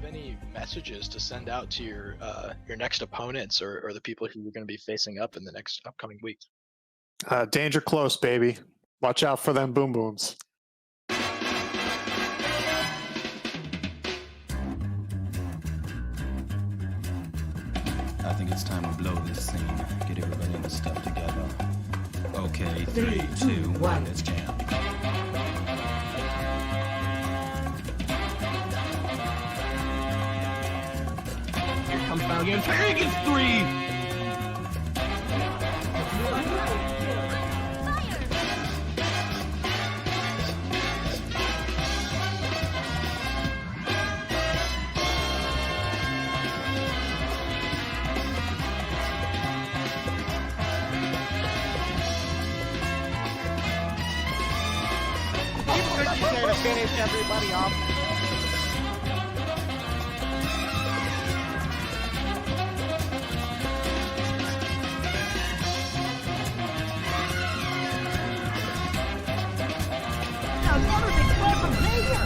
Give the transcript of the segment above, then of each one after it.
have any messages to send out to your next opponents or the people who you're going to be facing up in the next upcoming weeks? Danger close, baby. Watch out for them boom booms. I think it's time to blow this scene. Get everybody in the stuff together. Okay, 3, 2, 1, let's jam. Here comes Valiant. He gets 3! To finish everybody off. Another big play from Xavier.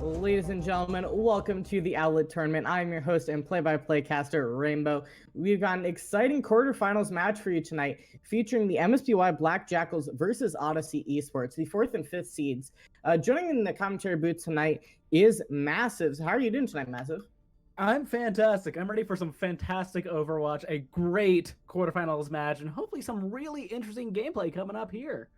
Ladies and gentlemen, welcome to the Owlet tournament. I'm your host and play-by-play caster, Reignbow. We've got an exciting quarterfinals match for you tonight, featuring the MSBY Black Jackals versus Odyssey eSports, the 4th and 5th seeds. Joining in the commentary booth tonight is Massive. How are you doing tonight, Massive? I'm fantastic. I'm ready for some fantastic Overwatch, a great quarterfinals match, and hopefully some really interesting gameplay coming up here.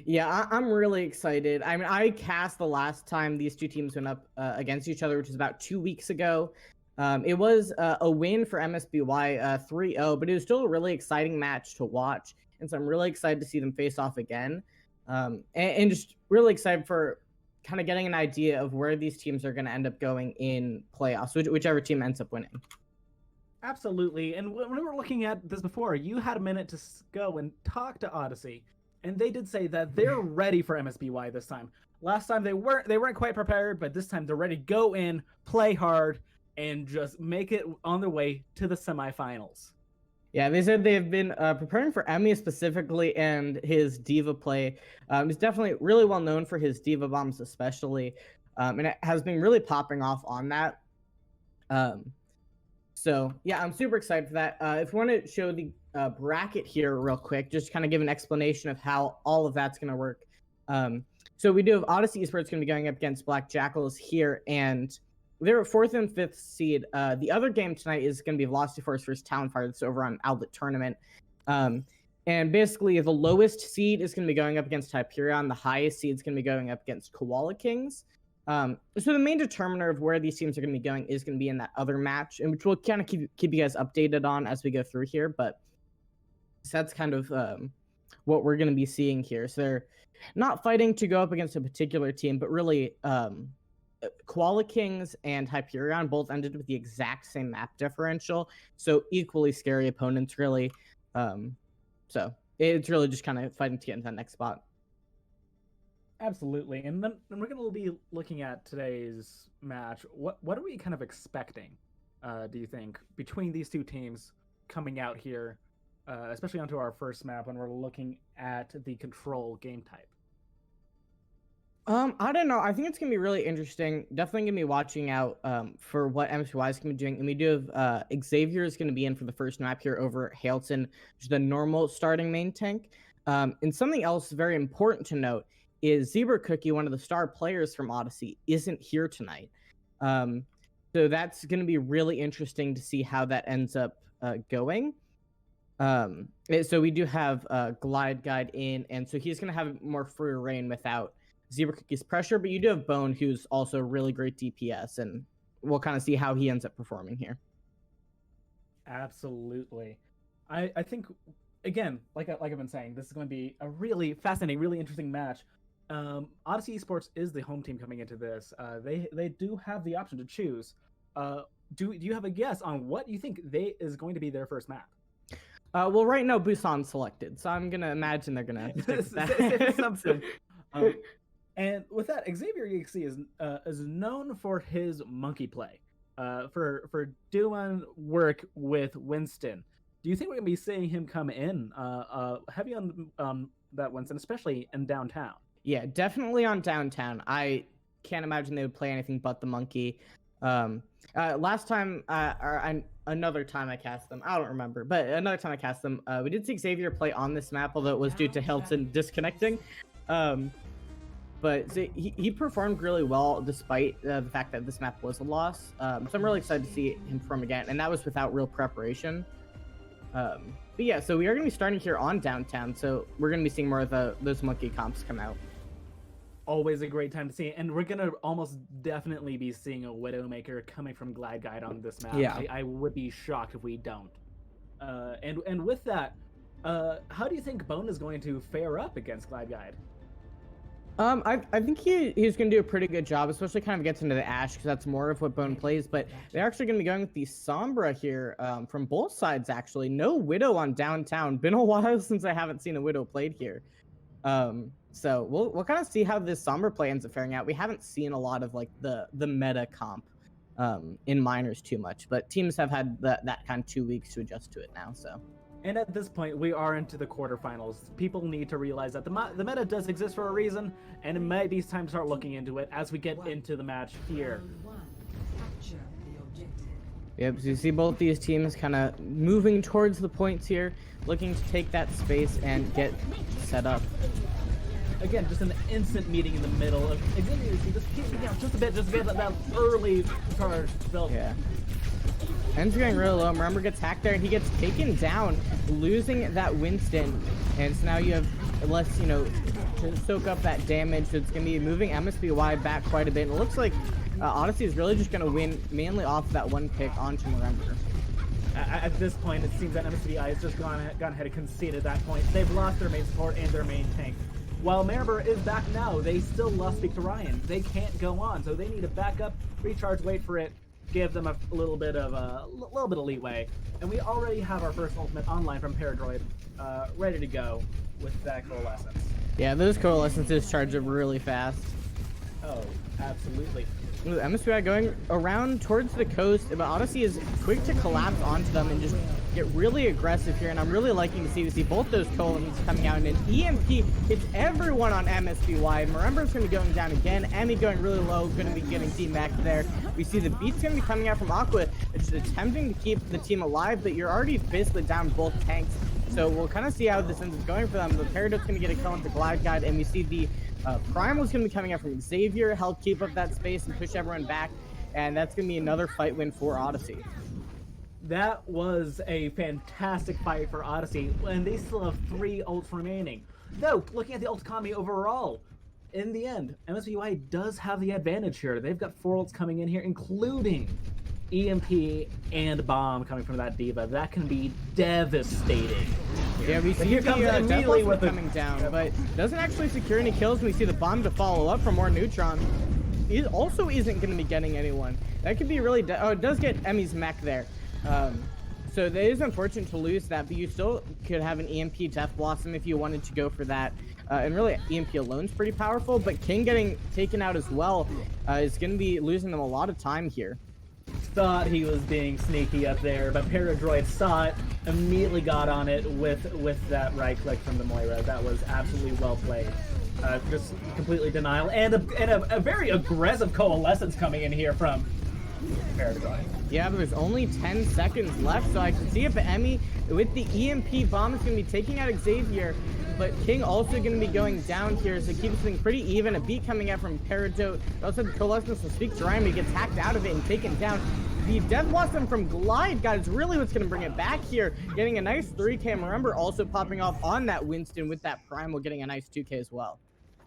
Yeah, I'm really excited. I mean, I cast the last time these two teams went up against each other, which was about 2 weeks ago. It was a win for MSBY 3-0, but it was still a really exciting match to watch. And so I'm really excited to see them face off again. And just really excited for kind of getting an idea of where these teams are going to end up going in playoffs, whichever team ends up winning. Absolutely. And when we were looking at this before, you had a minute to go and talk to Odyssey. And they did say that they're ready for MSBY this time. Last time they weren't quite prepared, but this time they're ready to go in, play hard, and just make it on their way to the semifinals. Yeah, they said they've been preparing for Emmy specifically and his diva play. He's definitely really well known for his diva bombs especially, and it has been really popping off on that. So yeah, I'm super excited for that. If you want to show the bracket here real quick, just kind of give an explanation of how all of that's going to work. So we do have Odyssey eSports going to be going up against Black Jackals here, and they're at 4th and 5th seed. The other game tonight is going to be Velocity Force versus Talonfire. That's over on Owlet tournament. And basically, the lowest seed is going to be going up against Hyperion. The highest seed is going to be going up against Koala Kings. So the main determiner of where these teams are going to be going is going to be in that other match, and which we'll kind of keep you guys updated on as we go through here. But so that's kind of what we're going to be seeing here. So they're not fighting to go up against a particular team, but really Koala Kings and Hyperion both ended with the exact same map differential, so equally scary opponents, really. So it's really just kind of fighting to get into that next spot. Absolutely. And then we're going to be looking at today's match. What are we kind of expecting, do you think, between these two teams coming out here, especially onto our first map when we're looking at the control game type? I don't know. I think it's going to be really interesting. Definitely going to be watching out for what MSBY is going to be doing. And we do have Xavier is going to be in for the first map here over Hailton, which is the normal starting main tank. And something else very important to note is Zebra Cookie, one of the star players from Odyssey, isn't here tonight. So that's going to be really interesting to see how that ends up going. So we do have Glide Guide in, and so he's going to have more free reign without Zebra Cookie's pressure, but you do have Bone, who's also really great DPS, and we'll kind of see how he ends up performing here. Absolutely. I think, again, like I've been saying, this is going to be a really fascinating, really interesting match. Odyssey eSports is the home team coming into this. They do have the option to choose. Do you have a guess on what you think is going to be their first map? Well, right now Busan's selected, so I'm gonna imagine they're gonna stick with that. Something. And with that, Xavier EXE is known for his monkey play, for doing work with Winston. Do you think we're gonna be seeing him come in heavy on that Winston, especially in downtown? Yeah, definitely on downtown. I can't imagine they would play anything but the monkey. Last time, another time I cast them, I don't remember, but another time I cast them, we did see Xavier play on this map, although it was due to Hilton disconnecting. But he performed really well despite the fact that this map was a loss. So I'm really excited to see him perform again, and that was without real preparation. But yeah, so we are going to be starting here on downtown, so we're going to be seeing more of those monkey comps come out. Always a great time to see it, and we're gonna almost definitely be seeing a Widowmaker coming from Glide Guide on this map. Yeah. I would be shocked if we don't. And with that, how do you think Bone is going to fare up against Glide Guide? I think he's going to do a pretty good job, especially kind of gets into the Ashe, because that's more of what Bone plays. But they're actually going to be going with the Sombra here from both sides, actually. No Widow on downtown. Been a while since I haven't seen a Widow played here. So we'll kind of see how this Sombra play ends up faring out. We haven't seen a lot of like the meta comp in minors too much, but teams have had that kind of 2 weeks to adjust to it now. So And at this point, we are into the quarterfinals. People need to realize that the meta does exist for a reason, and it might be time to start looking into it as we get into the match here. Yep, so you see both these teams kind of moving towards the points here, looking to take that space and get set up. Again, just an instant meeting in the middle of just keeping out just a bit that early charge build. Yeah. Ends going really low. Remember gets hacked there. He gets taken down, losing that Winston. And so now you have less, to soak up that damage. So it's going to be moving MSBY back quite a bit. And it looks like Odyssey is really just going to win mainly off that one pick onto Remember. At this point, it seems that MSBY has just gone ahead and conceded that point. They've lost their main support and their main tank. While Maribor is back now, they still lost Speak to Ryan. They can't go on, so they need to back up, recharge, wait for it, give them a little bit of leeway. And we already have our first ultimate online from Paradroid, ready to go with that Coalescence. Yeah, those Coalescences charge up really fast. Oh, absolutely. Ooh, MSBY going around towards the coast, but Odyssey is quick to collapse onto them and just get really aggressive here, and I'm really liking to see both those Coalescences coming out, and an EMP hits everyone on MSBY. Remember's going to be going down again, Emmy going really low, going to be getting DMAC there. We see the beat's going to be coming out from Aqua, just attempting to keep the team alive, but you're already basically down both tanks, so we'll kind of see how this ends up going for them. The Paradox going to get a kill into Glide Guide, and we see the Primal's going to be coming out from Xavier, help keep up that space and push everyone back, and that's going to be another fight win for Odyssey. That was a fantastic fight for Odyssey, and they still have 3 ults remaining. Though, looking at the ult economy overall, in the end, MSBY does have the advantage here. They've got 4 ults coming in here, including EMP and Bomb coming from that Diva. That can be devastating. Yeah, we see here comes immediately with coming down, but doesn't actually secure any kills. And we see the Bomb to follow up for more neutron. It also isn't going to be getting anyone. That could be really... oh, it does get Emmy's mech there. So it is unfortunate to lose that, but you still could have an EMP Death Blossom if you wanted to go for that. And really, EMP alone is pretty powerful, but King getting taken out as well is going to be losing them a lot of time here. Thought he was being sneaky up there, but Paradroid saw it, immediately got on it with that right click from the Moira. That was absolutely well played. Just completely denial, and a very aggressive Coalescence coming in here from Paradroid. Yeah, but there's only 10 seconds left, so I can see if Emmy, with the EMP bomb, is going to be taking out Xavier, but King also going to be going down here, so it keeps things pretty even. A beat coming out from Paradote. Also, the Coalescence will speak to Ryan, but he gets hacked out of it and taken down. The Death Blossom from Glide Guide is really what's going to bring it back here, getting a nice 3K. Remember, also popping off on that Winston with that Primal, getting a nice 2K as well.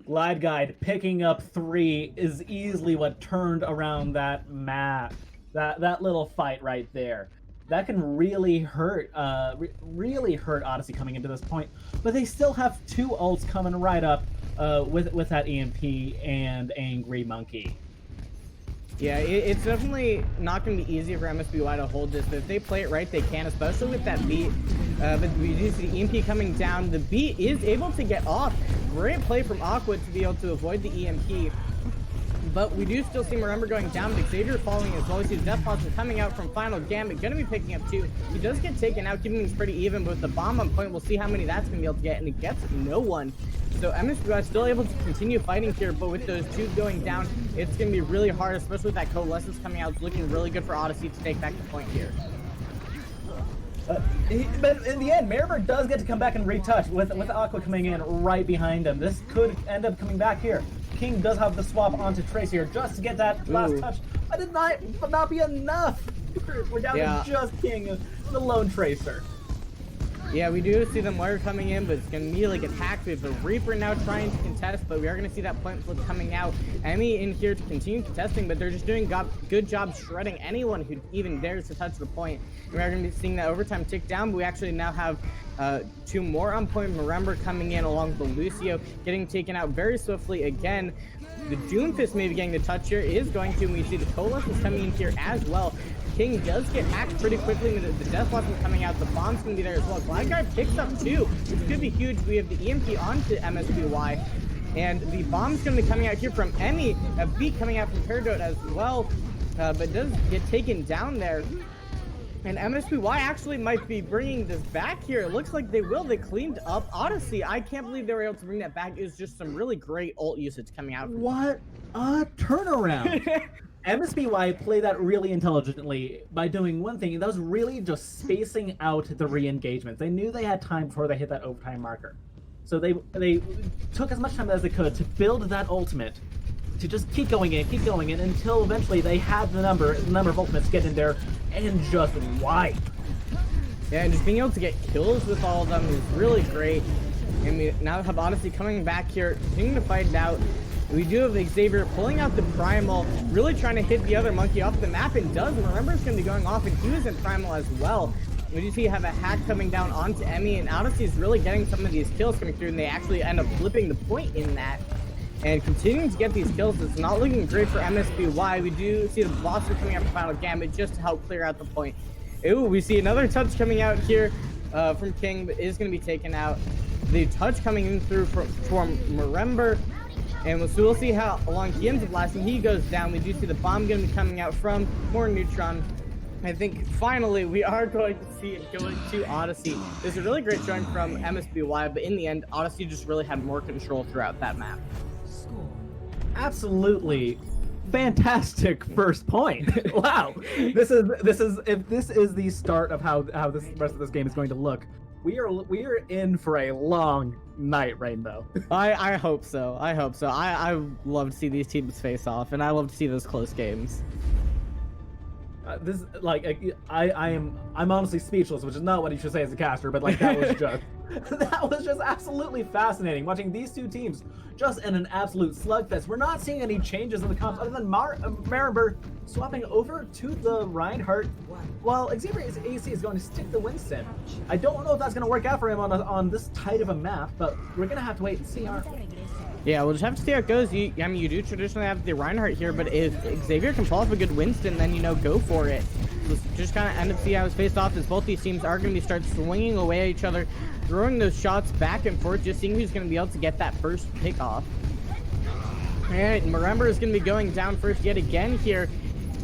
Glide Guide picking up 3 is easily what turned around that map. That little fight right there. That can really hurt Odyssey coming into this point. But they still have 2 ults coming right up with that EMP and Angry Monkey. Yeah, it's definitely not going to be easy for MSBY to hold this, but if they play it right, they can, especially with that beat. But we do see the EMP coming down. The beat is able to get off. Great play from Aqua to be able to avoid the EMP. But we do still see Remember going down, but Xavier following as well. We see the Death Blossom coming out from Final Gambit, going to be picking up 2. He does get taken out, keeping things pretty even, but with the bomb on point, we'll see how many that's going to be able to get, and it gets no one. So MSBY is still able to continue fighting here, but with those 2 going down, it's going to be really hard, especially with that Coalescence coming out. It's looking really good for Odyssey to take back the point here. But in the end, Maribor does get to come back and retouch with Aqua coming in right behind him. This could end up coming back here. King does have the swap onto Trace here just to get that last touch. But it might not be enough. We're down to just King, the lone Tracer. Yeah, we do see the Moira coming in, but it's going to immediately get hacked. We have the Reaper now trying to contest, but we are going to see that point flip coming out. Emmy in here to continue contesting, but they're just doing good job shredding anyone who even dares to touch the point. And we are going to be seeing that overtime tick down, but we actually now have 2 more on point. Marember coming in along with the Lucio, getting taken out very swiftly again. The Doomfist maybe getting the touch here is going to, and we see the Coalescence coming in here as well. King does get hacked pretty quickly. The Death Blossom coming out. The bomb's going to be there as well. Glide Guy picks up 2, which could be huge. We have the EMP onto MSBY. And the bomb's going to be coming out here from Emmy. A beat coming out from Paradote as well. But does get taken down there. And MSBY actually might be bringing this back here. It looks like they will. They cleaned up Odyssey. I can't believe they were able to bring that back. It was just some really great ult usage coming out. What a turnaround! MSBY played that really intelligently by doing one thing, and that was really just spacing out the re-engagements. They knew they had time before they hit that overtime marker. So they took as much time as they could to build that ultimate, to just keep going in until eventually they had the number of ultimates get in there and just wipe. Yeah, and just being able to get kills with all of them is really great. And we now have Odyssey coming back here, continuing to fight it out. We do have Xavier pulling out the Primal, really trying to hit the other monkey off the map, and does. Remember, it's going to be going off, and he was in Primal as well. We do see have a hack coming down onto Emmy, and Odyssey is really getting some of these kills coming through, and they actually end up flipping the point in that. And continuing to get these kills, it's not looking great for MSBY. We do see the Blossom coming out from Final Gambit just to help clear out the point. Ooh, we see another touch coming out here from King, but is going to be taken out. The touch coming in through from Marember, and we'll see how long he ends up lasting. He goes down. We do see the bomb going to be coming out from more Neutron. I think finally we are going to see it going to Odyssey. There's a really great showing from MSBY, but in the end, Odyssey just really had more control throughout that map. Absolutely fantastic first point. Wow. This is if this is the start of how this rest of this game is going to look, we are in for a long night, Rainbow. I hope so. I love to see these teams face off, and I love to see those close games. I'm honestly speechless, which is not what you should say as a caster, but like that was just absolutely fascinating watching these two teams just in an absolute slugfest. We're not seeing any changes in the comps other than Marember swapping over to the Reinhardt, while Xavier's AC is going to stick the Winston. I don't know if that's going to work out for him on this tight of a map, but we're going to have to wait and see, aren't we? Yeah, we'll just have to see how it goes. I mean, you do traditionally have the Reinhardt here, but if Xavier can pull off a good Winston, then, go for it. Let's just kind of end up see how it's faced off, as both these teams are going to be start swinging away at each other, throwing those shots back and forth, just seeing who's going to be able to get that first pick off. All right, Marember is going to be going down first yet again here,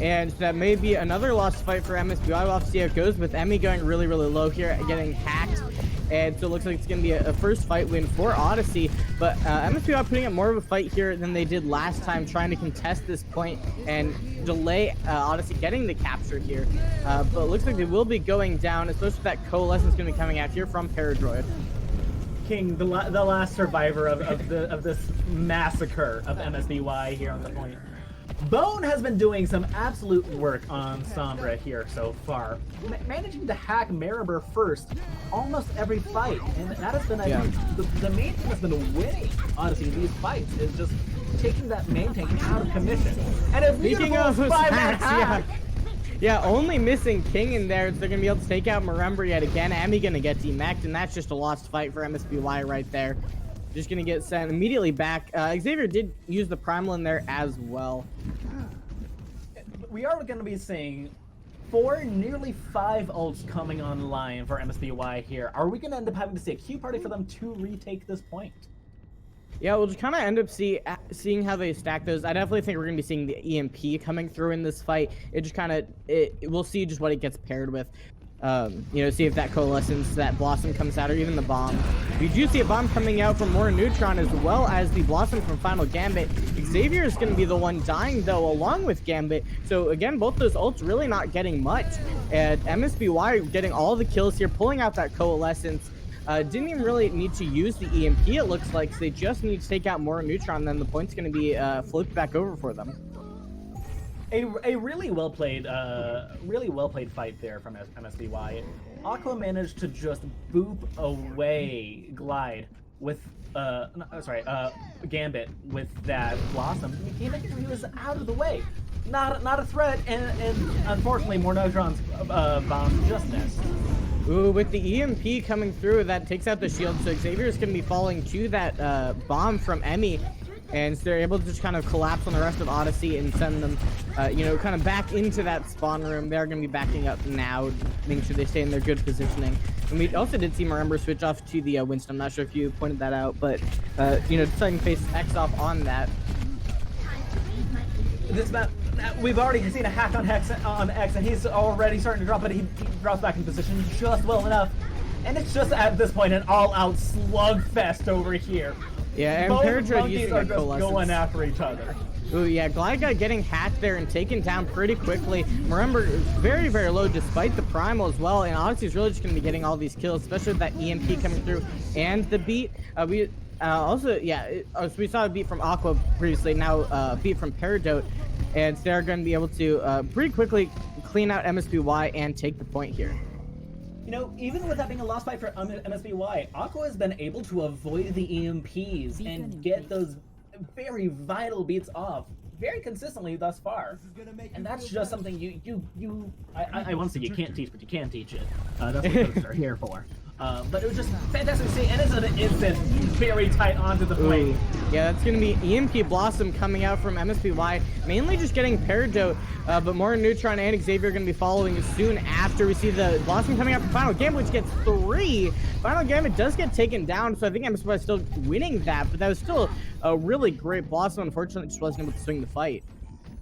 and that may be another lost fight for MSBY. We'll have to see how it goes, with Emmy going really, really low here, getting hacked. And so it looks like it's going to be a first fight win for Odyssey. But MSBY putting up more of a fight here than they did last time, trying to contest this point and delay Odyssey getting the capture here. But it looks like they will be going down, especially with that Coalescence going to be coming out here from Paradroid. King, the last survivor of this massacre of MSBY here on the point. Bone has been doing some absolute work on Sombra here so far, managing to hack Marember first almost every fight, and that has been, I think, the main thing that's been winning, honestly, these fights, is just taking that main tank out of commission. And if Speaking of hacks, yeah, only missing King in there, so they're going to be able to take out Marember yet again. Emmy going to get demacked, and that's just a lost fight for MSBY right there. Just going to get sent immediately back. Xavier did use the Primal in there as well. We are going to be seeing 4, nearly 5 ults coming online for MSBY here. Are we going to end up having to see a Q party for them to retake this point? Yeah, we'll just kind of end up seeing how they stack those. I definitely think we're going to be seeing the EMP coming through in this fight. It just kind of, we'll see just what it gets paired with. See if that Coalescence, that Blossom comes out, or even the bomb. We do see a bomb coming out from more Neutron, as well as the Blossom from Final Gambit. Xavier is going to be the one dying, though, along with Gambit. So, again, both those ults really not getting much. And MSBY getting all the kills here, pulling out that Coalescence. Didn't even really need to use the EMP, it looks like. So they just need to take out more Neutron, then the point's going to be flipped back over for them. A really well played fight there from MSBY. Aqua managed to just boop away Glide with Gambit with that Blossom. He was out of the way, not a threat, and unfortunately more Neutron's bomb just missed. Ooh, with the EMP coming through, that takes out the shield, so Xavier is going to be falling to that bomb from Emmy. And so they're able to just kind of collapse on the rest of Odyssey and send them, kind of back into that spawn room. They're going to be backing up now, making sure they stay in their good positioning. And we also did see Marember switch off to the Winston. I'm not sure if you pointed that out, but, deciding to face X off on that. This map, we've already seen a hack on X, and he's already starting to drop, but he drops back in position just well enough. And it's just at this point an all-out slugfest over here. Yeah, and Both Paradroid monkeys using are a just going after each other. Ooh, yeah, Glide Guy getting hacked there and taken down pretty quickly. Remember, very, very low despite the Primal as well, and Odyssey's really just going to be getting all these kills, especially with that EMP coming through and the beat. So we saw a beat from Aqua previously, now beat from Paradroid, and they're going to be able to pretty quickly clean out MSBY and take the point here. You know, even with that being a lost fight for MSBY, Aqua has been able to avoid the EMPs and get those very vital beats off very consistently thus far. And that's just something I want to say you can't teach, but you can teach it. That's what coaches are here for. But it was just fantastic to see, and it's an instant, very tight onto the plate. Yeah, that's going to be EMP Blossom coming out from MSBY, mainly just getting Peridot, but more Neutron and Xavier are going to be following soon after we see the Blossom coming out from Final Gambit, which gets 3. Final Gambit does get taken down, so I think MSBY is still winning that, but that was still a really great Blossom. Unfortunately, just wasn't able to swing the fight.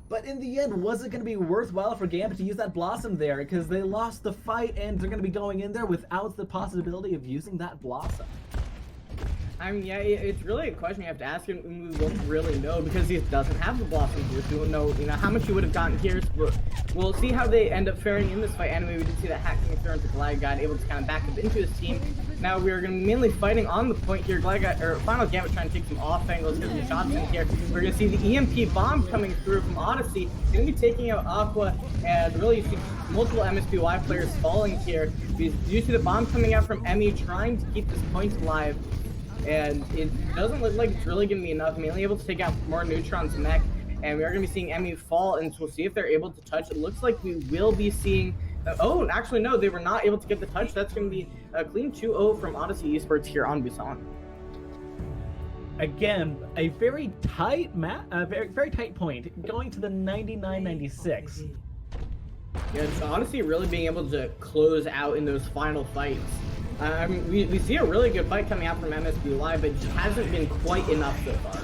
But in the end, was it going to be worthwhile for Gambit to use that Blossom there? Because they lost the fight and they're going to be going in there without the possibility of using that Blossom. I mean, yeah, it's really a question you have to ask him, and we won't really know because he doesn't have the Blossom here. So we won't know, how much he would have gotten here. So we'll see how they end up faring in this fight. Anyway, we did see that hack coming through into Glide Guy, able to kind of back up into his team. Now we are going to be mainly fighting on the point here. Glide Guy, or Final Gambit trying to take some off angles, get some shots in here. We're going to see the EMP bomb coming through from Odyssey. Going to be taking out Aqua, and really you see multiple MSBY players falling here. You see the bomb coming out from Emmy, trying to keep this point alive. And it doesn't look like it's really going to be enough. Mainly able to take out more Neutron's mech, and we are going to be seeing Emmy fall, and so we'll see if they're able to touch. It looks like we will be seeing... oh, actually, no, they were not able to get the touch. That's going to be a clean 2-0 from Odyssey eSports here on Busan. Again, a very tight very tight point, going to the 99-96. Yeah, it's Odyssey really being able to close out in those final fights. We see a really good fight coming out from MSBY, but it just hasn't been quite enough so far.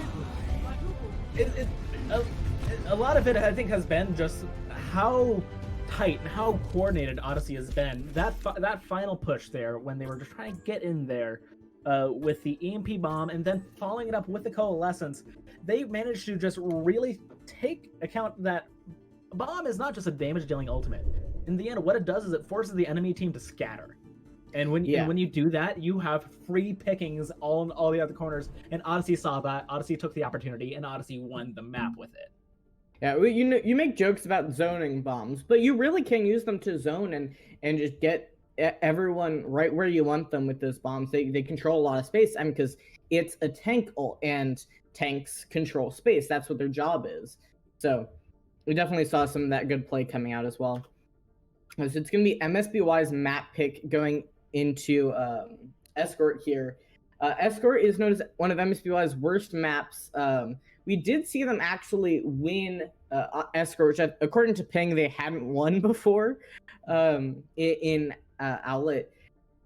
A lot of it, I think, has been just how tight and how coordinated Odyssey has been. That final push there, when they were just trying to get in there with the EMP bomb and then following it up with the Coalescence, they managed to just really take account that bomb is not just a damage-dealing ultimate. In the end, what it does is it forces the enemy team to scatter. And when you do that, you have free pickings all in all the other corners. And Odyssey saw that. Odyssey took the opportunity, and Odyssey won the map with it. Yeah, well, you make jokes about zoning bombs, but you really can use them to zone and just get everyone right where you want them with those bombs. They control a lot of space. I mean, because it's a tank ult, and tanks control space. That's what their job is. So we definitely saw some of that good play coming out as well. So it's going to be MSBY's map pick going into Escort here. Escort is known as one of MSBY's worst maps. We did see them actually win Escort, which according to Ping, they hadn't won before in Owlet.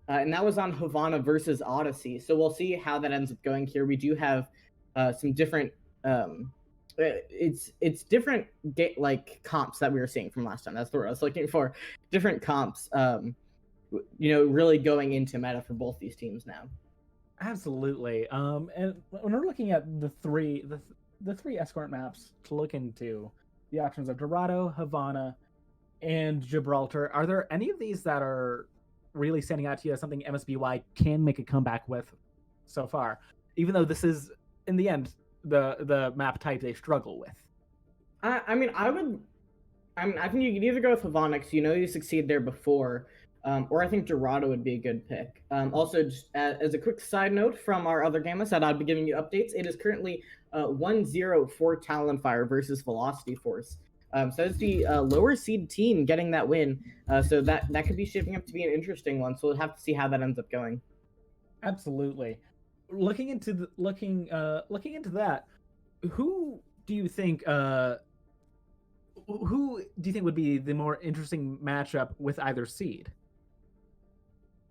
And that was on Havana versus Odyssey. So we'll see how that ends up going here. We do have some different... it's different comps that we were seeing from last time. That's the word I was looking for. Different comps. Really going into meta for both these teams now. Absolutely. And when we're looking at the three Escort maps to look into, the options of Dorado, Havana, and Gibraltar, are there any of these that are really standing out to you as something MSBY can make a comeback with so far? Even though this is, in the end, the map type they struggle with. I think you could either go with Havana, because you succeed there before, or I think Dorado would be a good pick. Also, just as a quick side note from our other game list that I'll be giving you updates, it is currently 1-0 for Talonfire versus Velocity Force. So it's the lower seed team getting that win. So that could be shaping up to be an interesting one. So we'll have to see how that ends up going. Absolutely. Looking into that, who do you think would be the more interesting matchup with either seed?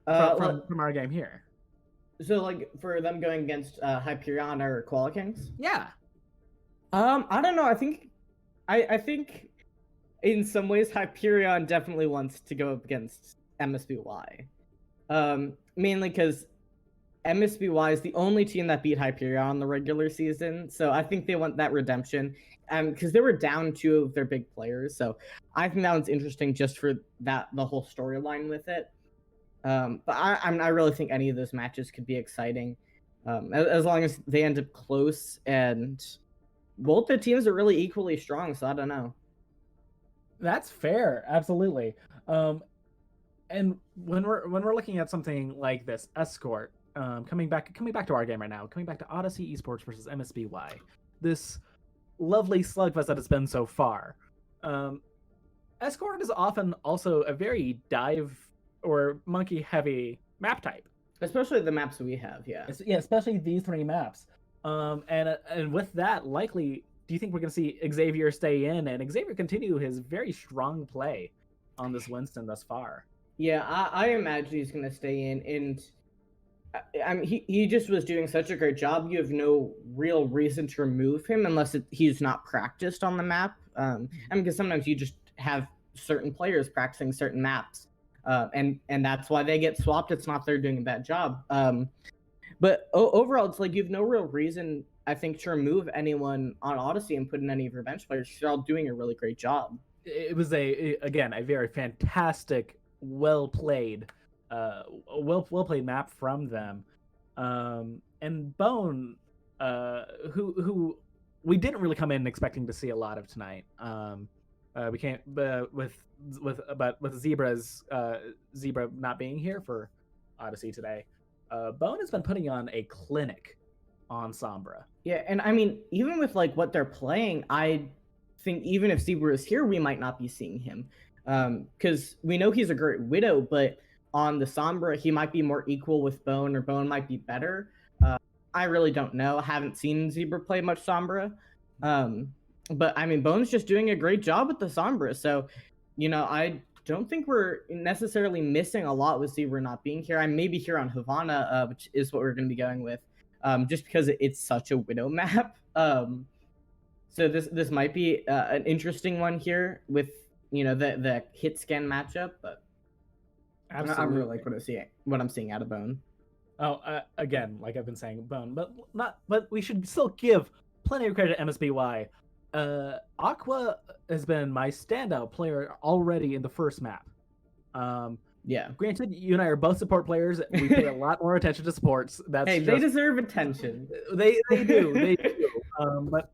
From our game here. So, for them going against Hyperion or Koala Kings? Yeah. I don't know. I think in some ways, Hyperion definitely wants to go up against MSBY. Mainly because MSBY is the only team that beat Hyperion in the regular season, so I think they want that redemption. Because they were down 2 of their big players, so I think that one's interesting just for the whole storyline with it. But I really think any of those matches could be exciting, as long as they end up close, and both the teams are really equally strong. So I don't know. That's fair, absolutely. And when we're looking at something like this, Escort, coming back to our game right now, coming back to Odyssey eSports versus MSBY, this lovely slugfest that it's been so far. Escort is often also a very dive or monkey heavy map type, Especially the maps we have, yeah. yeah, especially these 3 maps. And with that, likely, do you think we're going to see Xavier stay in and Xavier continue his very strong play on this Winston thus far? Yeah, I imagine he's going to stay in, and I mean, he just was doing such a great job. You have no real reason to remove him unless he's not practiced on the map. I mean, because sometimes you just have certain players practicing certain maps, and that's why they get swapped. It's not they're doing a bad job. But overall, it's like you have no real reason, I think, to remove anyone on Odyssey and put in any of your bench players. They're all doing a really great job. It was a very fantastic, well played map from them. And Bone, who we didn't really come in expecting to see a lot of tonight. We can't, with Zebra not being here for Odyssey today. Bone has been putting on a clinic on Sombra. Yeah, and I mean, even with like what they're playing, I think even if Zebra is here, we might not be seeing him. Because we know he's a great Widow, but on the Sombra, he might be more equal with Bone, or Bone might be better. I really don't know. I haven't seen Zebra play much Sombra. But I mean, Bone's just doing a great job with the Sombra. So, you know, I don't think we're necessarily missing a lot with Zebra not being here. I may be here on Havana, which is what we're going to be going with, just because it's such a Widow map. So this might be an interesting one here with, you know, the hit scan matchup, but Absolutely. I really like what I'm seeing out of Bone. Oh, again, like I've been saying, Bone, but we should still give plenty of credit to MSBY. Aqua has been my standout player already in the first map. Yeah. Granted, you and I are both support players. We pay a lot more attention to supports. They deserve attention. They do. But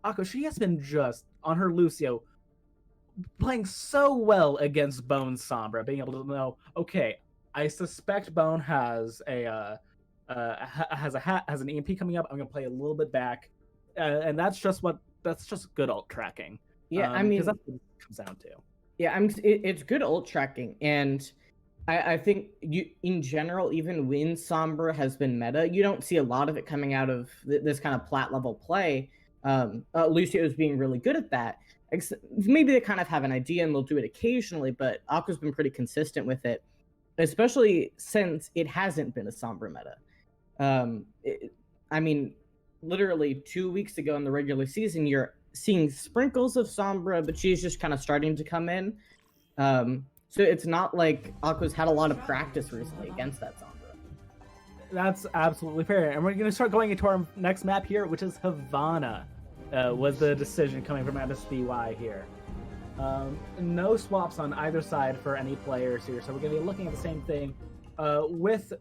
Aqua, she has been just on her Lucio, playing so well against Bone's Sombra, being able to know, okay, I suspect Bone has an EMP coming up. I'm gonna play a little bit back, and that's just good ult tracking. Yeah, I mean, that's what it comes down to. Yeah, it's good ult tracking, and I think in general, even when Sombra has been meta, you don't see a lot of it coming out of this kind of plat level play. Lucio is being really good at that. Maybe they kind of have an idea and they'll do it occasionally, but Aqua's been pretty consistent with it, especially since it hasn't been a Sombra meta. I mean, literally 2 weeks ago in the regular season, you're seeing sprinkles of Sombra, but she's just kind of starting to come in. So it's not like Aqua's had a lot of practice recently against that Sombra. That's absolutely fair. And we're going to start going into our next map here, which is Havana. Was the decision coming from MSBY here. No swaps on either side for any players here, so we're going to be looking at the same thing with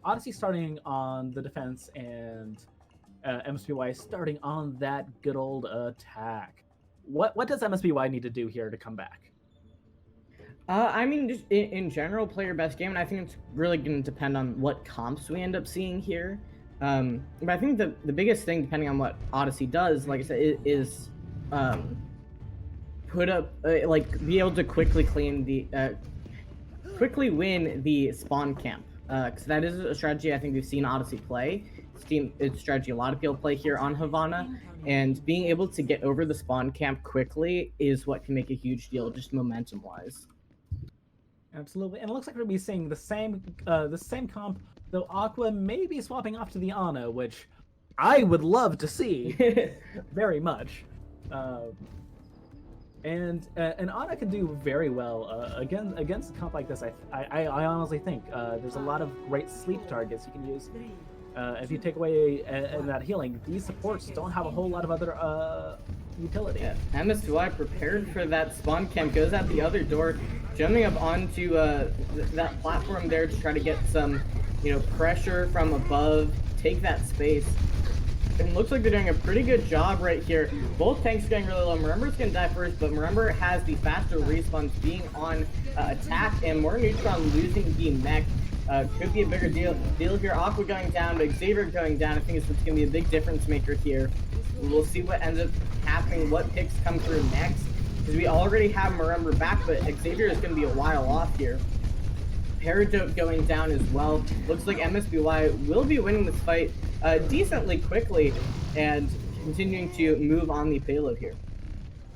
Odyssey starting on the defense and MSBY starting on that good old attack. What does MSBY need to do here to come back? I mean, just in general, play your best game, and I think it's really going to depend on what comps we end up seeing here. But I think the biggest thing, depending on what Odyssey does, like I said, is put up be able to quickly win the spawn camp, because that is a strategy I think we've seen Odyssey play. It's a strategy a lot of people play here on Havana, and being able to get over the spawn camp quickly is what can make a huge deal, just momentum wise. Absolutely, and it looks like we're going to be seeing the same comp, though Aqua may be swapping off to the Ana, which I would love to see very much. And Ana can do very well against a comp like this. I honestly think there's a lot of great sleep targets you can use. If you take away that healing, these supports don't have a whole lot of other utility. Yeah. MSBY prepared for that spawn camp, goes out the other door, jumping up onto that platform there to try to get some, pressure from above, take that space. It looks like they're doing a pretty good job right here. Both tanks are getting really low. Marember's gonna die first, but Marember has the faster respawns being on attack, and more Neutron losing the mech. Could be a bigger deal here. Aqua going down, but Xavier going down. I think it's going to be a big difference maker here. We'll see what ends up happening, what picks come through next, because we already have Marember back, but Xavier is going to be a while off here. Paradote going down as well. Looks like MSBY will be winning this fight decently quickly and continuing to move on the payload here.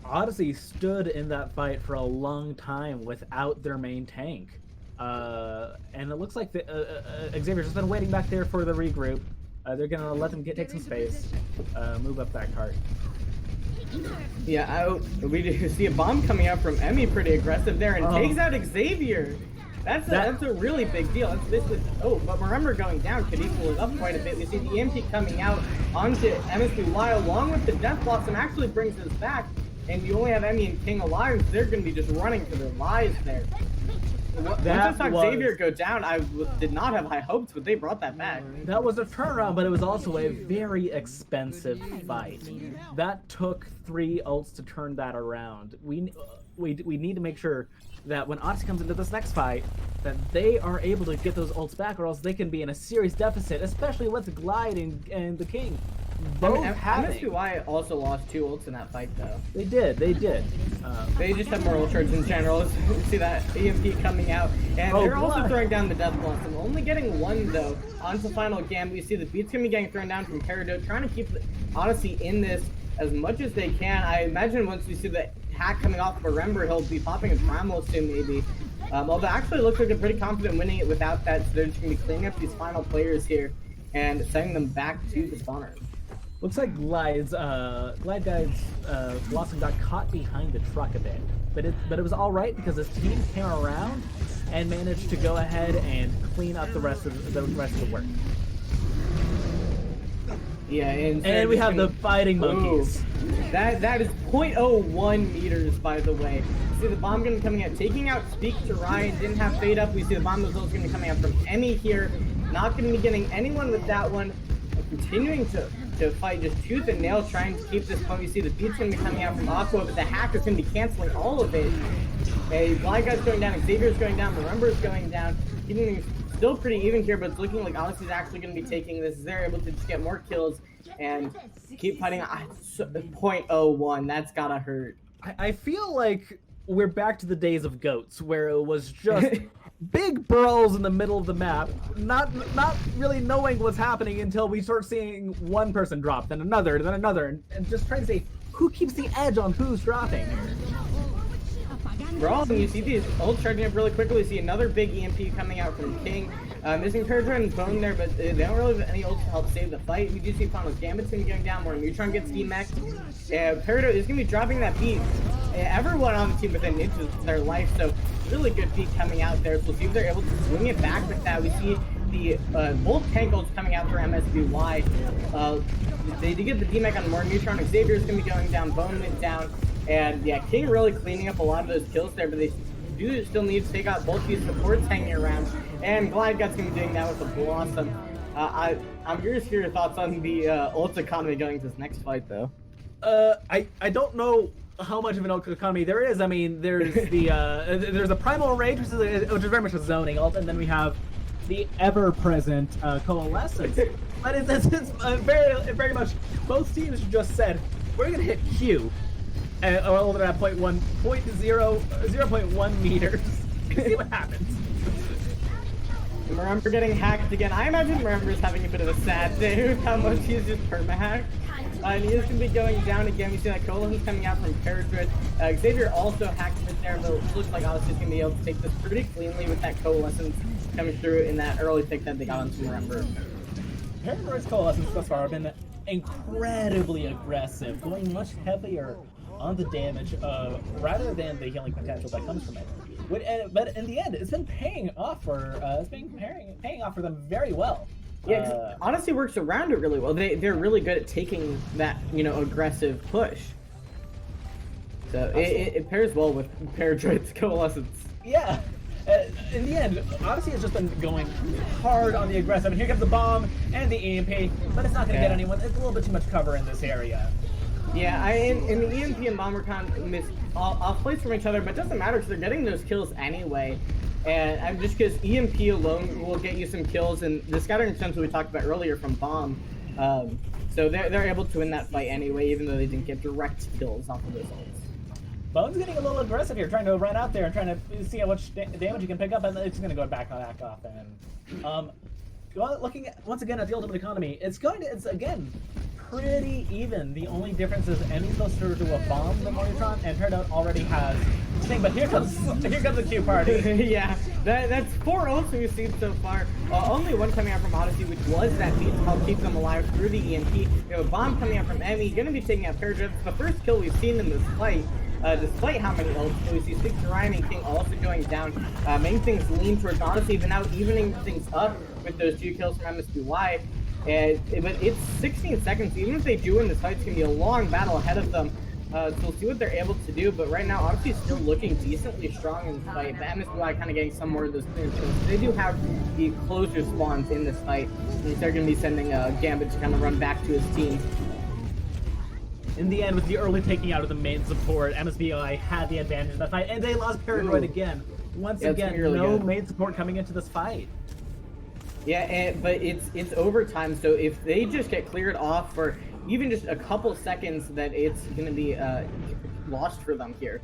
Odyssey stood in that fight for a long time without their main tank. And it looks like Xavier's just been waiting back there for the regroup. They're gonna let them take some space, move up that cart. Yeah, we do see a bomb coming out from Emmy, pretty aggressive there, and takes out Xavier. That's a really big deal. But Marember going down could equal it up quite a bit. We see the EMP coming out onto MSBY along with the Death Blossom actually brings us back, and you only have Emmy and King alive, so they're going to be just running for their lives there. Once I saw Xavier go down, I did not have high hopes, but they brought that back. That was a turnaround, but it was also a very expensive fight. That took 3 ults to turn that around. We need to make sure that when Odyssey comes into this next fight, that they are able to get those ults back, or else they can be in a serious deficit, especially with Glide and the King. MSBY also lost 2 ults in that fight, though. They did. They just have more ult charge in general. See that EMP coming out, and they're also throwing down the Death Blossom. Only getting 1 though. On to final gambit. We see the beats gonna be getting thrown down from Paradote, trying to keep Odyssey in this as much as they can. I imagine once we see the hack coming off Marember, he'll be popping a Primal soon, maybe. Although actually looks like they're pretty confident winning it without that, so they're just gonna be cleaning up these final players here and sending them back to the spawners. Looks like Glide Guy's Blossom got caught behind the truck a bit, but it was all right because his team came around and managed to go ahead and clean up the rest of the work. Yeah, and we have the fighting monkeys. That is 0.01 meters, by the way. See the bomb gun coming out, taking out Speak to Ryan. Didn't have fade up. We see the bomb results going to be coming out from Emmy here. Not going to be getting anyone with that one. Continuing to fight just tooth and nail, trying to keep this point. You see the beat's going to be coming out from Aqua, but the hack is going to be canceling all of it. Blind Guy's going down, Xavier's going down, Marember's going down. Keeping things still pretty even here, but it's looking like Odyssey's actually going to be taking this. They're able to just get more kills and keep fighting. 0.01, that's gotta hurt. I feel like we're back to the days of GOATs, where it was just big burrows in the middle of the map, not really knowing what's happening until we start seeing one person drop, then another, and just trying to say who keeps the edge on who's dropping. For all of them, you see these ult charging up really quickly. You see another big EMP coming out from King. Missing Paradote and Bone there, but they don't really have any ults to help save the fight. We do see Final Gambit's going to be going down, more Neutron gets demexed. Paradote is going to be dropping that beat. Everyone on the team within inches of their life, so really good beat coming out there. So we'll see if they're able to swing it back with that. We see the both tank ults coming out for MSBY. They did get the demech on more Neutron. Xavier's going to be going down, Bone went down. And yeah, King really cleaning up a lot of those kills there, but they do still need to take out both these supports hanging around. And Glide Gut's going to be doing that with the Blossom. I'm curious to hear your thoughts on the ult economy going to this next fight, though. I don't know how much of an ult economy there is. I mean, there's the there's a Primal Rage, which is very much a zoning ult, and then we have the ever-present Coalescence. But it's very much, both teams just said, we're going to hit Q. Over at 0.1 meters. See what happens. Marember getting hacked again. I imagine Marember's having a bit of a sad day with how much he's just perma-hacked. And he is going to be going down again. We see that Coalescence coming out from Paradote. Xavier also hacked it there, but it looks like Odyssey's going to be able to take this pretty cleanly with that Coalescence coming through in that early pick that they got onto Marember. Paradote's Coalescence thus far have been incredibly aggressive, going much heavier on the damage rather than the healing potential that comes from it. But in the end, it's been paying off for paying off for them very well. Yeah, 'cause Odyssey works around it really well. They're really good at taking that aggressive push. So it pairs well with Paradroid's Coalescence. Yeah. In the end, Odyssey has just been going hard on the aggressive. And here comes the bomb and the EMP, but it's not going to get anyone. It's a little bit too much cover in this area. Yeah, in the EMP and bomb are kind of off place from each other, but it doesn't matter because they're getting those kills anyway. And just because EMP alone will get you some kills, and the scattering sense we talked about earlier from bomb, so they're able to win that fight anyway, even though they didn't get direct kills off of those ults. Bone's getting a little aggressive here, trying to run out there and trying to see how much damage he can pick up, and it's going to go back off. And looking once again at the ultimate economy, it's again pretty even. The only difference is Emmy's closer to a bomb than Mornitron, and Turnout already has the thing. But here comes the Q party. Yeah, that's 4 ults we've seen so far. Only one coming out from Odyssey, which was that beat to help keep them alive through the EMP. We have a bomb coming out from Emmy, going to be taking out Paradroid. The first kill we've seen in this fight. Despite how many ults, so we see Six Ryan and King also going down, making things lean towards Odyssey, but now evening things up with those 2 kills from MSBY. But it's 16 seconds. Even if they do win this fight, it's going to be a long battle ahead of them. So we'll see what they're able to do. But right now, Odyssey is still looking decently strong in the fight. But MSBY kind of getting some more of those clear kills. They do have the closer spawns in this fight. And they're going to be sending Gambit to kind of run back to his team. In the end, with the early taking out of the main support, MSBY had the advantage in that fight, and they lost Paradroid again. Once again, really no main support coming into this fight. Yeah, but it's overtime, so if they just get cleared off for even just a couple seconds, that it's going to be lost for them here.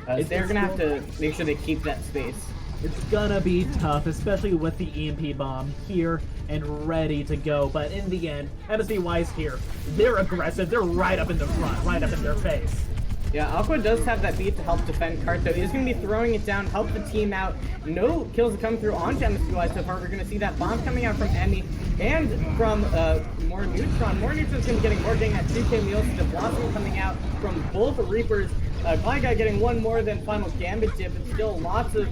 They're going to have to make sure they keep that space. It's gonna be tough, especially with the EMP bomb here and ready to go. But in the end, MSBY's here. They're aggressive. They're right up in the front, right up in their face. Yeah, Aqua does have that beat to help defend Kart, though. He's going to be throwing it down, help the team out. No kills have come through onto MSBY so far. We're going to see that bomb coming out from Emmy and from more Neutron. More Neutron's going to be getting more, getting that 2K meals. The Blossom coming out from both Reapers. Glide Guy getting one more than Final Gambit did, but still lots of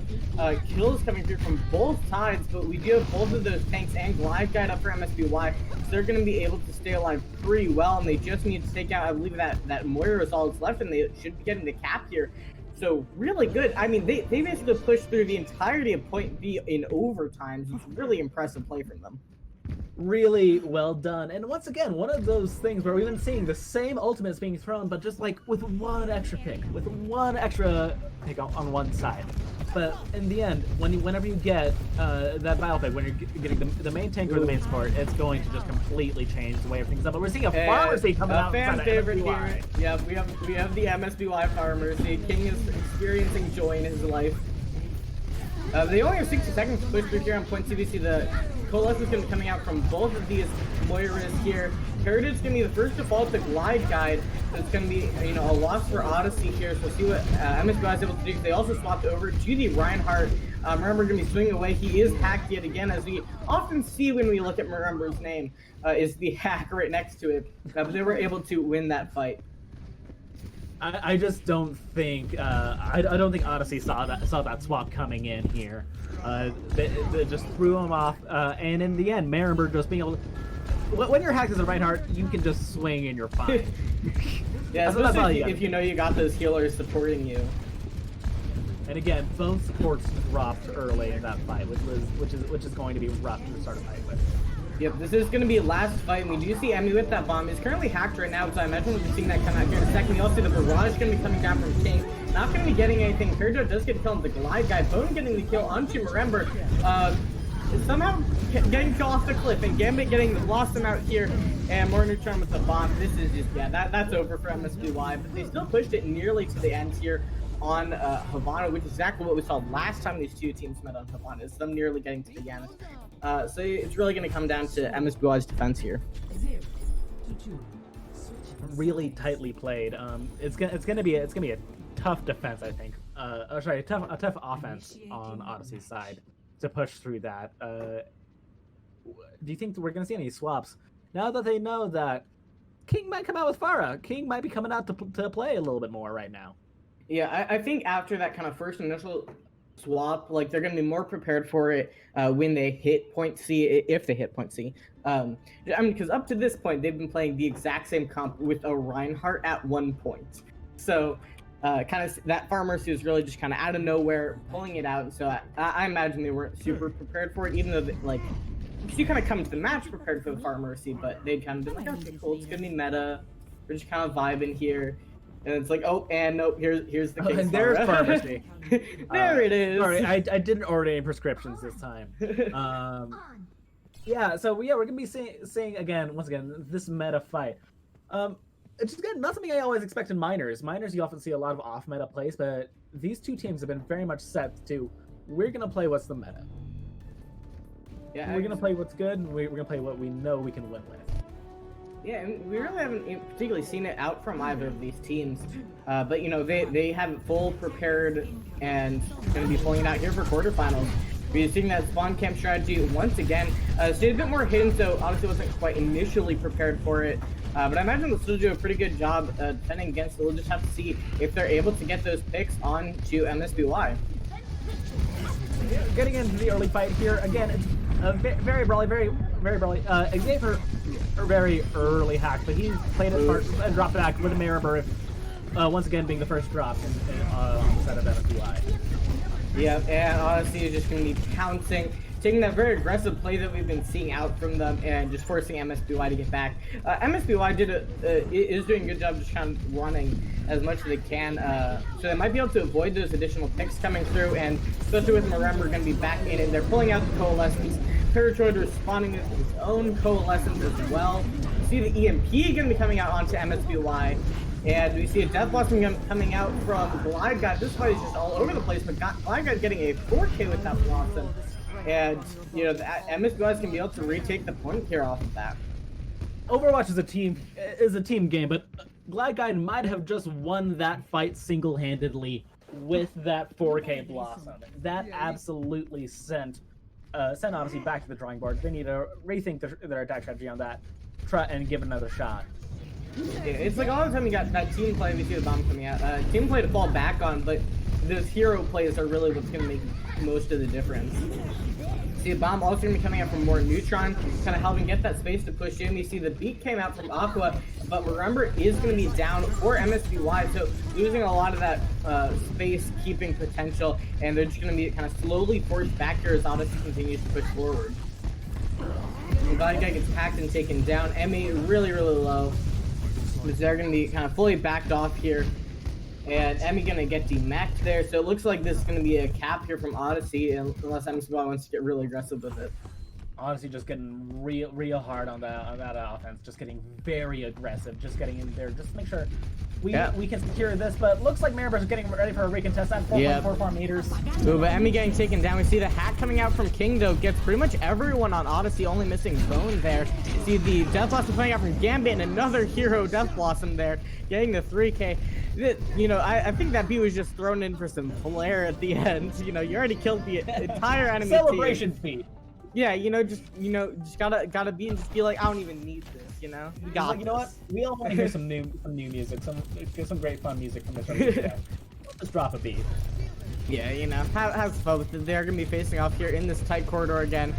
kills coming through from both sides. But we do have both of those tanks and Glide Guide up for MSBY, so they're going to be able to stay alive pretty well, and they just need to take out, I believe, that Moira is all that's left, and they should be getting the cap here. So really good. I mean, they basically pushed through the entirety of Point B in overtime. It's really impressive play from them. Really well done. And once again, one of those things where we've been seeing the same ultimates being thrown, but just like with one extra pick, with one extra pick on one side. But in the end, whenever you get that battle pick, when you're getting the main tank or the main support, it's going to just completely change the way everything's up. But we're seeing a Pharmacy coming out. Fan favorite here. Yeah, we have the MSBY Pharmacy. King is experiencing joy in his life. They only have 60 seconds to push through here on Point CBC. The Coalescence is going to be coming out from both of these Moiras here. Heritage is going to be the first default to Glide Guide, so it's going to be a loss for Odyssey here. So we'll see what MSBY is able to do. They also swapped over to the Reinhardt. Remember, going to be swinging away. He is hacked yet again, as we often see when we look at Remember's name, is the hack right next to it. But they were able to win that fight. I just don't think I don't think Odyssey saw that swap coming in here. They just threw him off, and in the end, Marienberg just being able to. When you're hacked as a Reinhardt, you can just swing and you're fine. Yeah, especially if you know you got those healers supporting you. And again, Bone supports dropped early in that fight, which is going to be rough to start a fight with. Yep, this is going to be last fight, and we do see Emmy with that bomb. He's currently hacked right now, so I imagine we'll be seeing that come out here in a second. We also see the Barrage going to be coming down from King. Not going to be getting anything. Perjo does get killed on the Glide Guy. Bone getting the kill onto Marember. Somehow getting killed off the cliff, and Gambit getting the Blossom out here, and more Neutron with the bomb. This is just, that's over for MSBY, but they still pushed it nearly to the end here on Havana, which is exactly what we saw last time these two teams met on Havana, is them nearly getting to the end. So it's really going to come down to MSBY's defense here. Really tightly played. It's gonna be a tough defense, I think. A tough offense on Odyssey's side to push through that. Do you think we're gonna see any swaps now that they know that King might come out with Pharah. King might be coming out to play a little bit more right now. Yeah, I think after that kind of first initial swap, like they're going to be more prepared for it when they hit point C, if they hit point C. I mean, because up to this point, they've been playing the exact same comp with a Reinhardt at 1 point. So kind of that Pharmacy was really just kind of out of nowhere pulling it out. So I imagine they weren't super prepared for it, even though like you kind of come to the match prepared for the Pharmacy, but they'd kind of been like, okay, cool, it's gonna be meta. We're just kind of vibing here. And it's like, oh, and nope, here's the case. And there's Pharmacy. There it is. Sorry, I didn't order any prescriptions this time. Yeah, so yeah, we're gonna be seeing again, once again, this meta fight. It's just good. Not something I always expect in minors. Minors, you often see a lot of off-meta plays, but these two teams have been very much set to, we're gonna play what's the meta. Yeah, we're gonna play what's good, and we're gonna play what we know we can win with. Yeah, and we really haven't particularly seen it out from either of these teams. But, you know, they have it full prepared and going to be pulling it out here for quarterfinals. We're seeing that spawn camp strategy once again. Stayed a bit more hidden, so obviously wasn't quite initially prepared for it. But I imagine they'll still do a pretty good job defending against it. We'll just have to see if they're able to get those picks onto MSBY. Getting into the early fight here, again, it's very brawly, very brawly. It gave her a very early hack, but he played it smart and dropped it back with a mirror burst, once again being the first drop on the side of MSBY. Yeah, and Odyssey is just going to be pouncing, taking that very aggressive play that we've been seeing out from them and just forcing MSBY to get back. MSBY is doing a good job just kind of running as much as they can, so they might be able to avoid those additional picks coming through, and especially with Marember going to be back in it. They're pulling out the Coalescence. Paratroid responding with his own Coalescence as well. We see the EMP going to be coming out onto MSBY. And we see a Death Blossom coming out from Glide Guide. This fight is just all over the place, but Glide Guide getting a 4K with that Blossom. And, you know, MSBY is going to be able to retake the point here off of that. Overwatch is a team game, but Glide Guide might have just won that fight single-handedly with that 4K Blossom. That absolutely sent Odyssey back to the drawing board. They need to rethink their attack strategy on that, try and give it another shot. Yeah, it's like all the time you got that team play, we see the bomb coming out. Team play to fall back on, but those hero plays are really what's going to make most of the difference. See a bomb also going to be coming out from more Neutron, kind of helping get that space to push in. You see the beat came out from Aqua, but remember is going to be down for MSBY, so losing a lot of that space keeping potential, and they're just going to be kind of slowly forced back here as Odyssey continues to push forward. The body guy gets hacked and taken down. Emmy really low. They're going to be kind of fully backed off here, and Emmy going to get demacked there, so it looks like this is going to be a cap here from Odyssey unless MSBY wants to get really aggressive with it. Odyssey just getting real hard on that offense, just getting very aggressive, just getting in there, just to make sure we can secure this, but looks like Mariner's getting ready for a recontest at 4.44 meters. Ooh, but Emmy getting taken down. We see the hack coming out from King, though, gets pretty much everyone on Odyssey, only missing Bone there. See the Death Blossom coming out from Gambit, and another hero Death Blossom there, getting the 3K. You know, I think that B was just thrown in for some flair at the end. You know, you already killed the entire enemy Celebration team. speed. Yeah, you know, just gotta be and just be like, I don't even need this, you know? We got like, you know what? We all want to hear some new music, some great fun music from this. Let's drop a beat. Yeah, you know, have fun with it. They're gonna be facing off here in this tight corridor again.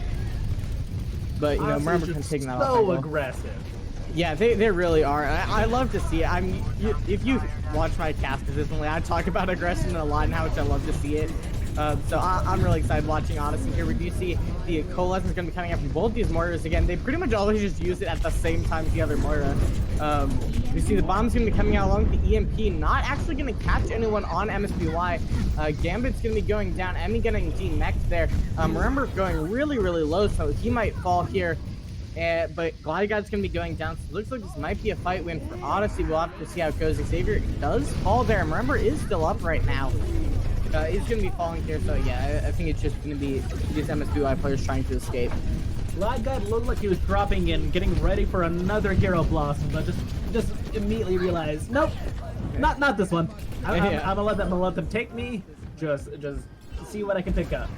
But you know, remember taking that off. So aggressive. Yeah, they really are. I love to see it. I mean, if you watch my cast consistently, I talk about aggression a lot and how much I love to see it. So I'm really excited watching Odyssey here. We do see the Coalescence is going to be coming up from both these mortars again. They pretty much always just use it at the same time as the other mortar. We see the bomb's going to be coming out along with the EMP, not actually going to catch anyone on MSBY. Gambit's going to be going down. Emmy getting demeched there. Remember going really low, so he might fall here. But Glide Guide's going to be going down, so it looks like this might be a fight win for Odyssey. We'll have to see how it goes. Xavier does fall there. Remember is still up right now. He's going to be falling here, so yeah, I think it's just going to be these MSBY players trying to escape. Glide Guide looked like he was dropping in, getting ready for another Hero Blossom, but just immediately realized, nope, not this one. I'm gonna let them take me. Just see what I can pick up.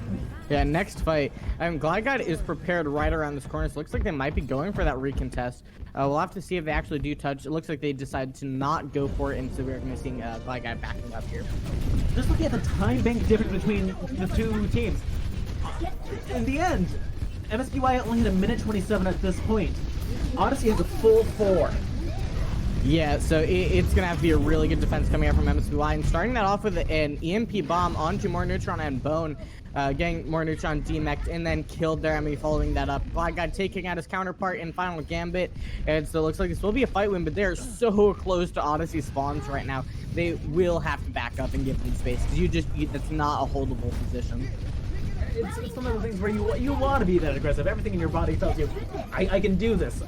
Yeah, next fight. Glad is prepared right around this corner. So it looks like they might be going for that recontest. We'll have to see if they actually do touch. It looks like they decided to not go for it, and so we're going to see Glad backing up here. Just looking at the time bank difference between the two teams. In the end, MSBY only had a minute 27 at this point. Odyssey has a full 4. Yeah, so it's going to have to be a really good defense coming out from MSBY. And starting that off with an EMP bomb onto More Neutron and Bone, getting More Neutron demeched and then killed their enemy following that up. Glad taking out his counterpart in Final Gambit. And so it looks like this will be a fight win, but they're so close to Odyssey spawns right now. They will have to back up and give them space because that's not a holdable position. It's one of the things where you want to be that aggressive. Everything in your body tells you, I can do this,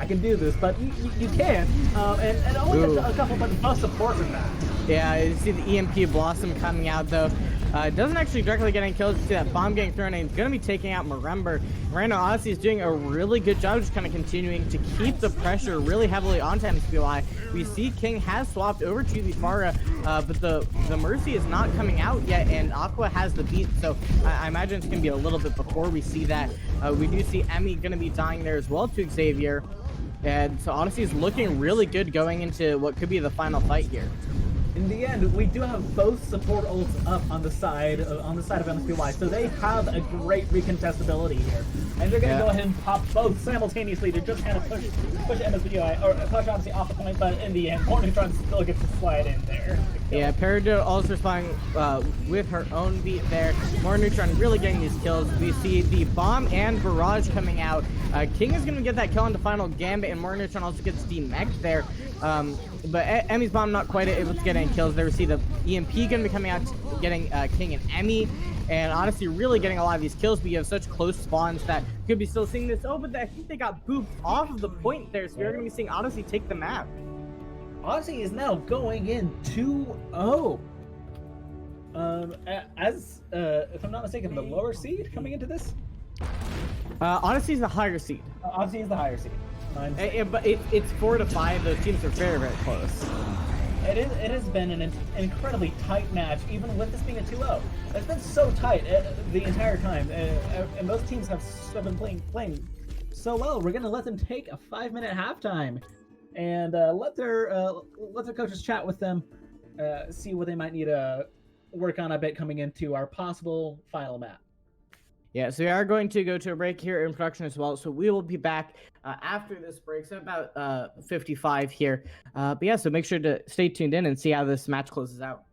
but you can't. And only a couple of support in that. Yeah, you see the EMP Blossom coming out though. It doesn't actually directly get any kills. You see that bomb getting thrown, and he's going to be taking out Marember. Right now, Odyssey is doing a really good job just kind of continuing to keep the pressure really heavily onto MSBY. We see King has swapped over to the Pharah, but the Mercy is not coming out yet, and Aqua has the beat, so I imagine it's going to be a little bit before we see that. We do see Emmy going to be dying there as well to Xavier, and so Odyssey is looking really good going into what could be the final fight here. In the end, we do have both support ults up on the side of MSBY, so they have a great recontestability here, and they're going to go ahead and pop both simultaneously to just kind of push MSBY or push Odyssey off the point. But in the end, More Neutron still gets to slide in there. Yeah, Peridot also responding with her own beat there. More Neutron really getting these kills. We see the bomb and barrage coming out. King is going to get that kill on the Final Gambit, and More Neutron also gets demeched there. But Emmy's bomb not quite able to get any kills there. We see the EMP going to be coming out, getting King and Emmy, and Odyssey really getting a lot of these kills. But you have such close spawns that could be still seeing this. Oh, but I think they got booped off of the point there, so we're going to be seeing Odyssey take the map. Odyssey is now going in 2-0. If I'm not mistaken, the lower seed coming into this? Odyssey's the higher seed. Odyssey is the higher seed. But it's 4-5. Those teams are very, very close. It has been an incredibly tight match, even with this being a 2-0. It's been so tight the entire time, and most teams have been playing so well. We're gonna let them take a 5-minute halftime, and let their coaches chat with them, see what they might need to work on a bit coming into our possible final map. Yeah, so we are going to go to a break here in production as well. So we will be back after this break, so about 55 here. But yeah, so make sure to stay tuned in and see how this match closes out.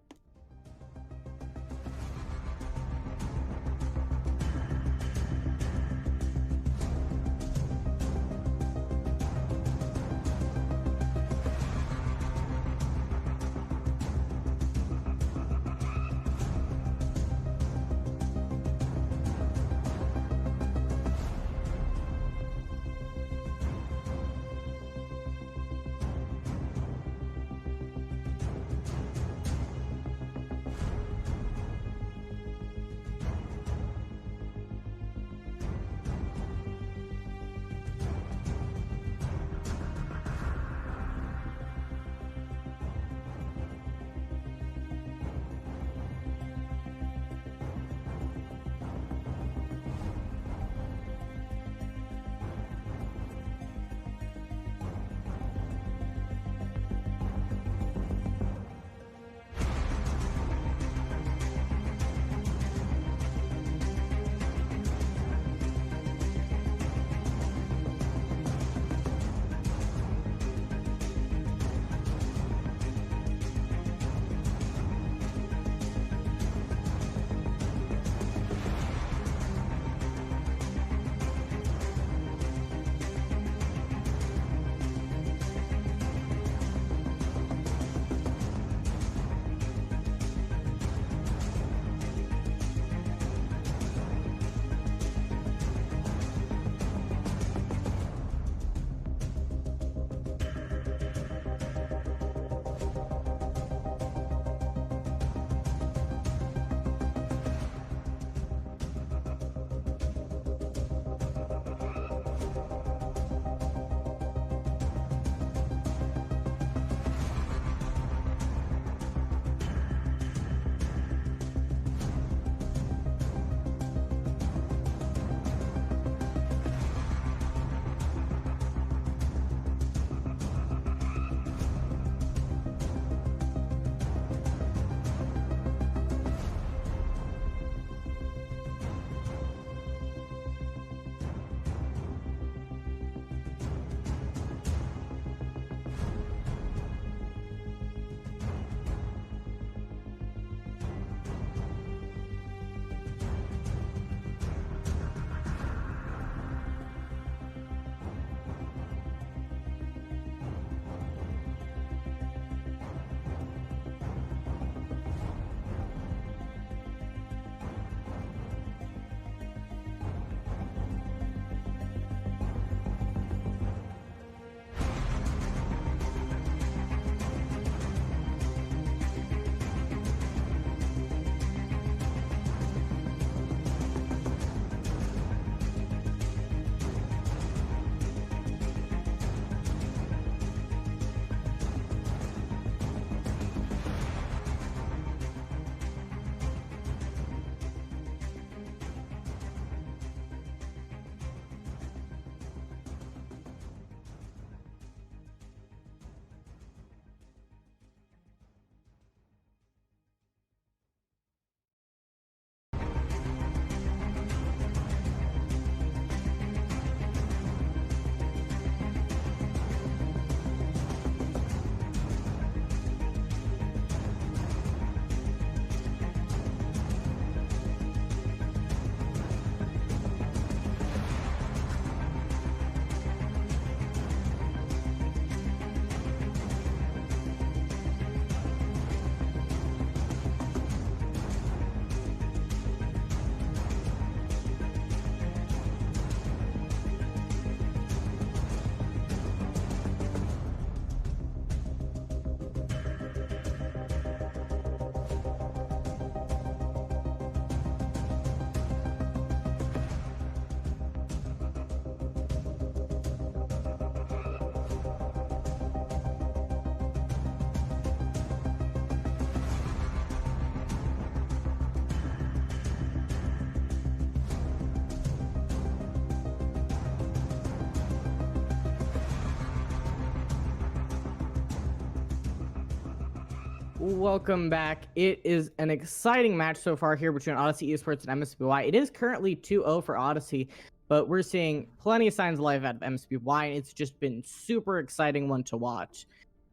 Welcome back. It is an exciting match so far here between Odyssey eSports and MSBY. It is currently 2-0 for Odyssey, but we're seeing plenty of signs of life at MSBY, and it's just been super exciting one to watch.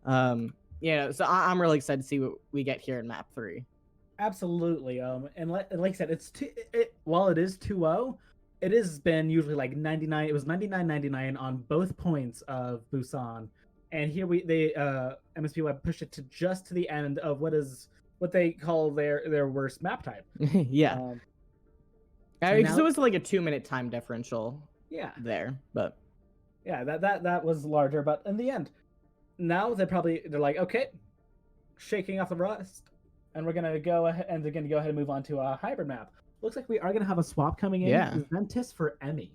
So I'm really excited to see what we get here in map 3. Absolutely. And like I said, while it is 2-0, it has been usually like 99. It was 99-99 on both points of Busan. And here MSBY pushed it to just to the end of what they call their worst map type. Yeah. Because it was like a 2-minute time differential. Yeah. There, but yeah, that was larger. But in the end, now they're like, okay, shaking off the rust, and we're gonna go ahead and move on to a hybrid map. Looks like we are gonna have a swap coming in. Yeah. Ventus for Emmy.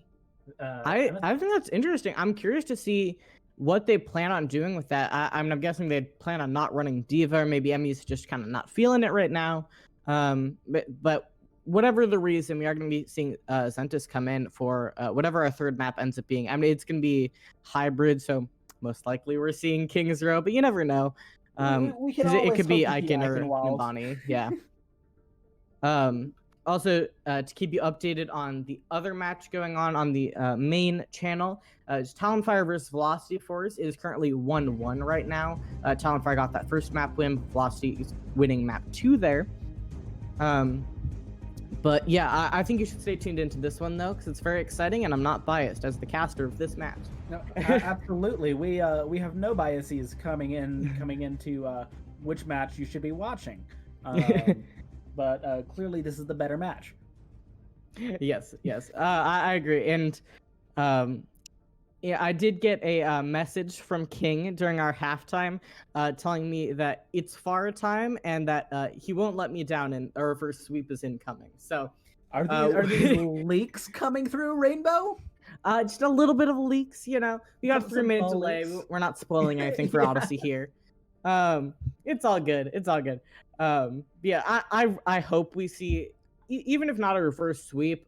I think that's interesting. I'm curious to see what they plan on doing with that. I'm guessing they plan on not running Diva, or maybe Emmy's just kind of not feeling it right now. But whatever the reason, we are going to be seeing Ventus come in for whatever our third map ends up being. I mean, it's going to be hybrid, so most likely we're seeing King's Row, but you never know. It could be Icon or Nimbani. Yeah. Also, to keep you updated on the other match going on the main channel, Talonfire versus Velocity Force is currently 1-1 right now. Talonfire got that first map win. Velocity is winning map 2 there. But yeah, I think you should stay tuned into this one though, because it's very exciting, and I'm not biased as the caster of this match. No, absolutely. We have no biases coming into which match you should be watching. But clearly this is the better match. Yes. I agree. And I did get a message from King during our halftime telling me that it's Pharah time and that he won't let me down and our first sweep is incoming. So are these leaks coming through, Reignbow? Just a little bit of leaks, We got a 3-minute delay. We're not spoiling anything for Odyssey here. It's all good. I hope we see, even if not a reverse sweep,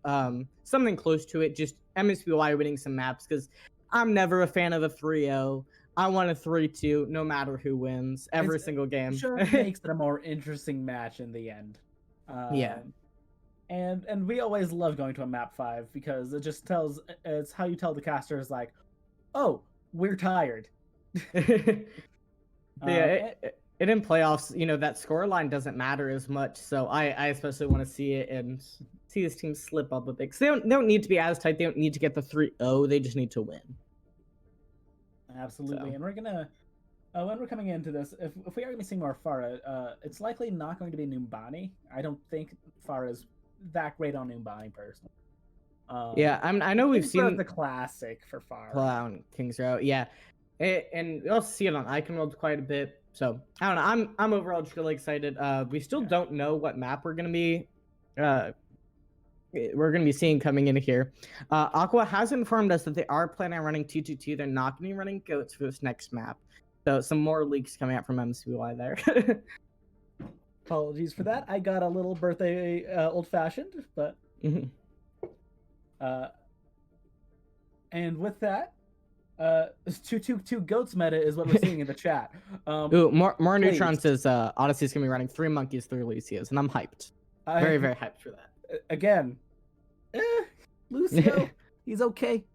something close to it, just MSBY winning some maps, because I'm never a fan of a 3-0. I want a 3-2 no matter who wins every single game. Sure makes it a more interesting match in the end. Yeah. And we always love going to a map 5 because it's how you tell the casters, like, oh, we're tired. And in playoffs, that score line doesn't matter as much. So I especially want to see it and see this team slip up a bit. Because they don't need to be as tight. They don't need to get the 3-0. They just need to win. Absolutely. So. And we're gonna when we're coming into this, if we are gonna be seeing more Pharah, it's likely not going to be Nimbani. I don't think Pharah is that great on Nimbani personally. I know we've seen the classic for Pharah on King's Row. Yeah. And we also see it on Icon World quite a bit. So I don't know. I'm overall just really excited. We still don't know what map we're gonna be seeing coming in here. Aqua has informed us that they are planning on running 2-2-2. They're not gonna be running goats for this next map. So some more leaks coming out from MSBY there. Apologies for that. I got a little birthday old fashioned, but and with that. 2-2-2 goats meta is what we're seeing in the chat. More Neutron says Odyssey's gonna be running 3 monkeys, 3 Lucios, and I'm hyped. Very, very hyped for that. Again, Lucio, he's okay.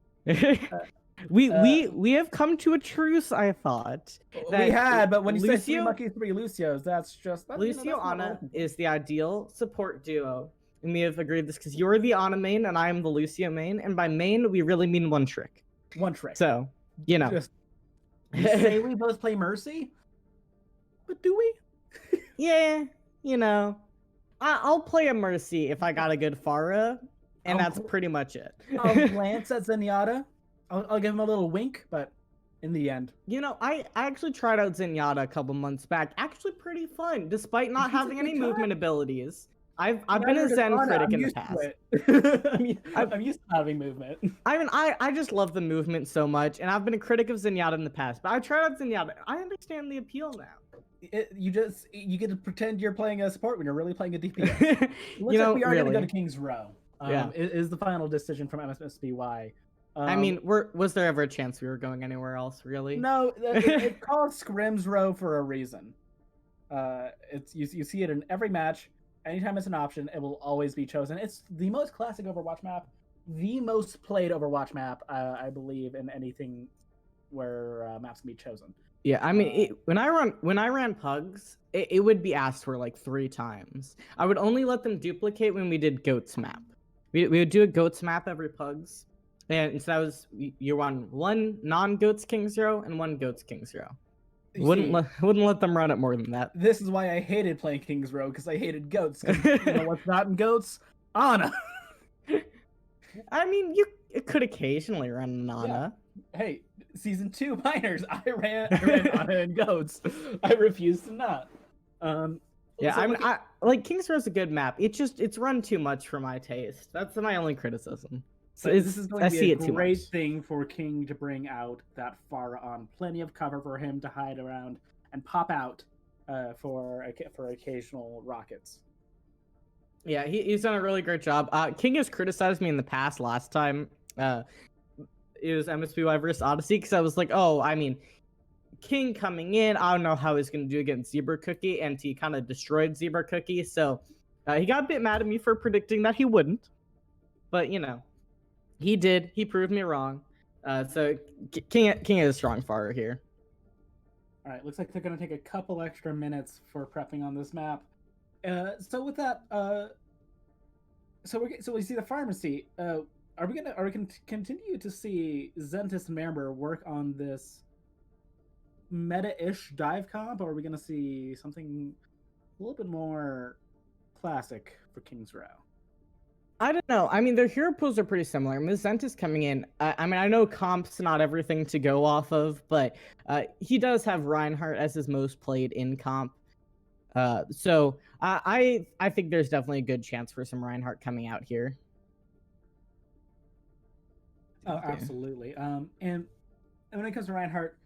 We have come to a truce. I thought we had, but when you say 3 Lucio, monkeys, 3 Lucios, that's Lucio Ana is the ideal support duo, and we have agreed this because you're the Ana main and I am the Lucio main, and by main we really mean one trick. One trick. So, you say we both play Mercy, but do we? Yeah, I'll play a Mercy if I got a good Pharah, and that's pretty much it. I'll glance at Zenyatta. I'll give him a little wink, but in the end, I actually tried out Zenyatta a couple months back. Actually, pretty fun, despite not having any movement abilities. I've been a Zen critic in the past. I'm used to having movement. I just love the movement so much, and I've been a critic of Zenyatta in the past. But I tried out Zenyatta. I understand the appeal now. You get to pretend you're playing a support when you're really playing a DPS. It looks like we are going to go to King's Row. Is the final decision from MSBY. Was there ever a chance we were going anywhere else? Really? No, it's called Scrims Row for a reason. It's you see it in every match. Anytime it's an option, it will always be chosen. It's the most classic Overwatch map, the most played Overwatch map, I believe, in anything where maps can be chosen. Yeah, I mean, when I ran Pugs, it would be asked for like 3 times. I would only let them duplicate when we did Goats map. We would do a Goats map every Pugs, and so that was you run 1 non-Goats King's Row and 1 Goats King's Row. Wouldn't let them run it more than that. This is why I hated playing King's Row, because I hated goats. 'Cause you know what's not in goats? Ana. I mean, you could occasionally run an Ana. Yeah. Hey, season 2 minors, I ran Ana and goats. I refuse to not. Yeah, so I like King's Row's a good map. It's run too much for my taste. That's my only criticism. So this is going to be a great much. thing for King to bring out that Pharah on. Plenty of cover for him to hide around and pop out for occasional rockets. Yeah, he's done a really great job. King has criticized me in the past. Last time, it was MSBY versus Odyssey, because I was like, oh, I mean, King coming in, I don't know how he's going to do against Zebra Cookie, and he kind of destroyed Zebra Cookie. So he got a bit mad at me for predicting that he wouldn't, but you know. He did. He proved me wrong. So King is a strong Pharah here. All right, looks like they're going to take a couple extra minutes for prepping on this map. So with that, so we see the pharmacy. Are we going to continue to see Zentis and Member work on this meta-ish dive comp, or are we going to see something a little bit more classic for King's Row? I don't know. I mean, their hero pools are pretty similar. Ms. Zentis coming in. I mean, I know comp's not everything to go off of, but he does have Reinhardt as his most played in comp. So I think there's definitely a good chance for some Reinhardt coming out here. Oh, absolutely. And when it comes to Reinhardt,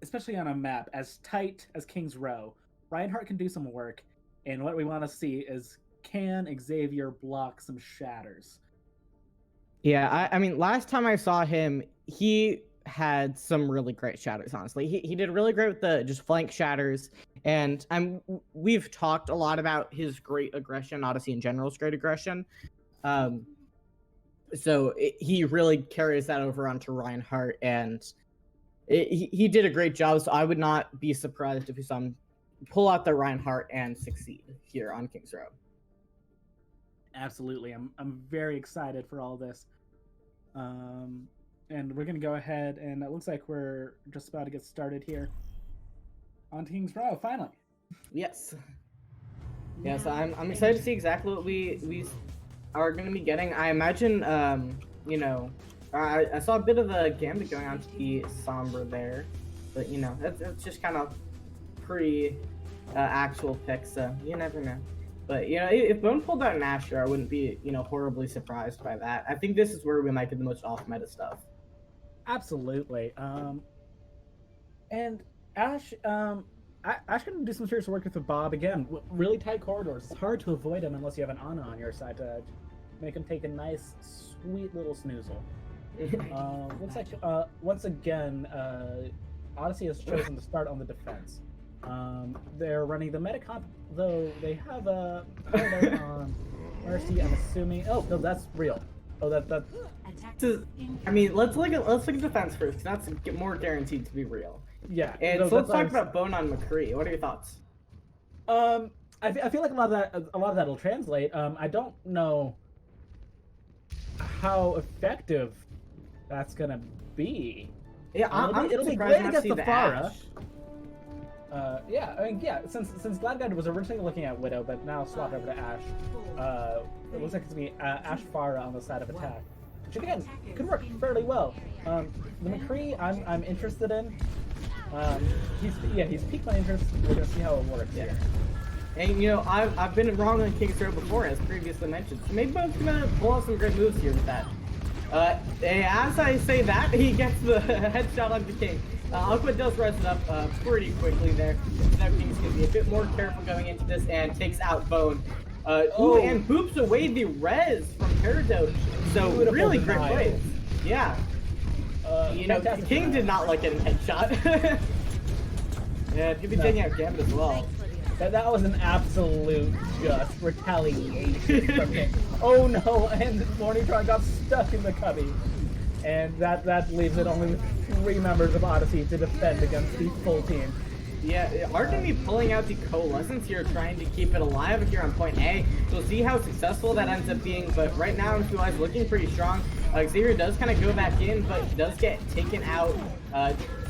especially on a map as tight as King's Row, Reinhardt can do some work. And what we want to see is, can Xavier block some shatters? Yeah, I mean, last time I saw him, he had some really great shatters, honestly. He did really great with the just flank shatters, and we've talked a lot about his great aggression, Odyssey in general's great aggression. So he really carries that over onto Reinhardt, and he did a great job, so I would not be surprised if we saw him pull out the Reinhardt and succeed here on King's Row. Absolutely. I'm very excited for all this. And we're going to go ahead, and it looks like we're just about to get started here on King's Row, finally. Yes. Yeah, so I'm excited to see exactly what we are going to be getting. I imagine, you know, I saw a bit of a gambit going on to the Sombra there, but, you know, that's just kind of pre-actual pick, so you never know. But, you know, if Bone pulled out an Asher, I wouldn't be, you know, horribly surprised by that. I think this is where we might get the most off-meta stuff. Absolutely. And Ash can do some serious work with Bob again. Really tight corridors. It's hard to avoid him unless you have an Ana on your side to make him take a nice, sweet little snoozle. Looks like, once again, Odyssey has chosen to start on the defense. They're running the meta comp, though they have a pilot on Mercy, I'm assuming. Oh, no, that's real. Oh, that. I mean, let's look at defense first, because that's more guaranteed to be real. Yeah. And no, so let's talk about Bone on McCree. What are your thoughts? I feel like a lot of that'll translate. I don't know how effective that's gonna be. Yeah, it'll be great against the Pharah. Yeah, I mean, yeah. Since Glad Guide was originally looking at Widow, but now swapped over to Ash. It looks like it's gonna be Ash Pharah on the side of attack, which again could work fairly well. The McCree, I'm interested in. He's piqued my interest. We're gonna see how it works here. And you know, I've been wrong on King's Row before, as previously mentioned. So maybe Bone's gonna pull out some great moves here with that. As I say that, he gets the headshot onto King. Aqua does res it up pretty quickly there. Now King's gonna be a bit more careful going into this and takes out Bone. And boops away the res from Paradox. So really great plays. Yeah. You know, King did not like getting headshot. Yeah, it could be taking out Gambit as well. That was an absolute just retaliation from him. Oh no, and Morningtron got stuck in the cubby. And that leaves it only with 3 members of Odyssey to defend against the full team. Yeah, Art gonna be pulling out the Coalescence here, trying to keep it alive here on point A. We'll see how successful that ends up being, but right now MSBY is looking pretty strong. Xavier does kind of go back in, but does get taken out.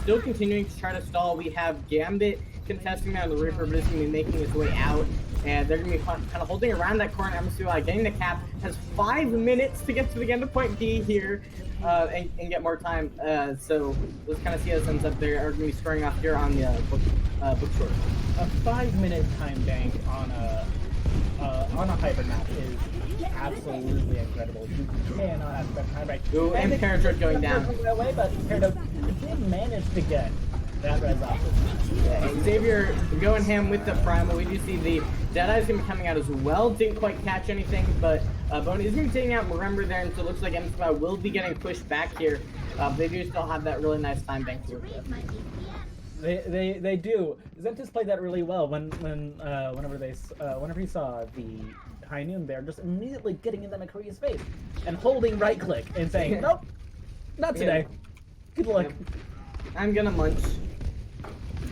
Still continuing to try to stall. We have Gambit contesting down the Reaper, but is going to be making his way out. And they're going to be kind of holding around that corner. MSBY getting the cap. Has 5 minutes to get to the end of point B here and get more time. So let's kind of see how this ends up. They are going to be scoring off here on the bookshore. A 5-minute time bank on a hyper map is absolutely incredible. You cannot have that time bank. Ooh, and Paradroid going down. Away, but Paradroid did manage to get that res off. Yeah, Xavier going ham with the Primal. We do see the Deadeye's going to be coming out as well. Didn't quite catch anything, but Bone is going to be taking out Marember there, and so it looks like MSBY will be getting pushed back here. They do still have that really nice time bank to work with. They do. Zentis played that really well whenever he saw the High Noon there, just immediately getting in the McCree's face and holding right click and saying, nope, not today. Good luck. I'm gonna munch.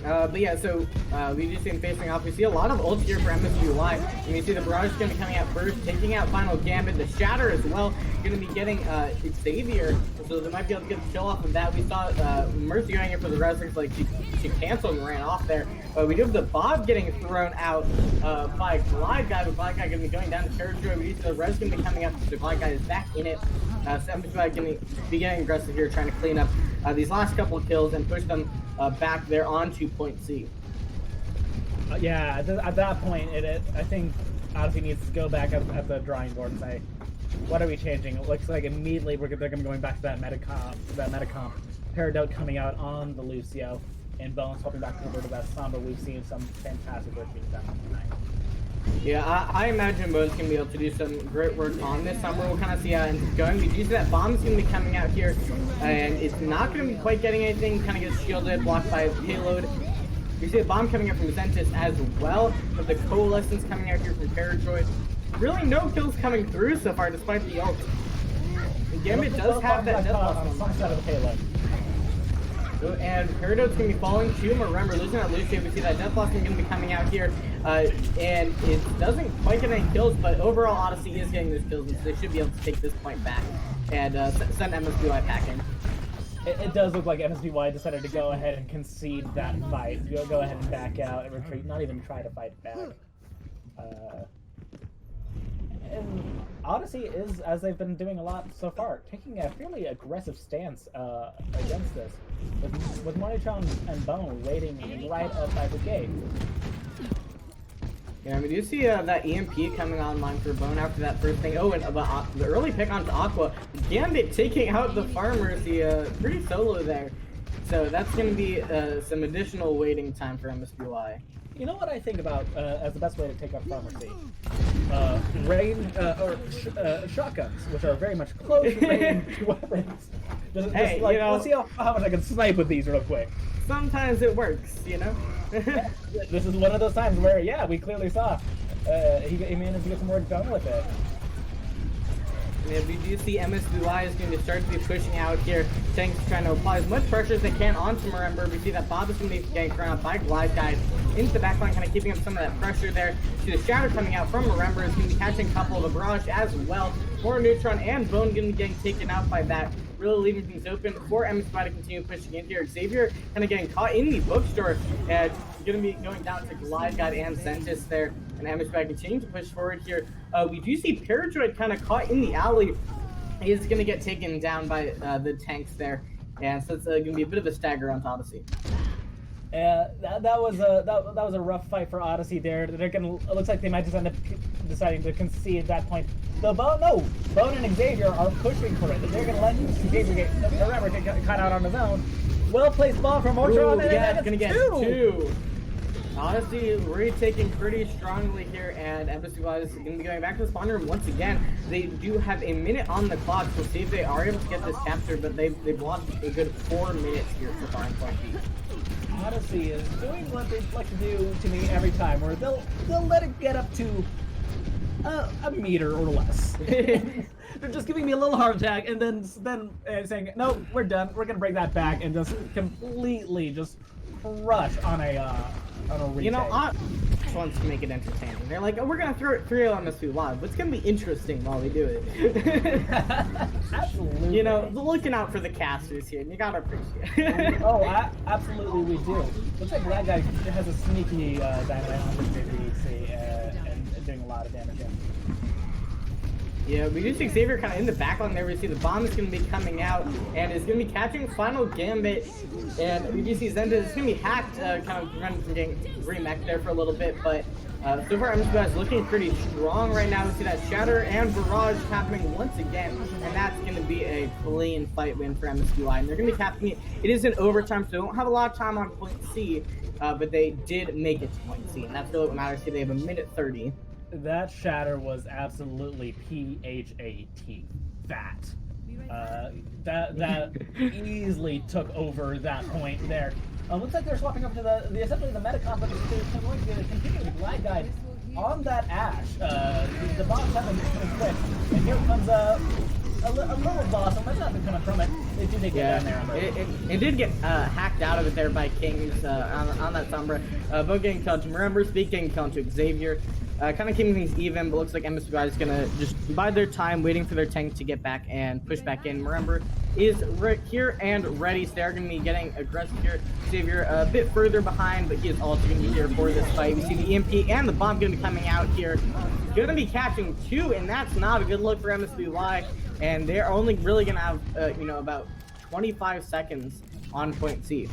But yeah, so we do see him facing off. We see a lot of ult here for MSBY. And we see the Barrage is going to be coming out first, taking out Final Gambit. The Shatter as well, going to be getting Xavier. So they might be able to get the kill off of that. We saw Mercy going in for the Resix, like she canceled and ran off there. But we do have the Bob getting thrown out by Glide Guy. The Glide Guy going to be going down to territory. We see the Res going to be coming up. The Glide Guy is back in it. So MSBY going to be getting aggressive here, trying to clean up these last couple of kills and push them back there onto point C. Yeah, at that point, I think Odyssey needs to go back at the drawing board and say, what are we changing? It looks like immediately they're going to be going back to that metacomp. Peridot coming out on the Lucio, and Bones swapping back over to that Sombra. We've seen some fantastic work being done tonight. Yeah, I imagine Bones can be able to do some great work on this Sombra. We'll kind of see how it's going. We do see that Bomb's going to be coming out here, and it's not going to be quite getting anything. Kind of gets shielded, blocked by a payload. We see the Bomb coming out from Zentis as well, but the Coalescence coming out here from Paradroid. Really no kills coming through so far, despite the ult. And Gambit does have that death loss on some side of the payload. And Peridot's going to be falling to Remember, losing that Lucio. We see that death loss is going to be coming out here. And it doesn't quite get any kills, but overall Odyssey is getting those kills, and so they should be able to take this point back and send MSBY packing. It does look like MSBY decided to go ahead and concede that fight. Go ahead and back out and retreat, not even try to fight back. And Odyssey is, as they've been doing a lot so far, taking a fairly aggressive stance against this, with Monitron and Bone waiting right outside the gate. Yeah, we do see that EMP coming online for Bone after that first thing. Oh, and the early pick onto Aqua. Gambit taking out the Farmers, pretty solo there. So that's going to be some additional waiting time for MSBY. You know what I think about as the best way to take out Pharmacy? Shotguns, which are very much close range weapons. Just like, let's see how much I can snipe with these real quick. Sometimes it works, you know? This is one of those times where, yeah, we clearly saw he managed to get some work done with it. Yeah, we do see MSBY is going to start to be pushing out here. Tanks trying to apply as much pressure as they can onto Marember. We see that Bob is going to be getting thrown out by Glide Guide into the backline, kind of keeping up some of that pressure there. See the Shatter coming out from Marember is going to be catching a couple of the Barrage as well. More Neutron and Bone going to be getting taken out by that, really leaving things open for MSBY to continue pushing in here. Xavier kind of getting caught in the bookstore, and going to be going down to Glide Guide and Zentis there, and MSBY continuing to push forward here. We do see Paradroid kind of caught in the alley. He is going to get taken down by the tanks there, and so it's going to be a bit of a stagger on Odyssey. That was a rough fight for Odyssey there. They're gonna. It looks like they might just end up deciding to concede at that point. Bone and Xavier are pushing for it. They're gonna let Xavier get caught out on his own. Well placed ball from Mortron, and yeah, it's gonna get two. Odyssey retaking pretty strongly here, and MSBY is going to be going back to the spawn room once again. They do have a minute on the clock. We'll see if they are able to get this captured, but they've lost a good 4 minutes here so far in point B. Odyssey is doing what they like to do to me every time, where they'll let it get up to a meter or less. They're just giving me a little heart attack, and then saying, "No, we're done. We're gonna bring that back," and just completely just crush on a retake. You know, just wants to make it entertaining. They're like, "Oh, we're gonna throw it 3 on this live, but it's gonna be interesting while we do it." Absolutely. You know, looking out for the casters here, and you gotta appreciate it. Oh, absolutely we do. Looks like Black Guy has a sneaky dynamite on his JVC and doing a lot of damage in. Yeah, we do see Xavier kind of in the backline there. We see the bomb is going to be coming out, and is going to be catching Final Gambit. And we do see Zenda is going to be hacked, kind of prevented from getting remech there for a little bit. But so far, MSBY is looking pretty strong right now. We see that Shatter and Barrage happening once again, and that's going to be a clean fight win for MSBY. And they're going to be capping it. It is in overtime, so they don't have a lot of time on point C, but they did make it to point C, and that's really what matters here. They have a minute 30. That Shatter was absolutely PHAT. Fat. That easily took over that point there. Looks like they're swapping over to essentially the meta comp, but they're going to continue with Glide Guide on that Ash. The boss having been quick, and here comes a little boss, and that's nothing coming from it. They do get down there. It did get hacked out of it there by Kings on that Sombra. Both getting killed to Remember, Speak getting killed to Xavier. Kind of keeping things even, but looks like MSBY is going to just bide their time, waiting for their tank to get back and push back in. Remember is right here and ready, so they're going to be getting aggressive here. Xavier a bit further behind, but he is also going to be here for this fight. We see the EMP and the bomb going to be coming out here. Going to be catching 2, and that's not a good look for MSBY. And they're only really going to have, about 25 seconds on point C.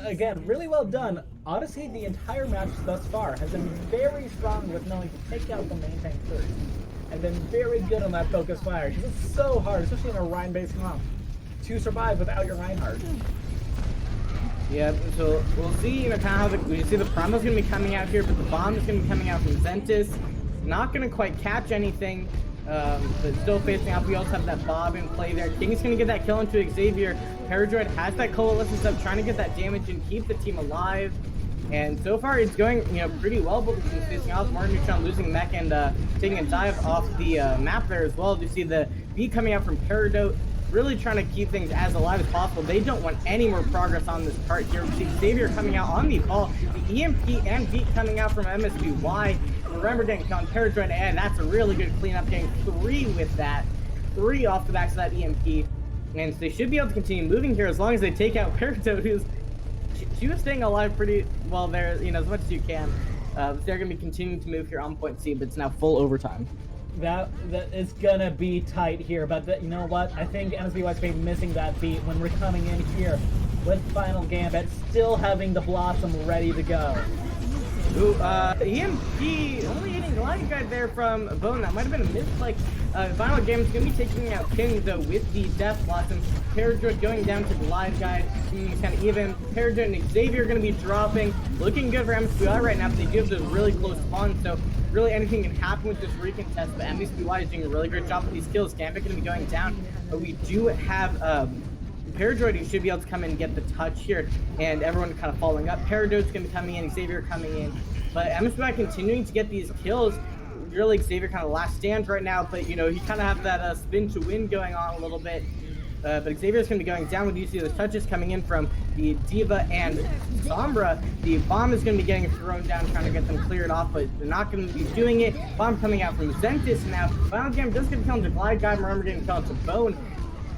Again, really well done. Odyssey, the entire match thus far, has been very strong with knowing to take out the main tank first. And been very good on that focus fire. Because it's so hard, especially in a Rhine-based comp, to survive without your Reinhardt. Yeah, so we'll see, kind of how we see the Primal's going to be coming out here, but the bomb is going to be coming out from Zentis. Not going to quite catch anything, but still facing off. We also have that Bob in play there. King's going to get that kill into Xavier. Paradroid has that coalescence up, trying to get that damage and keep the team alive. And so far, it's going, pretty well, but we've been facing off. Martin Neutron losing mech and taking a dive off the map there as well. You see the B coming out from Paradroid, really trying to keep things as alive as possible. They don't want any more progress on this part here. We see Xavier coming out on the ball. The EMP and beat coming out from MSBY. Remember getting on Paradroid, and that's a really good cleanup, getting 3 with that. 3 off the backs of that EMP. And so they should be able to continue moving here as long as they take out Paradroid, who's she was staying alive pretty well there, as much as you can. They're going to be continuing to move here on point C, but it's now full overtime. That is gonna be tight here, but you know what? I think MSBY's been missing that beat when we're coming in here with Final Gambit, still having the Blossom ready to go. Ooh, EMP only hitting Glide Guide there from Bone. That might have been a misclick. Final Gambit's going to be taking out King, though, with the Death Blossom. Paradroid going down to Glide Guide, kind of even. Paradroid and Xavier are going to be dropping. Looking good for MSBY right now, but they do have those really close spawns, so really anything can happen with this recontest, but MSBY is doing a really great job with these kills. Gambit going to be going down, but we do have Paradroid, who should be able to come in and get the touch here, and everyone kind of following up. Paradroid's going to be coming in, Xavier coming in, but MSBY continuing to get these kills. Really, Xavier kind of last stand right now, but he kind of have that spin to win going on a little bit. But Xavier's going to be going down with see the touches coming in from the Diva and Sombra. The bomb is going to be getting thrown down, trying to get them cleared off, but they're not going to be doing it. Bomb coming out from Zentis now. Final Gambit does get killed to Glide Guy. Remember getting killed to Bone.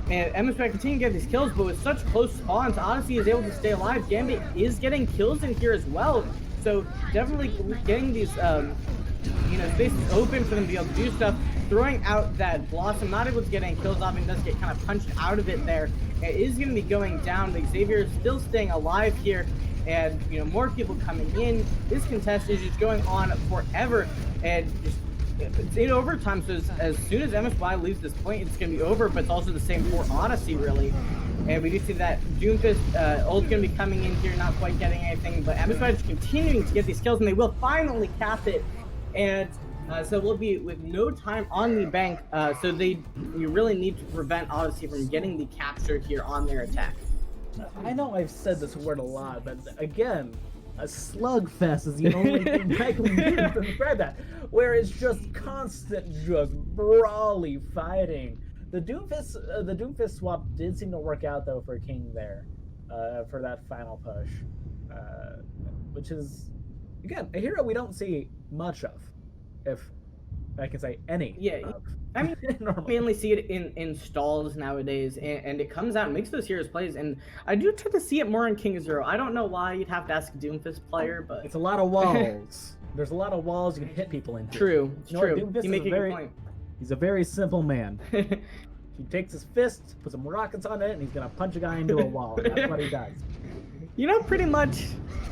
And MSBY continue to get these kills, but with such close spawns, Odyssey is able to stay alive. Gambit is getting kills in here as well. So definitely getting these, spaces open for them to be able to do stuff. Throwing out that Blossom, not able to get any kills off, and does get kind of punched out of it there. It is going to be going down. Xavier is still staying alive here, and more people coming in. This contest is just going on forever, and just it's in overtime. So as soon as MSBY leaves this point, it's going to be over. But it's also the same for Odyssey, really. And we do see that Doomfist ult's going to be coming in here, not quite getting anything, but MSBY is continuing to get these kills, and they will finally cap it. And so we'll be with no time on the bank, so you really need to prevent Odyssey from getting the capture here on their attack. I know I've said this word a lot, but again, a slugfest is the only thing I can use to describe that, where it's just constant, just brawly fighting. The Doomfist swap did seem to work out though for King there, for that final push, which is again a hero we don't see much of, if I can say any. Yeah, of. I mean, mainly see it in stalls nowadays, and it comes out and makes those heroes plays, and I do tend to see it more in King Zero. I don't know why. You'd have to ask a Doomfist player, but it's a lot of walls. There's a lot of walls you can hit people into. True, it's true. Doomfist You make a good point. He's a very simple man. He takes his fist, puts some rockets on it, and he's gonna punch a guy into a wall. That's what he does. You know, pretty much,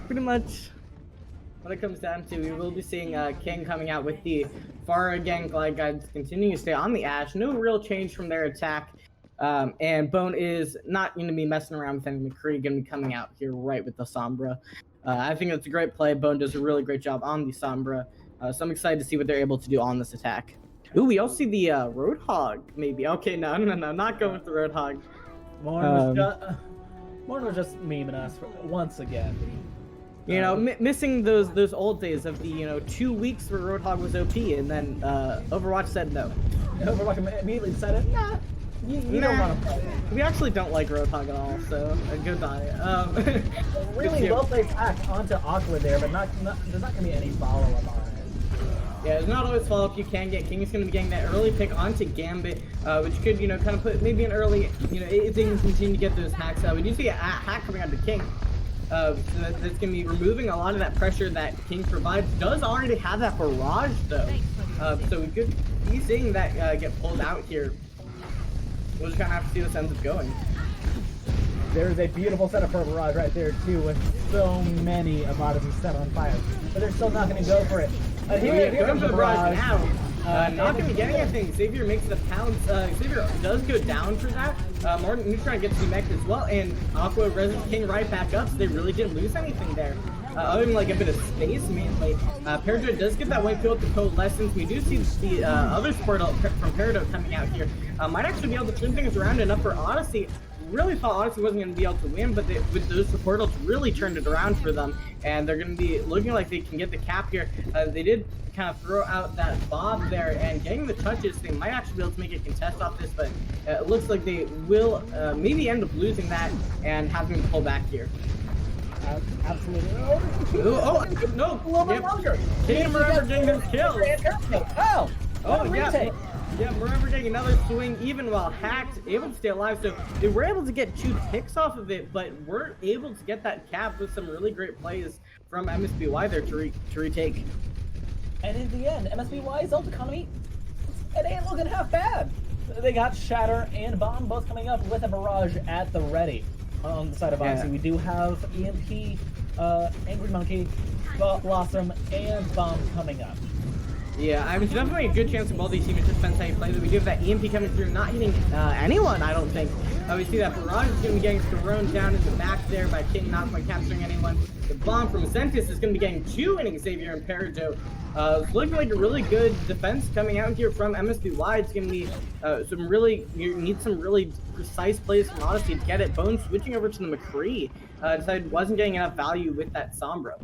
what it comes down to, we will be seeing King coming out with the Pharah Gang Glide Guides continuing to stay on the Ashe. No real change from their attack. And Bone is not going to be messing around with any McCree, going to be coming out here right with the Sombra. I think it's a great play. Bone does a really great job on the Sombra. So I'm excited to see what they're able to do on this attack. Ooh, we also see the Roadhog, maybe. Okay, no, not going with the Roadhog. Morn was just memeing us once again. You know, missing those old days of the 2 weeks where Roadhog was OP, and then Overwatch said no. Overwatch immediately decided, nah, you don't want to play. We actually don't like Roadhog at all, so goodbye. Really well played attack onto Aqua there, but there's not going to be any follow-up on it. Yeah, it's not always follow-up. You can get. King is going to be getting that early pick onto Gambit, which could, kind of put maybe an early, if they can continue to get those hacks. We do see a hack coming onto King. So that's going to be removing a lot of that pressure that King provides. Does already have that barrage, though. So we could be seeing that get pulled out here. We'll just kind of have to see this ends up going. There's a beautiful setup for a barrage right there, too, with so many of Odyssey set on fire. But they're still not going to go for it. Here comes the barrage now. Not going to be getting anything. Xavier makes the pounce. Xavier does go down for that. Morton Neutron gets the mech as well, and Aqua reses King right back up, so they really didn't lose anything there. Other than like a bit of space, mainly. Paradox does get that white field to coalescence. We do see the other support from Paradox coming out here. Might actually be able to turn things around enough for Odyssey. Really thought Odyssey wasn't going to be able to win, but with those supportals really turned it around for them, and they're going to be looking like they can get the cap here. They did kind of throw out that bob there, and getting the touches, they might actually be able to make a contest off this, but it looks like they will maybe end up losing that and having to pull back here. Absolutely. Oh, no. A little bit longer. King Forever getting his kill. Oh, yeah. Yeah, Forever getting another swing, even while hacked, able to stay alive. So they were able to get 2 picks off of it, but weren't able to get that cap with some really great plays from MSBY there to retake. And in the end, MSBY's ult economy, it ain't looking half bad. They got Shatter and Bomb both coming up with a barrage at the ready. On the side of Odyssey, we do have EMP, Angry Monkey, Blossom, and Bomb coming up. Yeah, I mean, it's definitely a good chance of both these teams. It just depends how you play. But we do have that EMP coming through, not hitting anyone, I don't think. We see that Barrage is going to be getting thrown down in the back there by King, not quite capturing anyone. The bomb from Sentis is going to be getting 2 winning Xavier and Parajo. It's looking like a really good defense coming out here from MSBY. It's going to be you need some really precise plays from Odyssey to get it. Bone switching over to the McCree. Decided wasn't getting enough value with that Sombra.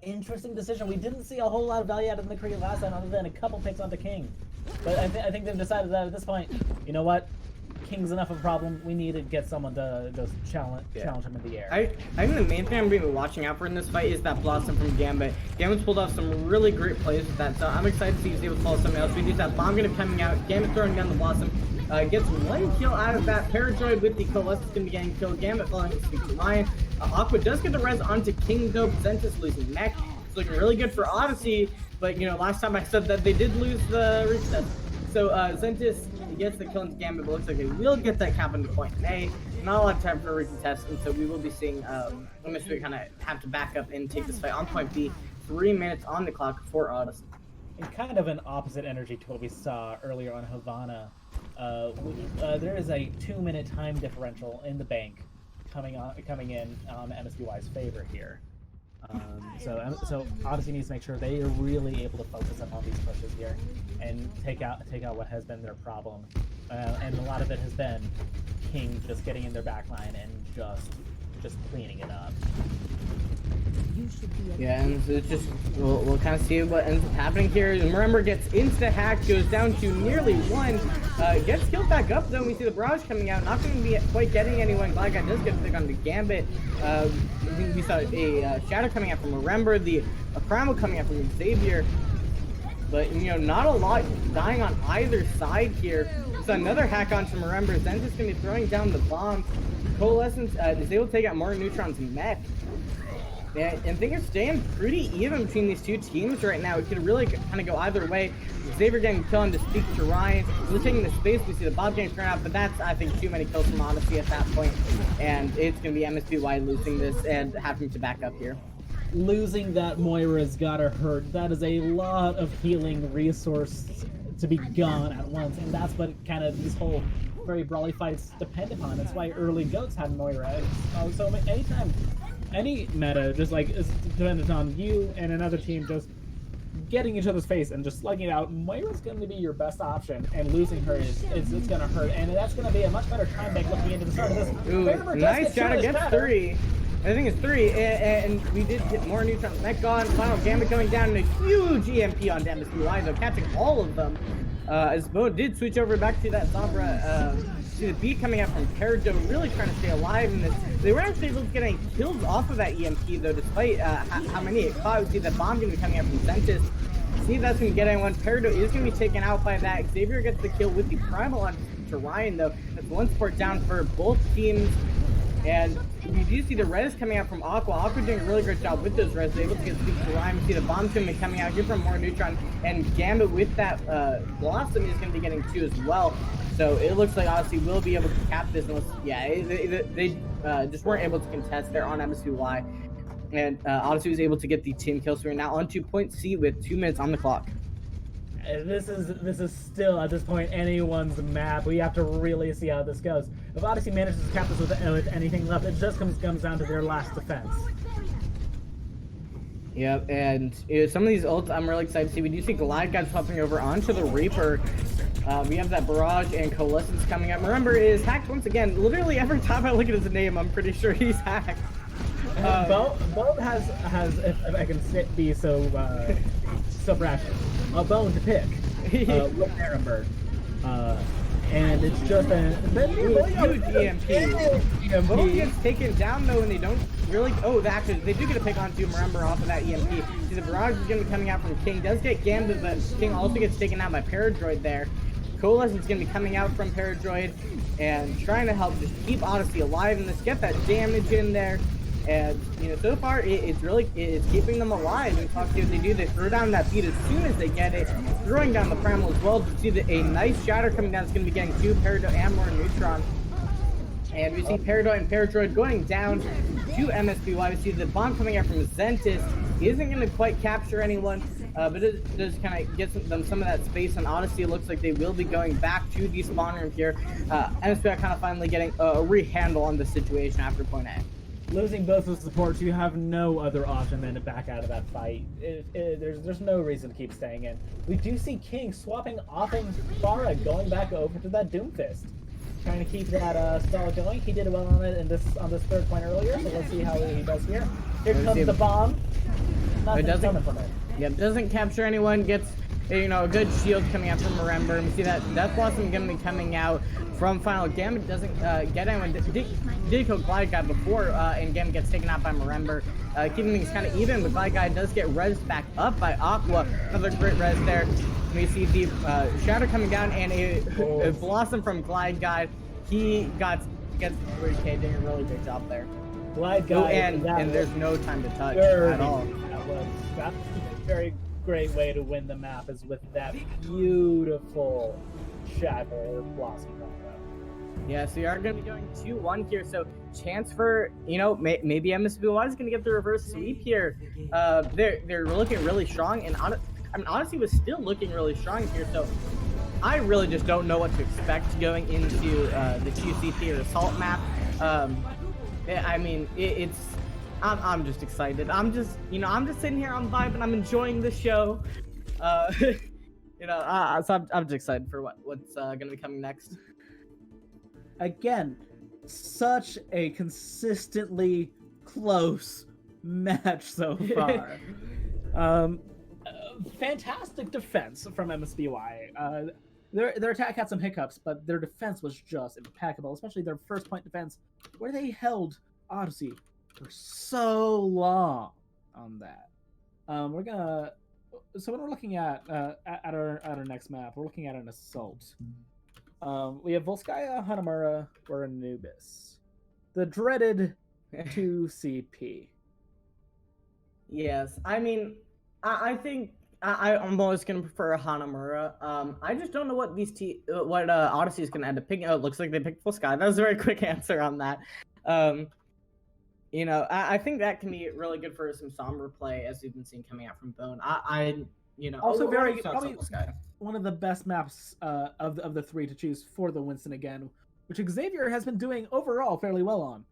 Interesting decision. We didn't see a whole lot of value out of the McCree last time other than a couple picks onto King. But I think they've decided that at this point, you know what? King's enough of a problem. We need to get someone to just challenge him in the air. I think the main thing I'm going to be watching out for in this fight is that Blossom from Gambit. Gambit's pulled off some really great plays with that, so I'm excited to see if he's able to follow something else. We do that bomb going to be coming out. Gambit throwing down the Blossom. Gets 1 kill out of that. Parajoy with the Coalescence going to be getting killed. Gambit falling into the Lion. Aqua does get the res onto King though. Zentis losing mech. It's looking really good for Odyssey, but last time I said that they did lose the reset. So Zentis gets the kill into Gambit, but looks like they will get that cap into point A. Not a lot of time for a recontest, and so we will be seeing MSBY kind of have to back up and take this fight on point B. 3 minutes on the clock for Odyssey. And kind of an opposite energy to what we saw earlier on Havana. There is a 2-minute time differential in the bank coming in on MSBY's favor here. So Odyssey needs to make sure they are really able to focus up on these pushes here and take out what has been their problem, and a lot of it has been King just getting in their backline and just cleaning it up. Yeah, and it's just we'll kind of see what ends up happening here. Remember gets into hack, goes down to nearly 1, gets killed back up though. We see the barrage coming out, not going to be quite getting anyone. Glad Guy does get a pick on the Gambit. I think we saw a shadow coming out from Remember, a primal coming out from Xavier. But you know, not a lot dying on either side here. So another hack on from Remember. Zen's just going to be throwing down the bomb. Coalescence is able to take out more Neutron's mech. And things are staying pretty even between these two teams right now. It could really kind of go either way. Xavier getting killed to speak to Ryan. We're taking the space. We see the Bob getting thrown out, but that's, I think, too many kills from Odyssey at that point. And it's going to be MSBY losing this and having to back up here. Losing that Moira's gotta hurt. That is a lot of healing resource to be gone at once, and that's what kind of these whole very brawly fights depend upon. That's why early goats had Moira. So anytime, any meta just like is dependent on you and another team just getting each other's face and just slugging it out, Moira's going to be your best option, and losing her is it's going to hurt, and that's going to be a much better time bank looking into the start of this. Ooh, nice shadow gets 3. I think it's 3, and we did get more Neutron mech gone. Final Gambit going down, and a huge EMP on MSBY, though, catching all of them. As Bo did switch over back to that Sombra. See the beat coming out from Peridot, really trying to stay alive in this. They were actually able to get any kills off of that EMP, though, despite how many it caught. We see that bomb going to be coming out from Zentis. See if that's going to get anyone. Peridot is going to be taken out by that. Xavier gets the kill with the Primal on to Ryan, though. That's 1 support down for both teams. And you do see the res coming out from Aqua. Aqua doing a really great job with those res. They're able to get speak to Ryan. We see the bomb's going to be coming out here from more Neutron. And Gambit with that Blossom is going to be getting 2 as well. So it looks like Odyssey will be able to cap this unless, yeah, they just weren't able to contest there on MSBY. And Odyssey was able to get the team kill. So we're now on 2 point C with 2 minutes on the clock. This is still at this point anyone's map. We have to really see how this goes. If Odyssey manages to cap this with anything left, it just comes down to their last defense. Yep, and some of these ults I'm really excited to see. We do see Glide Guys popping over onto the Reaper. We have that Barrage and Coalescence coming up. Remember, is hacked once again. Literally every time I look at his name, I'm pretty sure he's hacked. Bone has if I can be so brash, a bone to pick with Ehrenberg. And it's just huge EMP. Bone gets taken down though, and they don't really. Oh, actually, they do get a pick onto Remember off of that EMP. See, the Barrage is going to be coming out from King. Does get Gambit, but King also gets taken out by Paradroid there. Coalescence is going to be coming out from Paradroid and trying to help just keep Odyssey alive and just get that damage in there. And you know, so far it's keeping them alive. And talk to what they do. They throw down that beat as soon as they get it, throwing down the Primal as well. To see that a nice shatter coming down is going to be getting 2 Peridot and more Neutron. And we see Peridot and Paradroid going down to MSBY. We see the bomb coming out from Zentis. He isn't going to quite capture anyone, but it does kind of get them some of that space. And Odyssey, it looks like they will be going back to the spawn room here. MSBY kind of finally getting a re-handle on the situation after point A. Losing both the supports, you have no other option than to back out of that fight. There's no reason to keep staying in. We do see King swapping off and Farah going back over to that Doomfist, trying to keep that stall going. He did well on it on this 3rd point earlier, so let's see how he does here. Here comes the bomb. Nothing coming from it. Yep, doesn't capture anyone. Gets a good shield coming out from Remember. We see that Death Blossom going to be coming out from Final. Gambit doesn't get anyone. Did kill Glide Guy before, and Gambit gets taken out by Remember, keeping things kind of even. But Glide Guy does get res back up by Aqua. Another great res there. We see the Shatter coming down, and a Blossom from Glide Guy. He gets 3K, doing a really great job there. Glide Guy, and there's no time to touch at all. That's a very great way to win the map, is with that beautiful Shatter Blossom coming up. Yeah, so we are going to be going 2-1 here, so chance for, maybe MSBY is going to get the reverse sweep here. They're looking really strong, and Odyssey was still looking really strong here, so I really just don't know what to expect going into the QC or Assault map. I mean, I'm just excited. I'm just sitting here, I'm vibing, I'm enjoying the show. So I'm just excited for what's going to be coming next. Again, such a consistently close match so far. Fantastic defense from MSBY. Their attack had some hiccups, but their defense was just impeccable, especially their first point defense, where they held Odyssey for so long on that. So when we're looking at our next map, we're looking at an assault. We have Volskaya, Hanamura, or Anubis. The dreaded 2CP. Yes, I mean, I think I'm always gonna prefer Hanamura. I just don't know what Odyssey is gonna end up picking. Oh, it looks like they picked Volskaya. That was a very quick answer on that. You know, I think that can be really good for some Sombra play, as we've been seeing coming out from Bone. Also very probably one of the best maps of the three to choose for the Winston again, which Xavier has been doing overall fairly well on.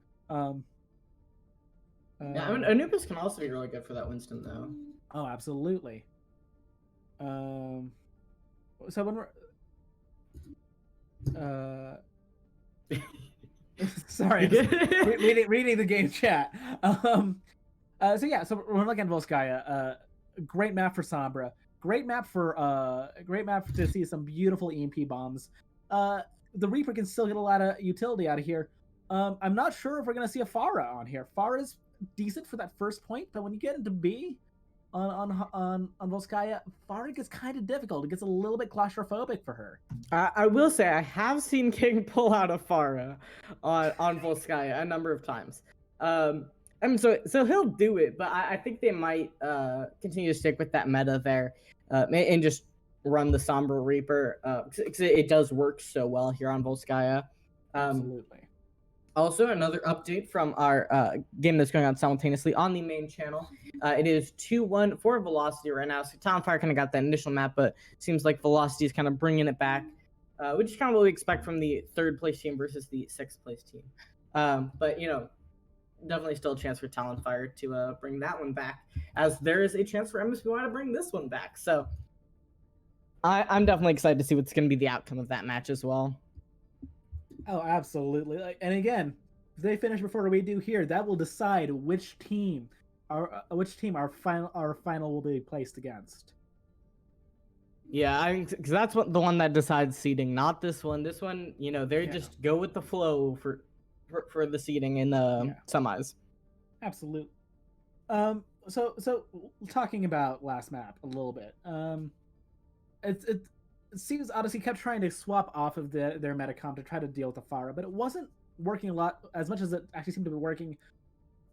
Yeah, I mean, Anubis can also be really good for that Winston, though. Oh, absolutely. So when we're sorry, reading the game chat. So we're looking at Volskaya. Great map for Sombra. Great map to see some beautiful EMP bombs. The Reaper can still get a lot of utility out of here. I'm not sure if we're gonna see a Pharah on here. Pharah is decent for that first point, but when you get into B on Volskaya, Pharah gets kind of difficult. It gets a little bit claustrophobic for her. I will say I have seen King pull out a Pharah on Volskaya a number of times. I mean, so he'll do it, but I think they might continue to stick with that meta there, and just run the Sombra Reaper, because it does work so well here on Volskaya. Absolutely. Also, another update from our game that's going on simultaneously on the main channel. It is 2-1 for Velocity right now. So Talonfire kind of got that initial map, but seems like Velocity is kind of bringing it back, which is kind of what we expect from the third place team versus the sixth place team. But, you know, definitely still a chance for Talonfire to bring that one back, as there is a chance for MSBY to bring this one back. So I'm definitely excited to see what's going to be the outcome of that match as well. Oh, absolutely. And again, if they finish before we do here, that will decide which team our final will be placed against. Yeah, because that's the one that decides seeding, not this one. This one, you know, they just go with the flow for the seeding in the semis. Absolutely. So talking about last map a little bit. It seems Odyssey kept trying to swap off of their metacom to try to deal with the Pharah, but it wasn't working a lot as much as it actually seemed to be working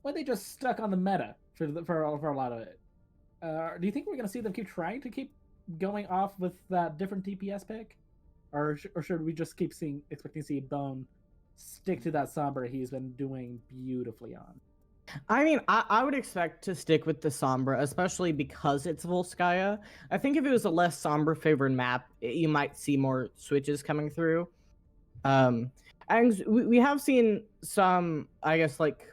when they just stuck on the meta for a lot of it. Do you think we're going to see them keep trying to keep going off with that different DPS pick, or should we just keep expecting to see Bone stick to that Sombra he's been doing beautifully on? I mean, I would expect to stick with the Sombra, especially because it's Volskaya. I think if it was a less Sombra favored map, you might see more switches coming through. And we have seen some, I guess, like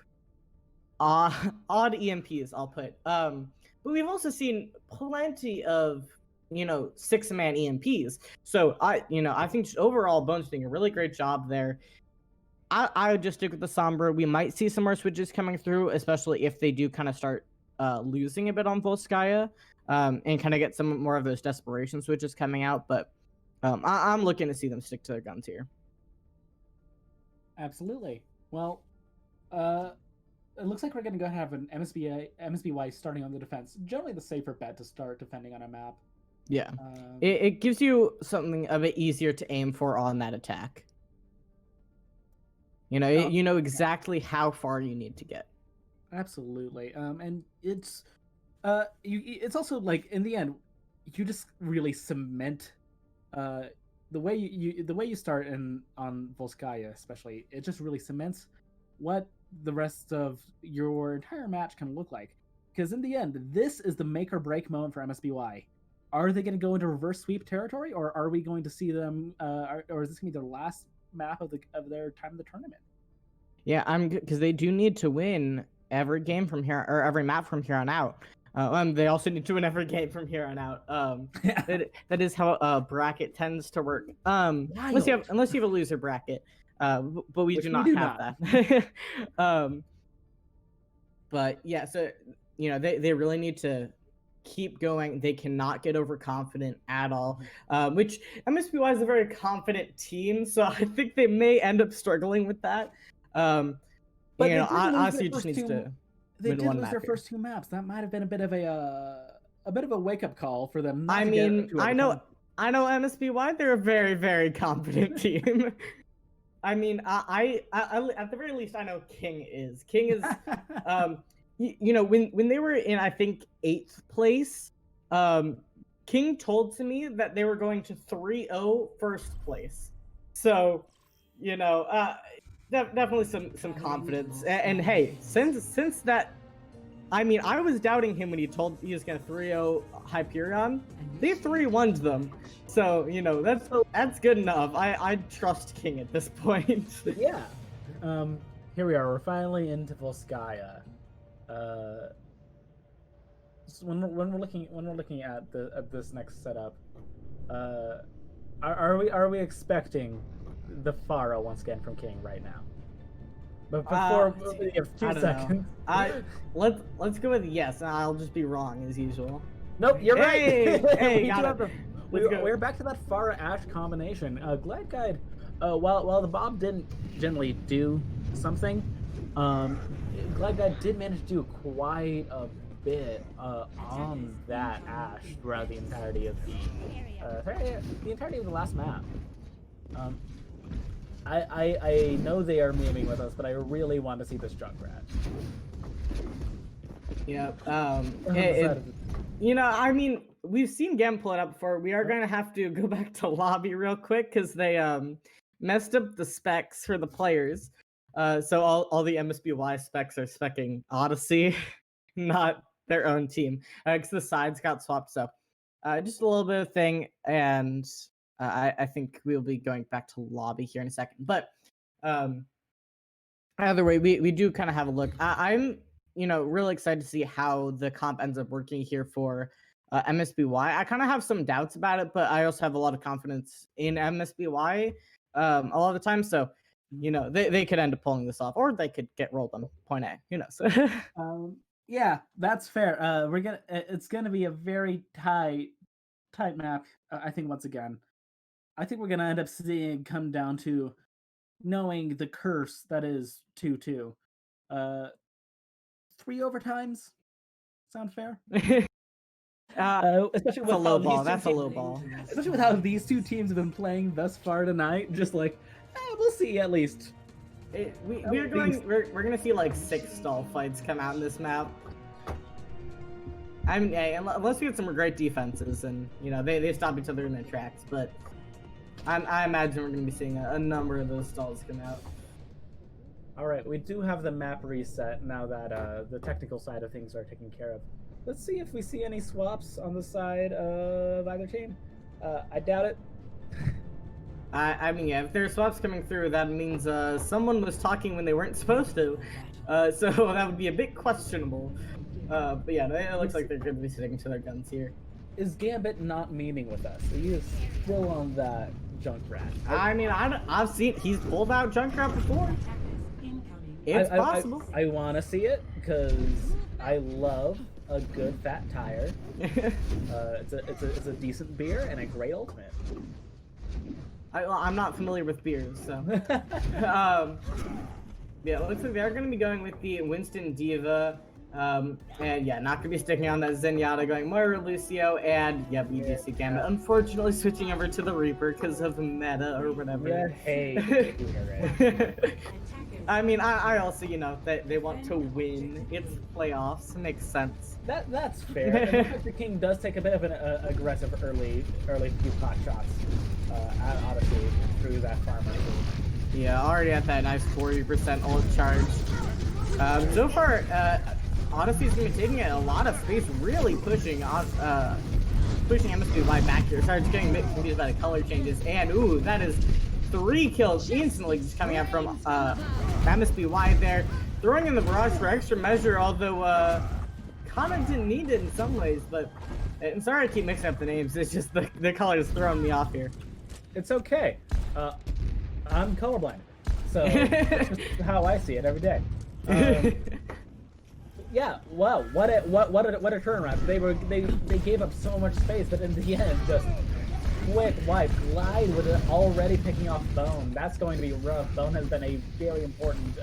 odd EMPs, I'll put. But we've also seen plenty of, you know, 6-man EMPs. So I think overall Bone's doing a really great job there. I would just stick with the Sombra. We might see some more switches coming through, especially if they do kind of start losing a bit on Volskaya, and kind of get some more of those desperation switches coming out. But I'm looking to see them stick to their guns here. Absolutely. Well, it looks like we're going to go and have an MSBY starting on the defense. Generally the safer bet to start defending on a map. Yeah. It gives you something a bit easier to aim for on that attack. You know, you know exactly how far you need to get. Absolutely. And it's also like in the end, you just really cement the way you start on Volskaya, especially. It just really cements what the rest of your entire match can look like. Because in the end, this is the make or break moment for MSBY. Are they going to go into reverse sweep territory, or are we going to see them? Or is this going to be their last map of their time in the tournament? Yeah, because they do need to win every game from here, or every map from here on out. They also need to win every game from here on out. That is how a bracket tends to work. Unless you have a loser bracket. but we Which do we not do have not. that. But yeah, so they really need to keep going. They cannot get overconfident at all. Which MSBY is a very confident team, so I think they may end up struggling with that. But you know, honestly, their just needs to. They win did one lose map their here. first 2 maps. That might have been a bit of a wake up call for them. Not I to get mean, too I know MSBY. They're a very, very competent team. I mean, I at the very least, I know King is. King is, you know, when they were in, I think 8th place, King told to me that they were going to 3-0 first place. So, you know, definitely some confidence. And hey, since that, I mean, I was doubting him when he told he was gonna 3-0 Hyperion. They 3-1'd them. So, you know, that's good enough. I trust King at this point. Yeah. Here we are. We're finally into Volskaya. So when we're looking at this next setup, are we expecting the Pharaoh once again from King right now? But before we have 2 I don't seconds. know. Let's go with yes. And I'll just be wrong as usual. Nope, you're Hey, right. hey, We got do it. have the- Let's go. We're back to that Pharah Ash combination. Glad Guide, while the Bob didn't generally do something, Glad Guide did manage to do quite a bit on that Ash throughout the entirety of the last map. I know they are memeing with us, but I really want to see this Junkrat. Yeah. You know, I mean, we've seen Gam pull it up before. We are going to have to go back to lobby real quick because they messed up the specs for the players. So all the MSBY specs are specking Odyssey, not their own team. Because the sides got swapped. So just a little bit of thing. And I think we'll be going back to lobby here in a second. But either way, we do kind of have a look. I'm really excited to see how the comp ends up working here for MSBY. I kind of have some doubts about it, but I also have a lot of confidence in MSBY a lot of the time. So, they could end up pulling this off, or they could get rolled on point A. Who knows? Yeah, that's fair. It's gonna be a very tight map. I think once again, I think we're gonna end up seeing come down to knowing the curse that is 2-2. 3 overtimes sound fair? Especially with a low how ball. these That's a two low teams- ball. Especially with how these 2 teams have been playing thus far tonight. Just like, we'll see at least. We're gonna see like 6 stall fights come out in this map. I mean, hey, unless we get some great defenses and they stop each other in their tracks, but I imagine we're gonna be seeing a number of those stalls come out. All right, we do have the map reset now that the technical side of things are taken care of. Let's see if we see any swaps on the side of either team. I doubt it. I mean, yeah, if there are swaps coming through, that means someone was talking when they weren't supposed to. So that would be a bit questionable. But yeah, it looks like they're going to be sticking to their guns here. Is Gambit not memeing with us? He is still on that Junkrat. I mean, I've seen he's pulled out Junkrat before. It's possible. I want to see it because I love a good fat tire. It's a decent beer and a great ultimate. I'm not familiar with beers, so. Yeah, it looks like they're going to be going with the Winston Diva. And yeah, not going to be sticking on that Zenyatta, going Moira Lucio, and yeah, BDC Gambit. Unfortunately, switching over to the Reaper because of meta or whatever. Yeah, hey. I mean, I also, they want to win. It's playoffs. It makes sense. That's fair. And the King does take a bit of an aggressive early few pot shots at Odyssey through that farmer. Yeah, already at that nice 40% ult charge. So far, Odyssey's going to be taking a lot of space, really pushing MSBY back here. Starts getting confused by the color changes, and ooh, that is 3 kills instantly just coming out from MSBY there. Throwing in the barrage for extra measure, although kind of didn't need it in some ways, but I'm sorry I keep mixing up the names. It's just the color is throwing me off here. It's okay. I'm colorblind. So that's just how I see it every day. Yeah, wow, what a turnaround. They gave up so much space, but in the end, just quick wipe, glide with it already picking off Bone. That's going to be rough. Bone has been a very important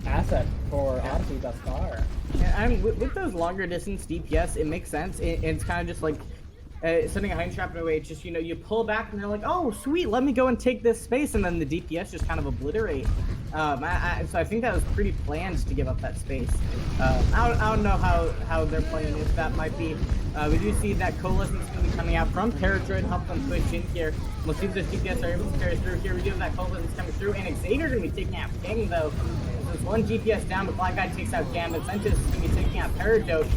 asset for Odyssey thus far. Yeah, with those longer distance DPS, it makes sense. It's kind of just like setting a hind trap in a way. It's just, you know, you pull back and they're like, oh, sweet, let me go and take this space, and then the DPS just kind of obliterate. So I think that was pretty planned to give up that space. I don't know how they're playing if that might be. We do see that Coalition is going to be coming out from Paradroid, help them push in here. We'll see if the DPS are able to carry through here. We do have that Coalition coming through, and Xavier going to be taking out King, though. There's one DPS down, but Black Guy takes out Gambit. Ventus is going to be taking out Paradroid.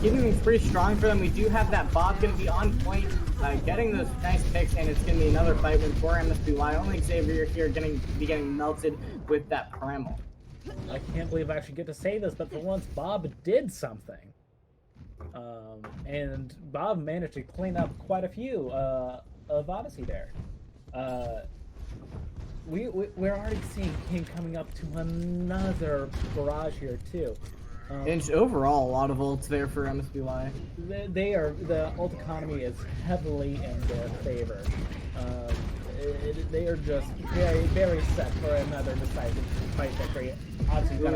Keeping things pretty strong for them. We do have that Bob going to be on point, getting those nice picks, and it's going to be another fight win for MSBY. Only Xavier here getting melted with that Primal. I can't believe I actually get to say this, but for once, Bob did something. And Bob managed to clean up quite a few of Odyssey there. We're already seeing King coming up to another barrage here too. And overall, a lot of ults there for MSBY. The ult economy is heavily in their favor. They are just very, very set for another decisive fight victory.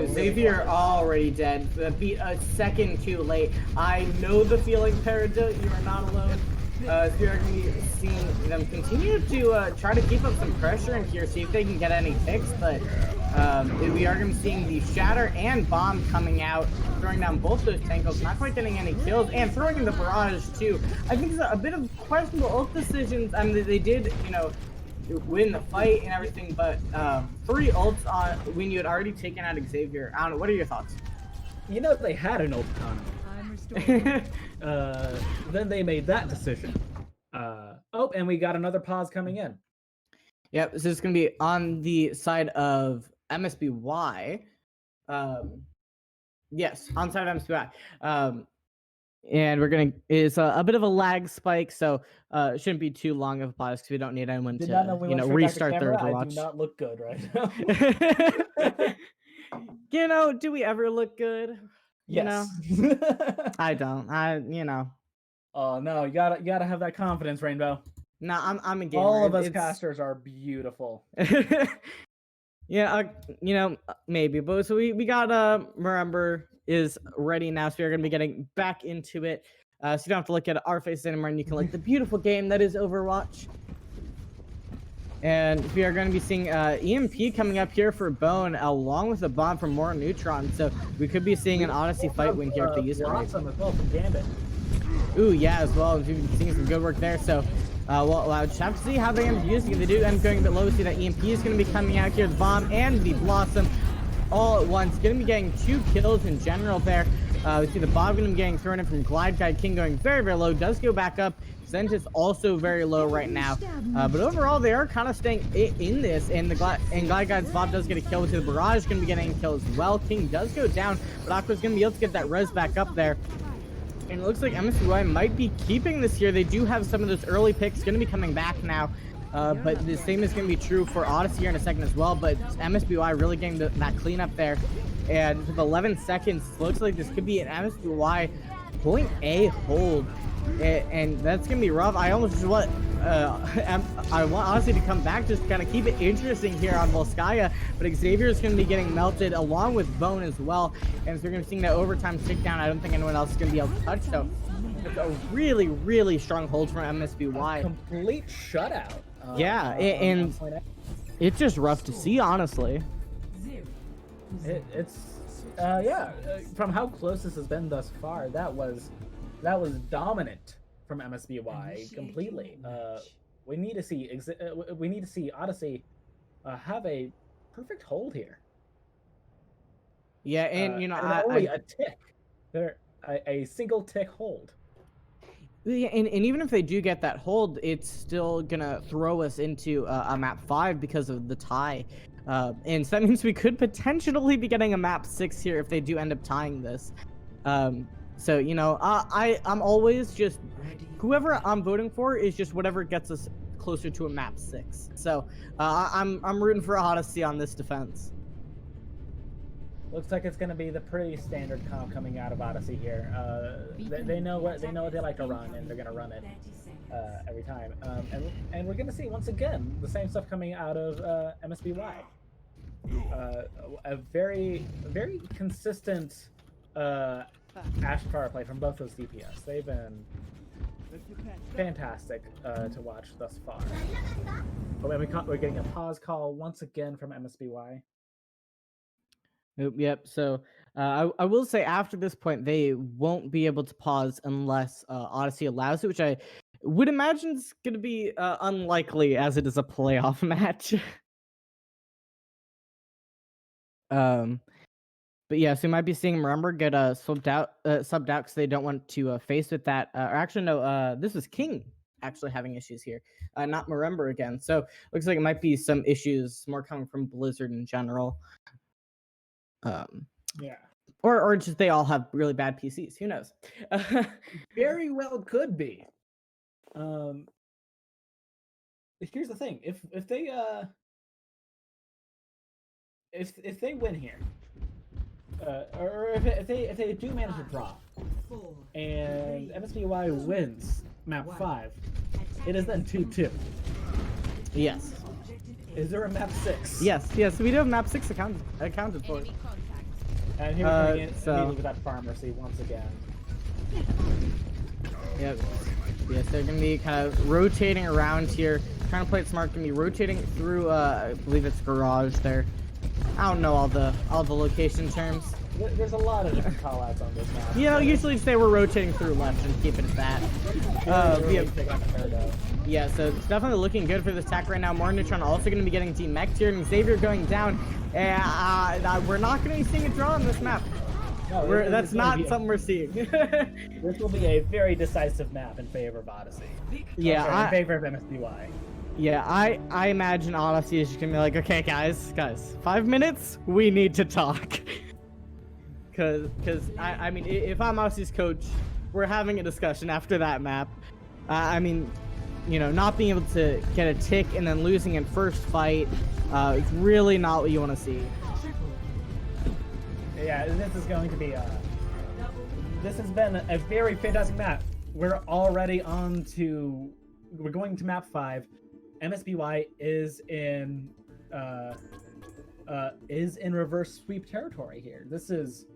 Xavier already dead. Beat a second too late. I know the feeling, Parada. You are not alone. So you're going to be seeing them continue to try to keep up some pressure in here, see if they can get any picks, but we are going to be seeing the Shatter and Bomb coming out, throwing down both those tankles, not quite getting any kills, and throwing in the barrage too. I think it's a bit of questionable ult decisions. I mean, they did, you know, win the fight and everything, but 3 ults on when you had already taken out Xavier. I don't know, what are your thoughts? You know, they had an ult economy. Then they made that decision. Oh, and we got another pause coming in. Yep, this is going to be on the side of MSBY. Yes, on side of MSBY. And we're going to, it's a bit of a lag spike, so it shouldn't be too long of a pause because we don't need anyone to, you know, restart their Overwatch. I do not look good right now. You know, do we ever look good? Yes. You know? I don't. You know. Oh no, you gotta have that confidence, Reignbow. No, I'm a gamer. All of us casters are beautiful. Yeah, you know, maybe. But so we got Remember is ready now, so we're gonna be getting back into it. So you don't have to look at our faces anymore, and you can like the beautiful game that is Overwatch. And we are going to be seeing EMP coming up here for Bone, along with a bomb from more Neutron. So we could be seeing an Odyssey fight win here if they use it right. Awesome as well from Gambit. Ooh, yeah, as well. We've been seeing some good work there. So well, I'll just have to see how they end up using it. If they do end up going a bit low, we see that EMP is going to be coming out here. The bomb and the Blossom all at once. Going to be getting 2 kills in general there. We see the bomb going to be getting thrown in from Glide Guy. King going very, very low. Does go back up. Zentis also very low right now, but overall they are kind of staying in this, and Glide Guy's Bob does get a kill with the barrage, going to be getting a kill as well. King does go down, but Aqua's going to be able to get that res back up there, and it looks like MSBY might be keeping this here. They do have some of those early picks going to be coming back now, but the same is going to be true for Odyssey here in a second as well, but MSBY really getting that cleanup there, and with 11 seconds, looks like this could be an MSBY point A hold. And that's gonna be rough. I almost just want I want Odyssey to come back, just kind of keep it interesting here on Volskaya, but Xavier is gonna be getting melted along with Bone as well, and so we're gonna be seeing that overtime takedown. I don't think anyone else is gonna be able to touch, so it's a really, really strong hold from MSBY. Complete shutout. Yeah, and it's just rough to see, honestly. It's from how close this has been thus far, that was dominant from MSBY completely. We need to see Odyssey have a perfect hold here. Yeah, and you know, only a tick. They're a single tick hold. Yeah, and even if they do get that hold, it's still gonna throw us into a map 5 because of the tie. And so that means we could potentially be getting a map 6 here if they do end up tying this. So, you know, I'm always just, whoever I'm voting for is just whatever gets us closer to a map 6. So I'm rooting for Odyssey on this defense. Looks like it's going to be the pretty standard comp coming out of Odyssey here. They know what they like to run, and they're going to run it every time. And we're going to see once again the same stuff coming out of MSBY. A very consistent Ash power play from both those DPS. They've been fantastic to watch thus far. But we're getting a pause call once again from MSBY. Yep. So I will say after this point, they won't be able to pause unless Odyssey allows it, which I would imagine is going to be unlikely as it is a playoff match. But yeah, so you might be seeing Remember get subbed out because they don't want to face with that. Or actually, no, this is King actually having issues here, not Remember again. So looks like it might be some issues more coming from Blizzard in general. Yeah. Or just they all have really bad PCs. Who knows? Very well could be. Here's the thing: if they win here, or if they do manage to draw, and MSBY wins map 5, it is then 2-2. Yes. Is there a map 6? Yes. We do have map 6 accounted for. And here we're coming in immediately with that pharmacy once again. Yep. Yes, they're gonna be kind of rotating around here, trying to play it smart. Gonna be rotating through. I believe it's garage there. I don't know all the location terms. There's a lot of different callouts on this map. You know, usually say we're rotating through left and keep it at that. Yeah, so it's definitely looking good for this attack right now. Mornitron also going to be getting demeched here, and Xavier going down. We're not going to be seeing a draw on this map. No, that's not something we're seeing. This will be a very decisive map in favor of Odyssey. Yeah, in favor of MSBY. Yeah, I imagine Odyssey is just going to be like, okay, guys, 5 minutes, we need to talk. Because I mean, if I'm Odyssey's coach, we're having a discussion after that map. I mean, you know, not being able to get a tick and then losing in first fight is really not what you want to see. Yeah, this is going to be this has been a very fantastic map. We're already we're going to map 5. MSBY is in reverse sweep territory here. This is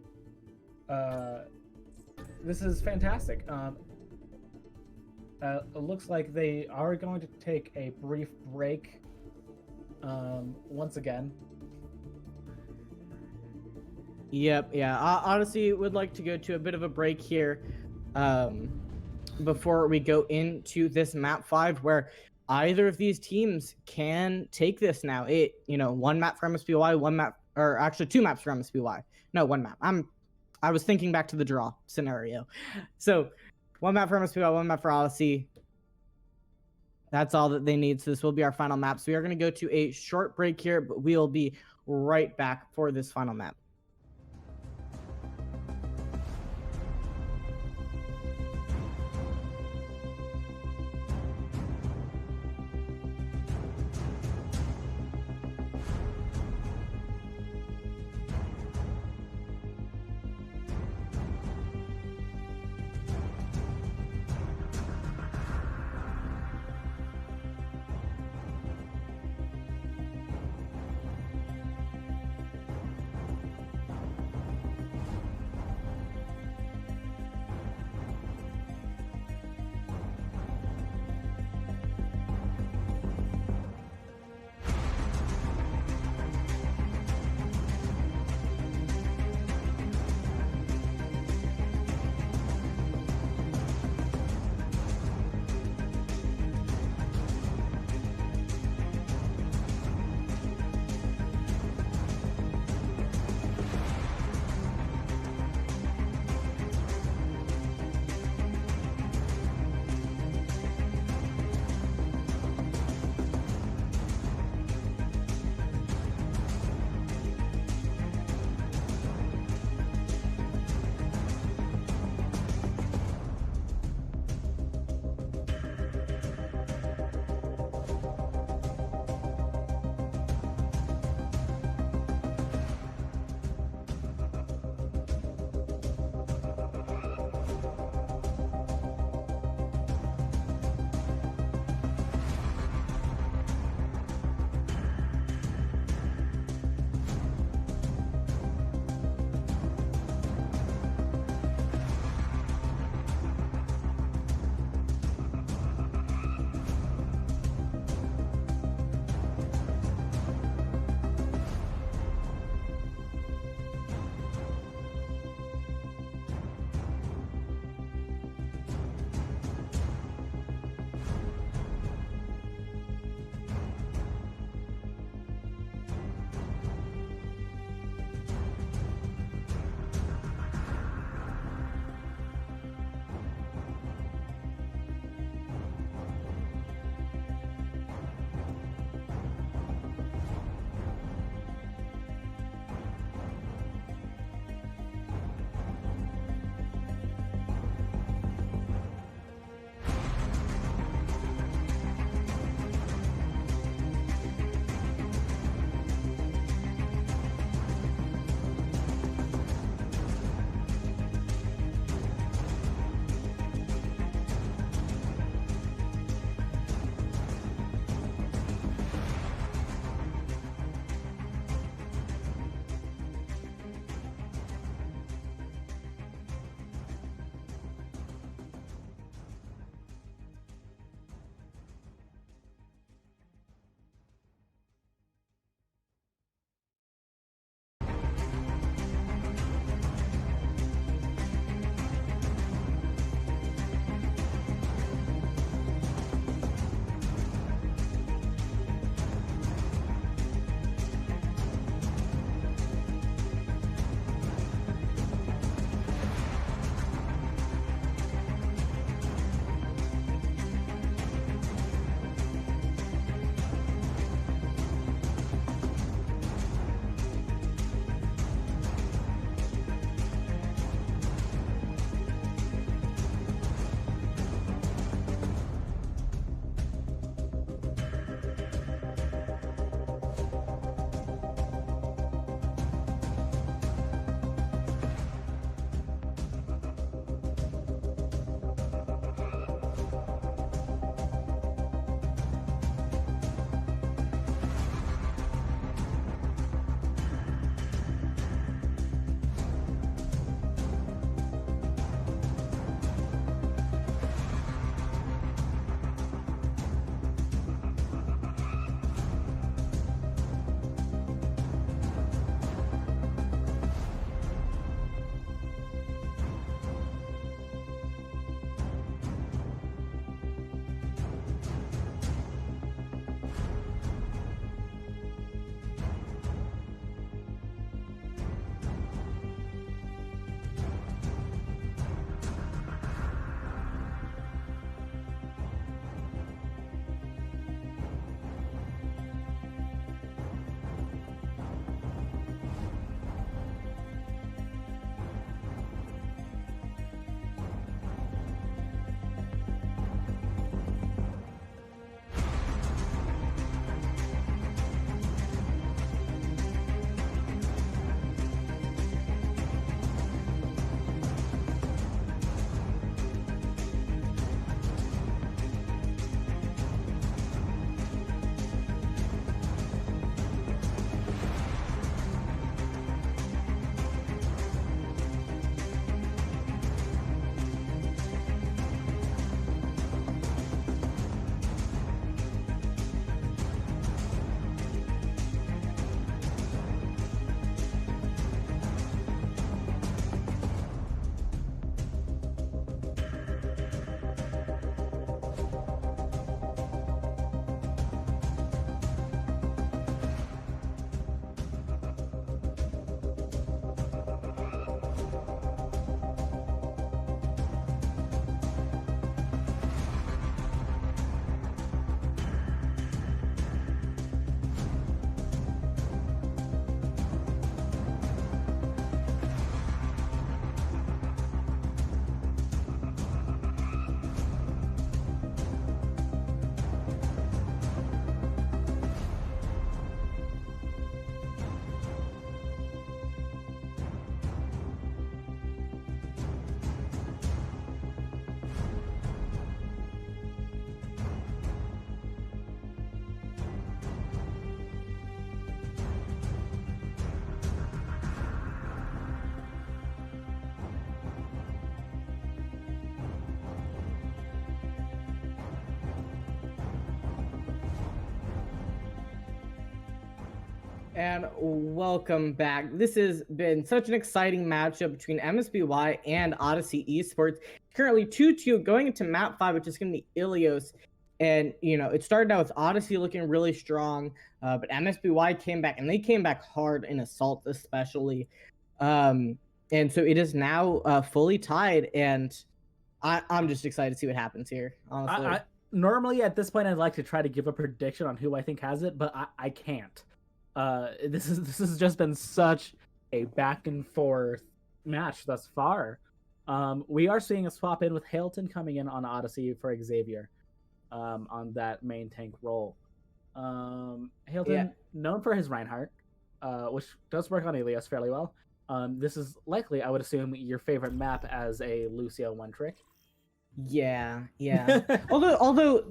fantastic. It looks like they are going to take a brief break once again. Yep, yeah. Odyssey would like to go to a bit of a break here before we go into this map 5, where either of these teams can take this now. One map for MSBY, one map, or actually 2 maps for MSBY. No, 1 map. I was thinking back to the draw scenario. So 1 map for MSBY, 1 map for Odyssey. That's all that they need. So this will be our final map. So we are going to go to a short break here, but we'll be right back for this final map. And welcome back. This has been such an exciting matchup between MSBY and Odyssey eSports. Currently 2-2 going into map 5, which is going to be Ilios. And, it started out with Odyssey looking really strong, but MSBY came back, and they came back hard in Assault especially. And so it is now fully tied, and I'm just excited to see what happens here, honestly. Normally, at this point, I'd like to try to give a prediction on who I think has it, but I can't. This has just been such a back and forth match thus far. We are seeing a swap in with Hilton coming in on Odyssey for Xavier, on that main tank role. Hilton, known for his Reinhardt, which does work on Ilios fairly well. This is likely, I would assume, your favorite map as a Lucio one-trick. Yeah. although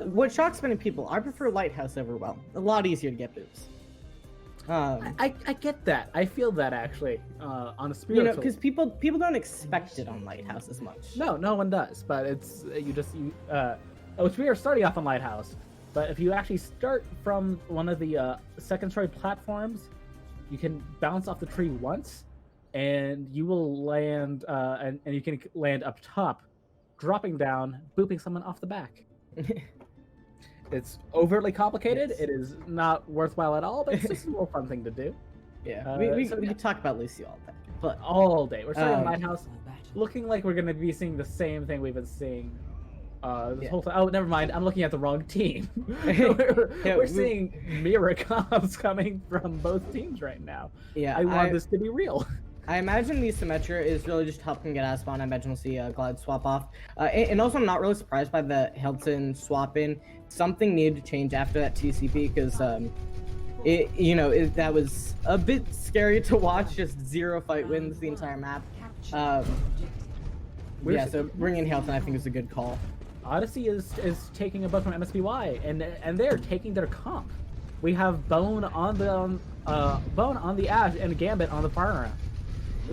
what shocks many people, I prefer Lighthouse over well. A lot easier to get boots. I get that. I feel that actually on a spiritual. Because people don't expect it on Lighthouse as much. No one does. But it's which we are starting off on Lighthouse. But if you actually start from one of the second story platforms, you can bounce off the tree once, and you will land, and you can land up top, dropping down, booping someone off the back. It's overtly complicated. Yes. It is not worthwhile at all, but it's just a little fun thing to do. Yeah, we could talk about Lucy all day. But all day. We're starting Lighthouse, looking like we're going to be seeing the same thing we've been seeing this whole time. Oh, never mind. I'm looking at the wrong team. we're seeing mirror comps coming from both teams right now. Yeah, I want this to be real. I imagine the Symmetra is really just helping get out of spawn. I imagine we'll see Glide swap off. And also, I'm not really surprised by the Hilton swap in. Something needed to change after that TCP because that was a bit scary to watch. Just 0 fight wins the entire map. So bringing Hilton, I think, is a good call. Odyssey is taking a buck from MSBY, and they're taking their comp. We have Bone on the Ash and Gambit on the Farmer.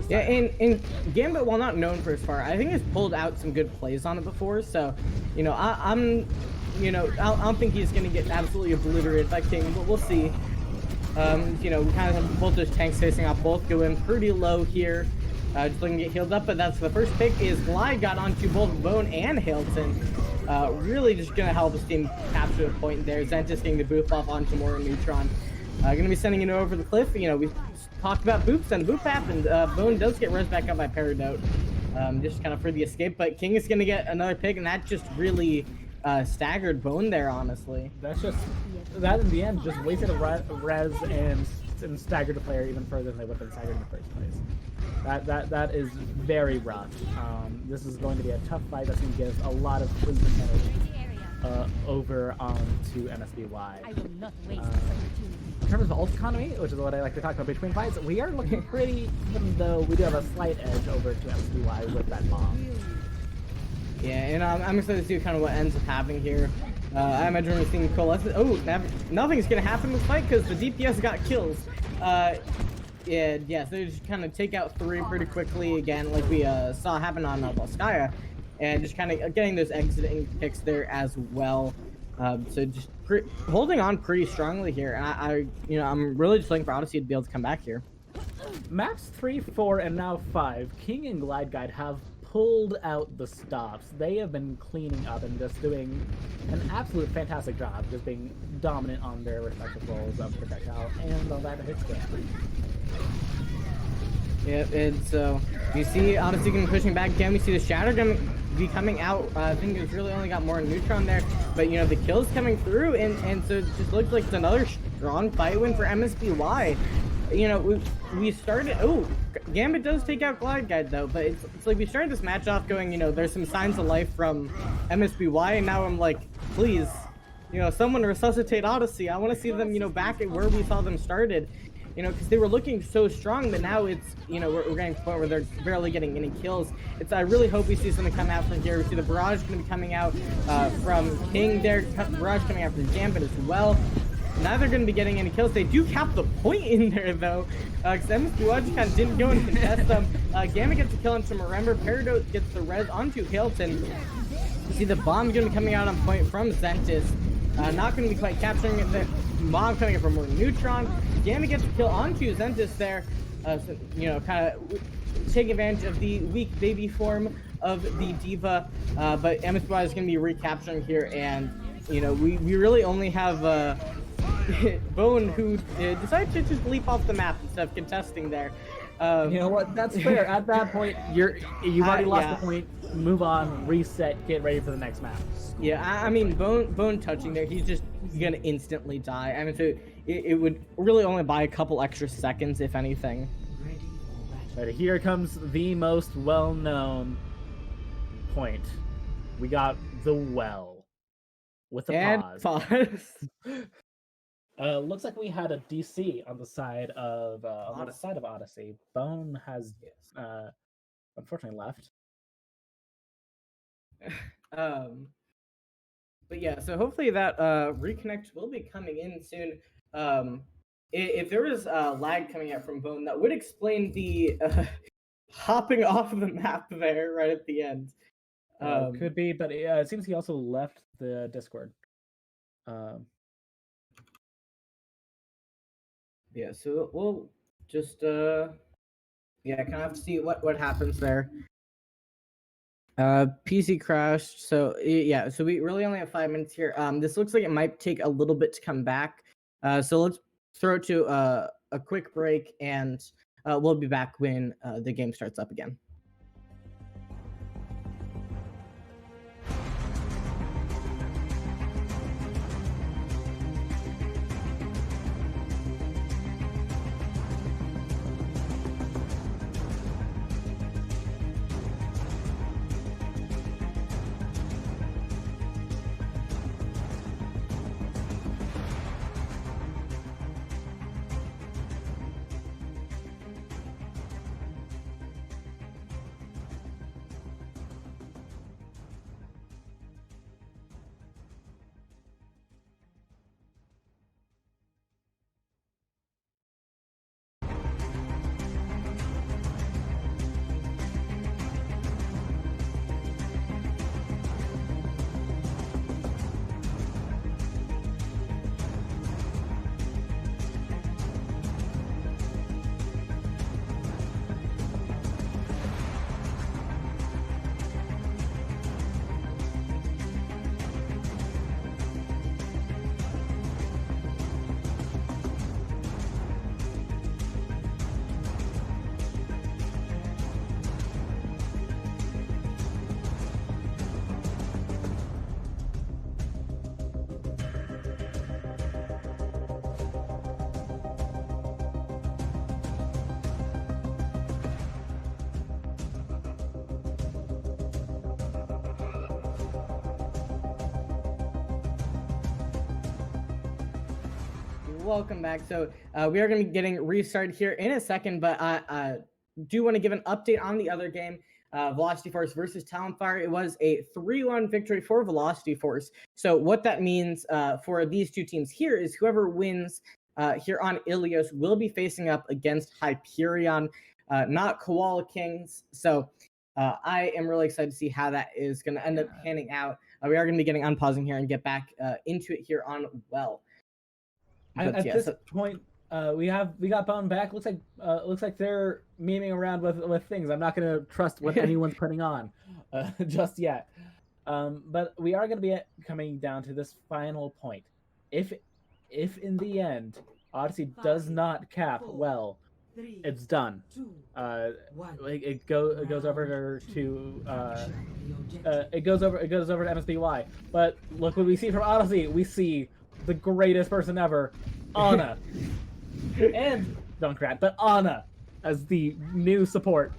Yeah, and Gambit, while not known for his far, I think has pulled out some good plays on it before. So, I don't think he's gonna get absolutely obliterated by King, but we'll see. We kind of have both those tanks facing off, both going pretty low here. Just looking to get healed up, but that's the first pick is Glide got onto both Bone and Hilton. Really just gonna help his team capture the point there. Zentis getting the boof off onto more Neutron. Gonna be sending it over the cliff. We talked about boops, and the boop happened. Bone does get res back up by Paradote, just kind of for the escape, but King is gonna get another pick, and that just really staggered Bone there, honestly. That's just, that in the end just wasted a res and staggered the player even further than they would have been staggered in the first place. That is very rough. This is going to be a tough fight that's going to give a lot of clean percentage over onto MSBY. In terms of ult economy, which is what I like to talk about between fights, we are looking pretty, even though we do have a slight edge over to MSBY with that bomb. Yeah, and I'm excited to see kind of what ends up happening here. I imagine we're seeing coalescence. Oh, nothing's going to happen in this fight because the DPS got kills. Yeah, so they just kind of take out 3 pretty quickly again, like we saw happen on Volskaya, and just kind of getting those exiting picks there as well. So just holding on pretty strongly here, and I'm really just looking for Odyssey to be able to come back here. Maps 3, 4, and now 5, King and Glide Guide have pulled out the stops. They have been cleaning up and just doing an absolute fantastic job, just being dominant on their respective roles of projectile and all that hit scan. Yep, and so you see Odyssey pushing back again. We see the Shatter gonna be coming out. I think it's really only got more Neutron there, but the kills coming through, and so it just looks like it's another strong fight win for MSBY. We started. Oh, Gambit does take out Glide Guide though, but it's like we started this match off going, there's some signs of life from MSBY, and now I'm like, please, someone resuscitate Odyssey. I want to see them, back at where we saw them started. Because they were looking so strong, but now it's, we're getting to the point where they're barely getting any kills. I really hope we see something come out from here. We see the Barrage going to be coming out from King there, Barrage coming out from Gambit as well. Neither going to be getting any kills. They do cap the point in there, though, because MSBY just kind of didn't go and contest them. Gambit gets a kill onto Remember. Paradote gets the res onto Hilton. You see the bomb going to be coming out on point from Zentis. Not going to be quite capturing it. Mom coming in for more neutron. Gamma gets the kill onto Zentis there. So, you know, kind of taking advantage of the weak baby form of the Diva. But MSBY is going to be recapturing here, and you know, we really only have Bone, who decided to just leap off the map instead of contesting there. You know what? That's fair. At that point, you've already lost the point. Move on, reset, get ready for the next map. Yeah, I mean, Bone touching there, he's just gonna instantly die. I mean, so it would really only buy a couple extra seconds, if anything. Right, here comes the most well-known point. We got the well with a pause. Looks like we had a DC on the side of Odyssey. Bone has unfortunately left. But yeah, so hopefully that reconnect will be coming in soon. If there was lag coming out from Bone, that would explain the hopping off of the map there right at the end. Could be, but it seems he also left the Discord. Yeah, so we'll just kind of have to see what happens there. PC crashed, so yeah, so we really only have 5 minutes here. This looks like it might take a little bit to come back. So let's throw it to a quick break, and we'll be back when the game starts up again. Welcome back. So we are going to be getting restarted here in a second, but I do want to give an update on the other game, Velocity Force versus Talonfire. It was a 3-1 victory for Velocity Force. So what that means for these two teams here is whoever wins here on Ilios will be facing up against Hyperion, not Koala Kings. So I am really excited to see how that is going to end up panning out. We are going to be getting unpausing here and get back into it here on Well. At this point, we got Bone back. Looks like they're memeing around with things. I'm not gonna trust what anyone's putting on just yet. But we are gonna be coming down to this final point. If in the end Odyssey does not cap well, it's done. It goes over to MSBY. But look what we see from Odyssey. We see the greatest person ever, Anna. And Dunkrat, but Anna as the new support.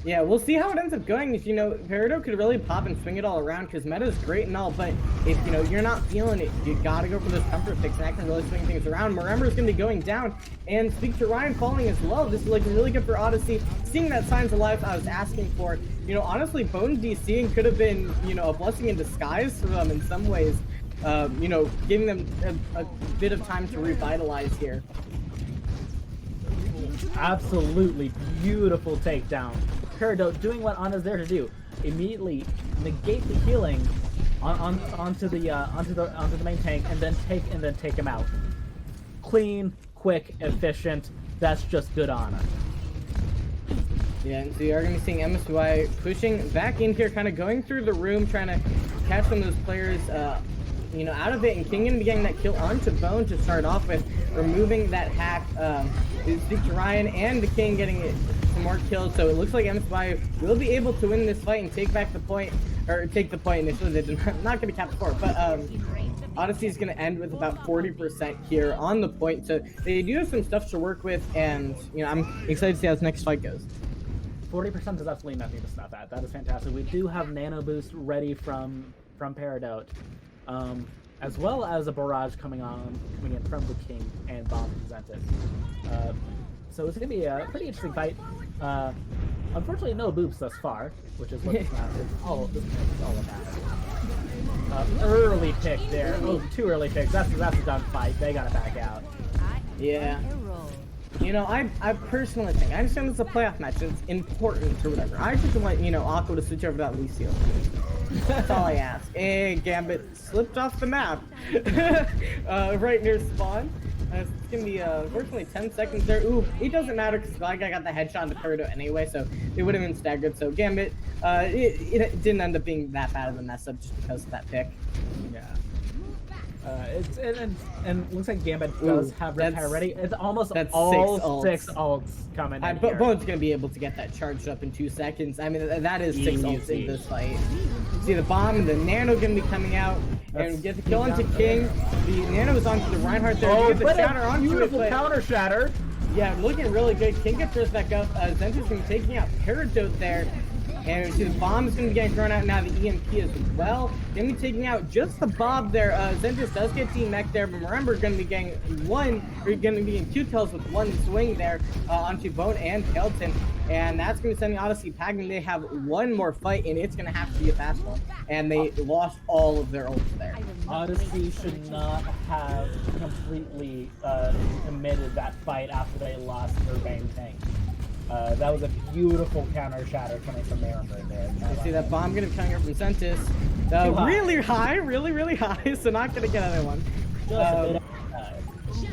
Yeah, we'll see how it ends up going. If, you know, Peridot could really pop and swing it all around, because meta's great and all, but if, you know, you're not feeling it, you gotta go for this comfort fix, and that can really swing things around. Marember's gonna be going down, and speak to Ryan falling as well. This is looking really good for Odyssey. Seeing that signs of life I was asking for. You know, honestly, Bone DCing could have been, you know, a blessing in disguise for them in some ways. You know, giving them a bit of time to revitalize here. Absolutely beautiful takedown. Peridot doing what Anna's there to do. Immediately negate the healing onto the main tank and then take him out. clean, quick, efficient. That's just good honor. Yeah, and so you are going to be seeing MSBY pushing back in here, kind of going through the room, trying to catch some of those players, out of it. And King going to be getting that kill onto Bone to start off with, removing that hack. Speak to Ryan and the King getting some more kills. So it looks like MSBY will be able to win this fight and take back the point, or take the point initially. They're not going to cap the fort, but Odyssey is going to end with about 40% here on the point. So they do have some stuff to work with, and I'm excited to see how this next fight goes. 40% is absolutely nothing to snuff at. That is fantastic. We do have Nano Boost ready from Peridot, as well as a barrage coming in from the King and Bomb from Zentis. So it's going to be a pretty interesting fight. Unfortunately, no boops thus far, which is what this map is all about. Early pick there. Oh, too early pick. That's a done fight. They got to back out. Yeah. I personally think, I understand it's a playoff match, it's important or whatever. I just want, Aqua to switch over that Lucio. That's all I ask. Hey, Gambit slipped off the map. Right near spawn. It's going to be, unfortunately, 10 seconds there. Ooh, it doesn't matter because Guy got the headshot on the Peridot anyway, so it would have been staggered. So Gambit, it didn't end up being that bad of a mess up just because of that pick. Yeah. And looks like Gambit does have repair ready. It's almost all six ults coming in here. Bone's gonna be able to get that charged up in 2 seconds. I mean, that is 6 ults in this fight. See the bomb and the Nano gonna be coming out and get the kill onto King. The Nano is onto the Reinhardt there. Oh, get the shatter onto beautiful it, counter shatter. Yeah, looking really good. King gets first back up. Zentis gonna be taking out Peridot there. And see the bomb is going to be getting thrown out now, the EMP as well. Going to be taking out just the Bob there. Zentis does get T-Mech there, but remember, going to be getting 2 kills with 1 swing there onto Bone and Kelton. And that's going to be sending Odyssey packing. They have 1 more fight, and it's going to have to be a fast one. And they lost all of their ults there. Odyssey should not have completely omitted that fight after they lost their main tank. That was a beautiful counter shatter coming from Mariner there. You see that bomb gonna be coming up from Zentis. Really high, really high, so not gonna get another one.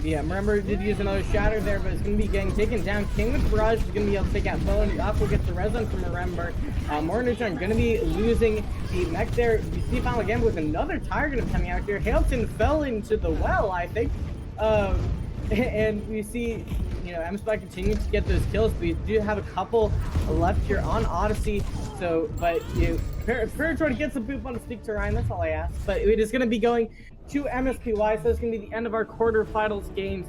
Yeah, remember, did use another shatter there, but it's gonna be getting taken down. King with Barrage is gonna be able to take out Bone. Aqua gets the resin from Remember. Mornitron gonna be losing the mech there. You see final again with another tire gonna be coming out here. Hailton fell into the well, I think. And we see, MSBY continues to get those kills. We do have a couple left here on Odyssey. So, but Peridot gets a boop on the Speak to Ryan. That's all I ask. But it is going to be going to MSBY. So it's going to be the end of our quarterfinals games.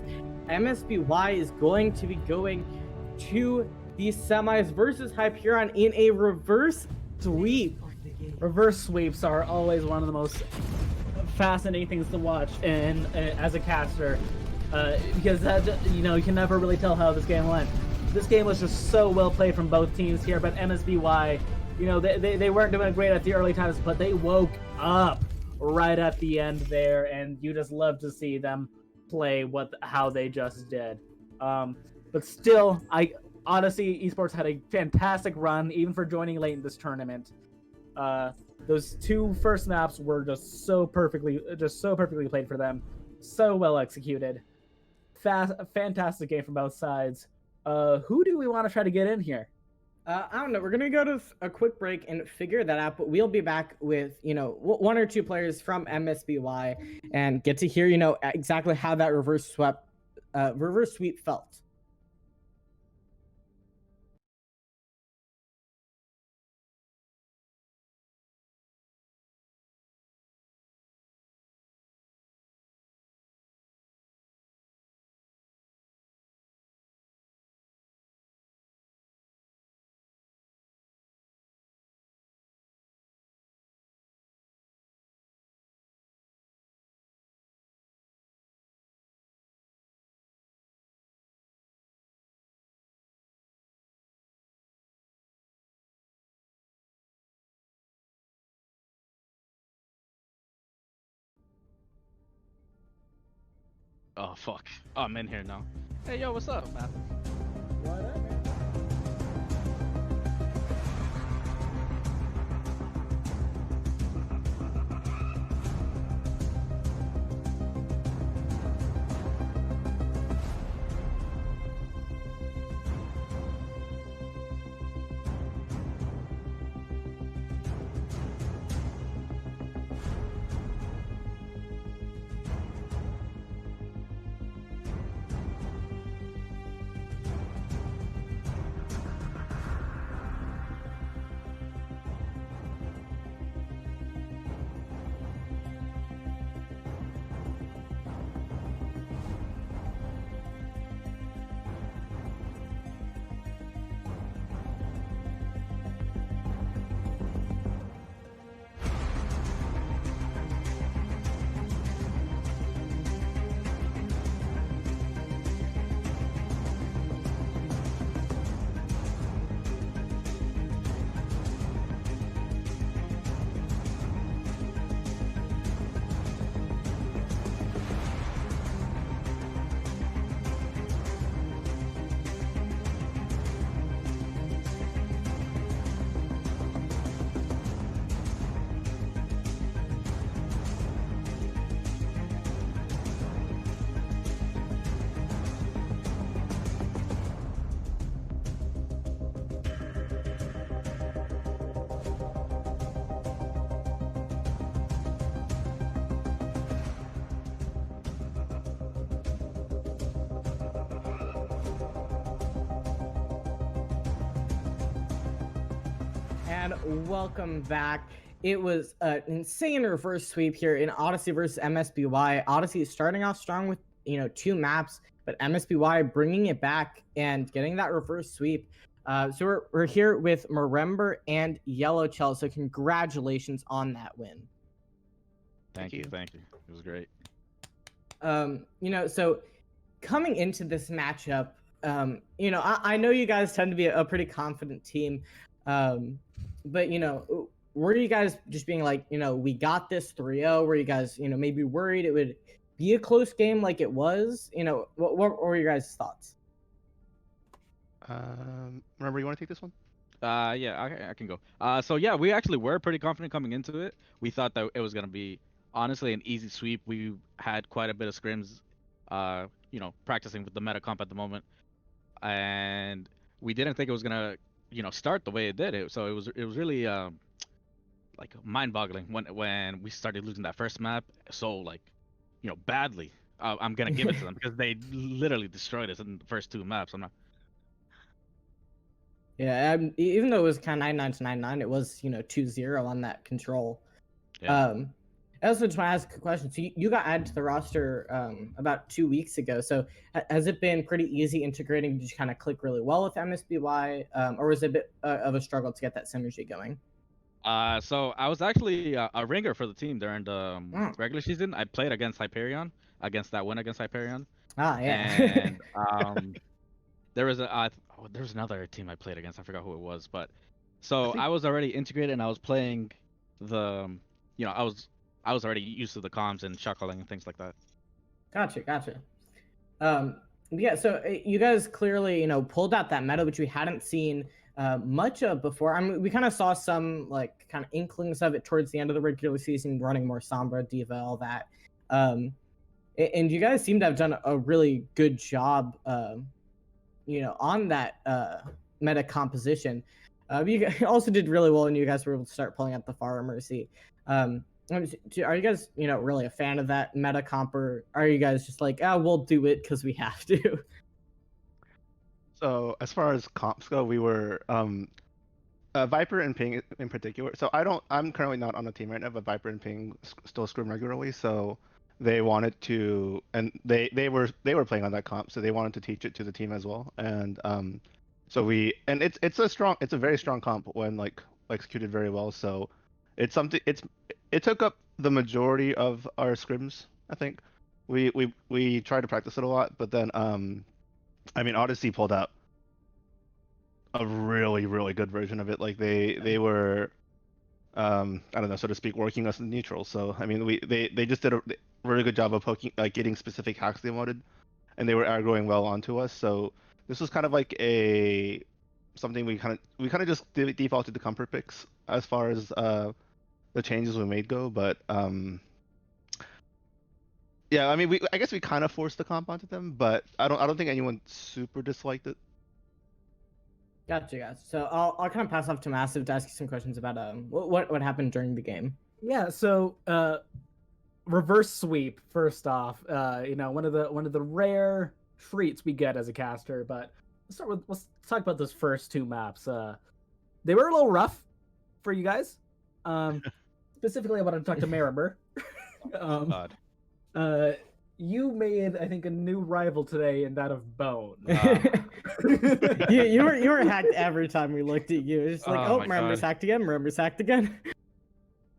MSBY is going to be going to the semis versus Hyperion in a reverse sweep. Reverse sweeps are always one of the most fascinating things to watch, and as a caster. Because you can never really tell how this game went. This game was just so well played from both teams here, but MSBY, they weren't doing great at the early times, but they woke up right at the end there, and you just love to see them play how they just did. But still, Odyssey eSports had a fantastic run, even for joining late in this tournament. Those 2 first maps were just so perfectly played for them, so well executed. Fantastic game from both sides. Who do we want to try to get in here? I don't know. We're going to go to a quick break and figure that out, but we'll be back with, 1 or 2 players from MSBY and get to hear, exactly how that reverse sweep felt. Oh fuck. Oh, I'm in here now. Hey yo, what's up, man? What up, man? And welcome back. It was an insane reverse sweep here in Odyssey versus MSBY. Odyssey is starting off strong with 2 maps, but MSBY bringing it back and getting that reverse sweep. So we're here with Marember and Yellow Chell. So congratulations on that win. Thank you. It was great. So coming into this matchup, I know you guys tend to be a pretty confident team, but were you guys just being like, we got this 3-0? Were you guys, maybe worried it would be a close game like it was? What were your guys' thoughts? Remember, you want to take this one? Yeah, I can go. So yeah, we actually were pretty confident coming into it. We thought that it was gonna be honestly an easy sweep. We had quite a bit of scrims, practicing with the meta comp at the moment, and we didn't think it was gonna, start the way it did. So it was really like mind-boggling when we started losing that first map so badly. I'm gonna give it to them because they literally destroyed us in the first 2 maps. I'm not. Yeah, even though it was kind of 99 to 99, it was 2-0 on that control. Yeah. I also just want to ask a question. So you got added to the roster about 2 weeks ago. So has it been pretty easy integrating? Did you kind of click really well with MSBY, or was it a bit of a struggle to get that synergy going? So I was actually a ringer for the team during the regular season. I played against Hyperion, against Hyperion. Ah, yeah. And there was another team I played against. I forgot who it was, but I was already integrated and I was playing the, I was already used to the comms and shuckling and things like that. Gotcha. Yeah. So you guys clearly, pulled out that meta, which we hadn't seen much of before. I mean, we kind of saw some kind of inklings of it towards the end of the regular season, running more Sombra, Diva, all that. And you guys seem to have done a really good job, on that meta composition. You guys also did really well when you guys were able to start pulling out the Far Mercy. Are you guys, really a fan of that meta comp, or are you guys just like, we'll do it because we have to? So as far as comps go, we were Viper and Ping in particular. So I'm currently not on the team right now, but Viper and Ping still scrim regularly. So they wanted to, and they were playing on that comp, so they wanted to teach it to the team as well. And it's a very strong comp when executed very well. So it took up the majority of our scrims. I think we tried to practice it a lot, but then Odyssey pulled out a really, really good version of it. Like they were, I don't know, so to speak, working us in neutral. So they just did a really good job of getting specific hacks they wanted, and they were aggroing well onto us. So this was kind of like something we kind of just defaulted to comfort picks as far as the changes we made go. But yeah, I guess we kind of forced the comp onto them, but I don't think anyone super disliked it. Gotcha, guys. So I'll kind of pass off to Massive to ask you some questions about what happened during the game. Yeah. So reverse sweep. First off, one of the rare treats we get as a caster. But let's talk about those first 2 maps. They were a little rough for you guys. Specifically, I want to talk to Marember. God. You made, I think, a new rival today in that of Bone. you were hacked every time we looked at you. It's just like, Marember's hacked again. Marember's hacked again.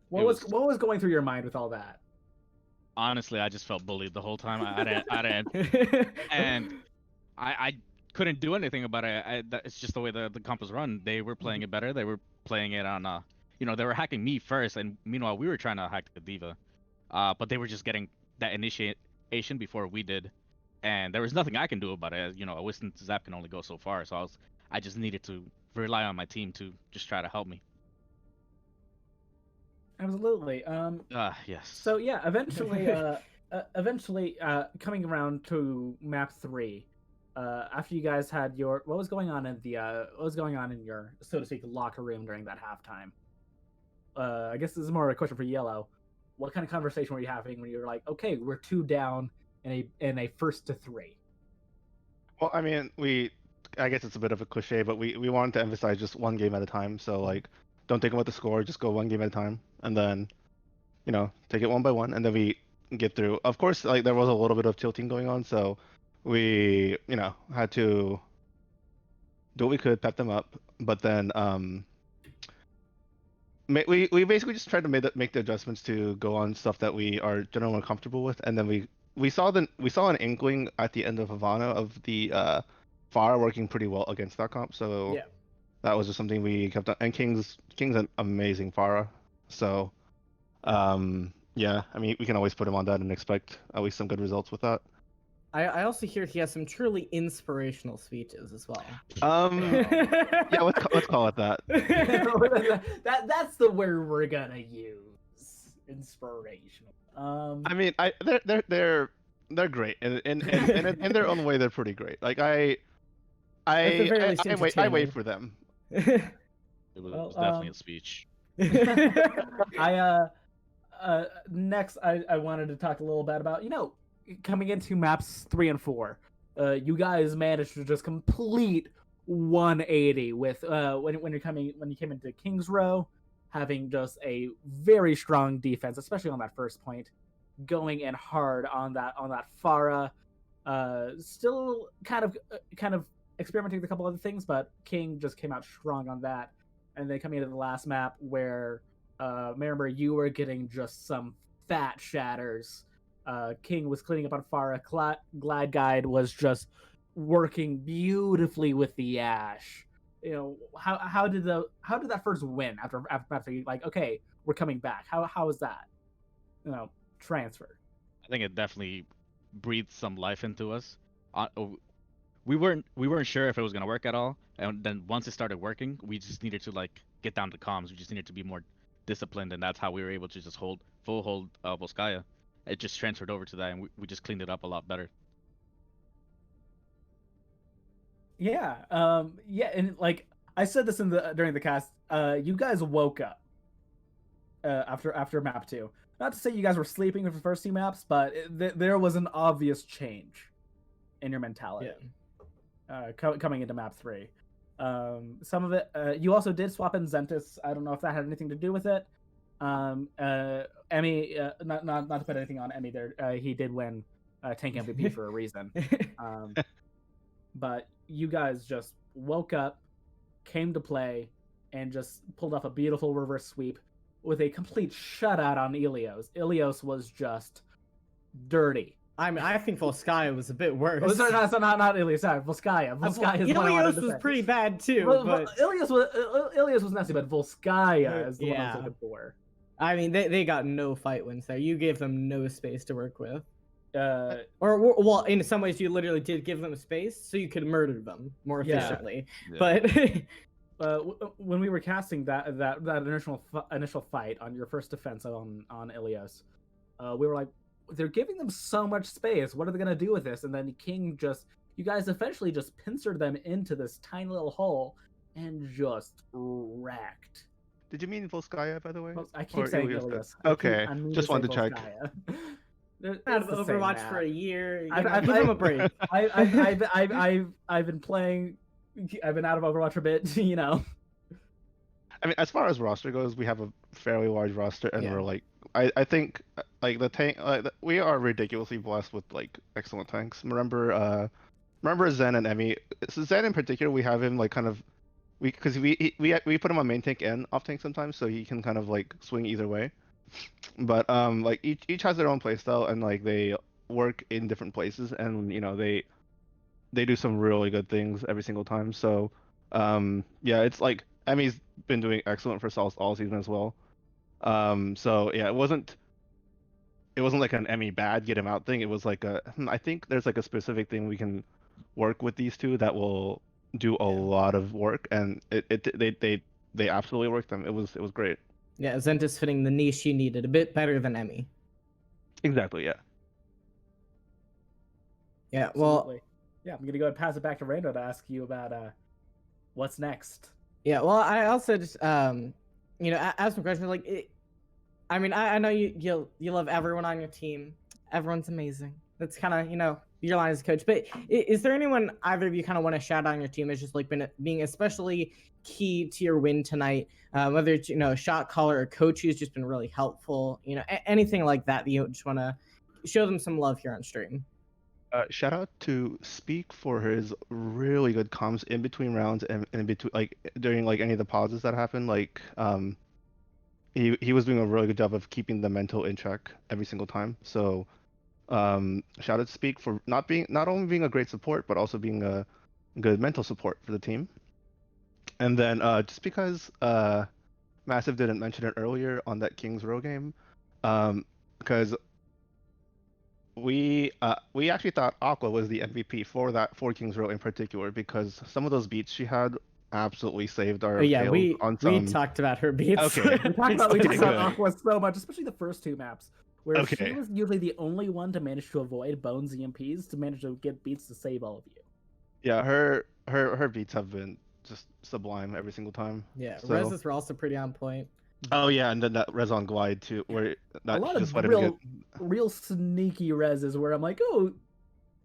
What was going through your mind with all that? Honestly, I just felt bullied the whole time. And I couldn't do anything about it. It's just the way the comp was run. They were playing it better. They were playing it on, they were hacking me first, and meanwhile we were trying to hack the Diva. But they were just getting that initiation before we did, and there was nothing I can do about it. A Wisdom Zap can only go so far, so I just needed to rely on my team to just try to help me. Absolutely. Yes. So yeah, eventually, coming around to map 3, after you guys had what was going on in your, so to speak, locker room during that halftime? I guess this is more a question for Yellow. What kind of conversation were you having when you were like, okay, we're 2 down in a first to 3? Well, I guess it's a bit of a cliche, but we wanted to emphasize just one game at a time. So don't think about the score, just go one game at a time, and then take it one by one, and then we get through. Of course, like there was a little bit of tilting going on, so we had to do what we could, pep them up, but then we basically just tried to make the adjustments to go on stuff that we are generally comfortable with, and then we saw an inkling at the end of Havana of the Pharah working pretty well against that comp, so Yeah. that was just something we kept on. And King's an amazing Pharah, so yeah, I mean we can always put him on that and expect at least some good results with that. I also hear he has some truly inspirational speeches as well. Yeah, let's call it that. That's the word we're gonna use. Inspirational. I mean, they're great, and in their own way, they're pretty great. Like I wait for them. It was definitely a speech. Next, I wanted to talk a little bit about coming into maps 3 and 4. You guys managed to just complete 180 with when you came into King's Row, having just a very strong defense, especially on that first point, going in hard on that Pharah. Still kind of experimenting with a couple other things, but King just came out strong on that. And then coming into the last map where remember you were getting just some fat shatters. King was cleaning up on Pharah. Glad Guide was just working beautifully with the Ash. How did that first win after like, okay, we're coming back? How was that transferred? I think it definitely breathed some life into us. We weren't sure if it was gonna work at all, and then once it started working, we just needed to like get down to comms. We just needed to be more disciplined, and that's how we were able to just hold Volskaya. It just transferred over to that, and we just cleaned it up a lot better. Yeah, and like I said this during the cast, you guys woke up after map 2. Not to say you guys were sleeping with the first 2 maps, but there was an obvious change in your mentality. Coming into map 3. Some of it, you also did swap in Zentis. I don't know if that had anything to do with it. Emmy, not to put anything on Emmy there. He did win tank MVP for a reason. But you guys just woke up, came to play, and just pulled off a beautiful reverse sweep with a complete shutout on Ilios. Ilios was just dirty. I mean, I think Volskaya was a bit worse. Oh, sorry, not Ilios. Sorry, Volskaya. Volskaya Ilios was pretty bad too. But Ilios was nasty, but Volskaya is the one I was looking for. I mean, they got no fight wins there. You gave them no space to work with. Well, in some ways, you literally did give them space so you could murder them more efficiently. Yeah. But when we were casting that initial fight on your first defense on Ilios, we were like, they're giving them so much space. What are they gonna do with this? And then King you guys eventually just pincered them into this tiny little hole and just wrecked. Did you mean Volskaya, by the way? I keep saying Ilios. Okay, just wanted to check. Out of Overwatch for a year. Give them a break. I've been playing. I've been out of Overwatch a bit. I mean, as far as roster goes, we have a fairly large roster, and we're like, I think like the tank, we are ridiculously blessed with like excellent tanks. Remember Zen and Emmy. So Zen in particular, we have him like kind of, because we put him on main tank and off tank sometimes, so he can kind of like swing either way. But like each has their own playstyle, and like they work in different places, and they do some really good things every single time. So yeah, it's like Emmy's been doing excellent for all season as well. So yeah, it wasn't like an Emmy bad get him out thing. It was like I think there's like a specific thing we can work with these two that will do a lot of work, and they absolutely worked them. It was great. Yeah, Zentis fitting the niche you needed a bit better than Emmy. Exactly, yeah. Yeah, well... Absolutely. Yeah, I'm going to go and pass it back to Reignbow to ask you about what's next. Yeah, well, I also just, ask some questions. Like, I mean, I know you love everyone on your team. Everyone's amazing. That's kind of, your line as a coach. But is there anyone either of you kind of want to shout out on your team as just like being especially key to your win tonight? Whether it's a shot caller or coach who's just been really helpful, anything like that you just want to show them some love here on stream. Shout out to Speak for his really good comms in between rounds and in between, like during like any of the pauses that happened. Like he was doing a really good job of keeping the mental in check every single time. So shout out to Speak for not only being a great support but also being a good mental support for the team. And then just because Massive didn't mention it earlier on that Kings Row game, because we actually thought Aqua was the MVP for Kings Row in particular, because some of those beats she had absolutely saved our we some... talked about her beats. Okay. we talked about Aqua so much, especially the first two maps, where she Okay. was usually the only one to manage to avoid Bones EMPs to manage to get beats to save all of you. Yeah, her beats have been just sublime every single time. Yeah, So... Reses were also pretty on point. Oh yeah, and then that res on glide too, where that A lot just of let him real sneaky reses where I'm like, oh,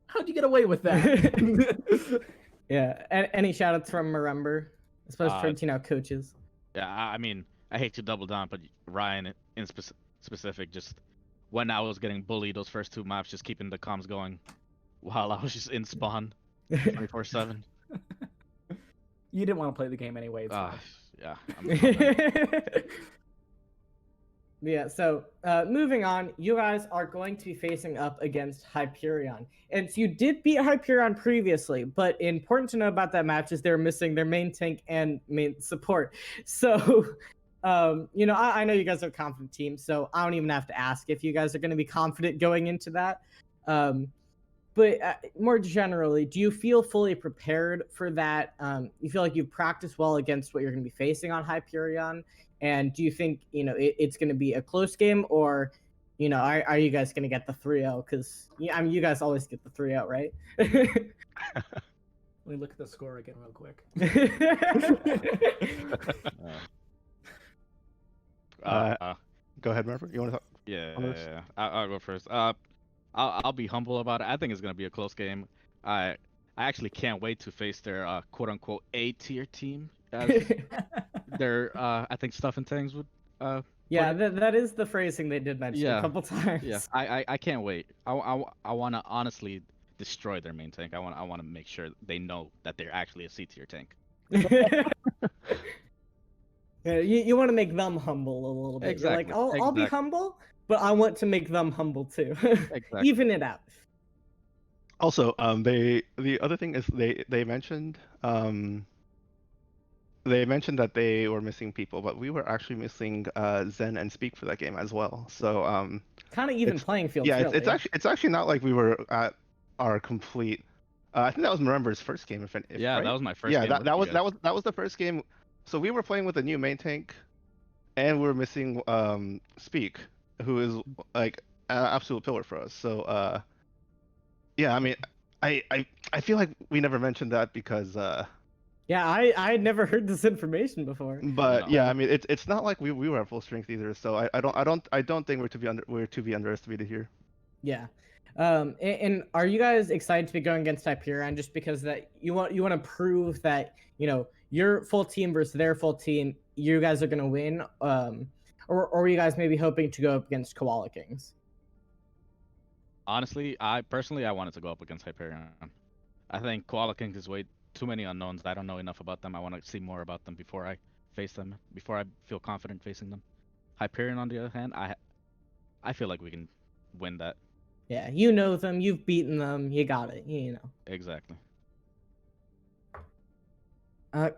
how'd you get away with that? Yeah. Any shout outs from Marember, especially for coaches? Yeah, I mean, I hate to double down, but Ryan in specific, just when I was getting bullied those first two maps, just keeping the comms going while I was just in spawn 24/7. You didn't want to play the game anyway. It's fine. Yeah. Yeah, so moving on, you guys are going to be facing up against Hyperion. And so you did beat Hyperion previously, but important to know about that match is they're missing their main tank and main support. So, I know you guys are a confident team, so I don't even have to ask if you guys are going to be confident going into that. But more generally, do you feel fully prepared for that? You feel like you've practiced well against what you're going to be facing on Hyperion? And do you think, it's going to be a close game, or, are you guys going to get the 3-0? Because, you guys always get the 3-0, right? Let me look at the score again real quick. Go ahead, Marver. You want to talk? Yeah. I'll go first. I'll be humble about it. I think it's gonna be a close game. I actually can't wait to face their quote unquote A tier team. As their I think Stuff and Tangs would. Yeah, that is the phrasing they did mention a couple times. Yeah, I can't wait. I want to honestly destroy their main tank. I want to make sure they know that they're actually a C tier tank. Yeah, you want to make them humble a little bit. Exactly. You're like, I'll be humble, but I want to make them humble too. Exactly. Even it out. Also, the other thing is they mentioned that they were missing people, but we were actually missing Zen and Speak for that game as well. So kind of even playing field. Yeah, really. it's actually not like we were at our complete. I think that was Marember's first game. Yeah, right? that was my first. Yeah, game that was the first game. So we were playing with a new main tank, and we were missing Speak, who is like an absolute pillar for us. So yeah, I mean, I feel like we never mentioned that because yeah, I had never heard this information before. But no. Yeah, I mean, it's not like we were at full strength either. So I don't think we're to be underestimated here. Yeah. And are you guys excited to be going against Hyperion just because that you want to prove that your full team versus their full team, you guys are gonna win, or are you guys maybe hoping to go up against Koala Kings? Honestly, I wanted to go up against Hyperion. I think Koala Kings is way too many unknowns. I don't know enough about them. I want to see more about them before I face them, before I feel confident facing them. Hyperion, on the other hand, I feel like we can win that. Yeah, you know them, you've beaten them, you got it, Exactly.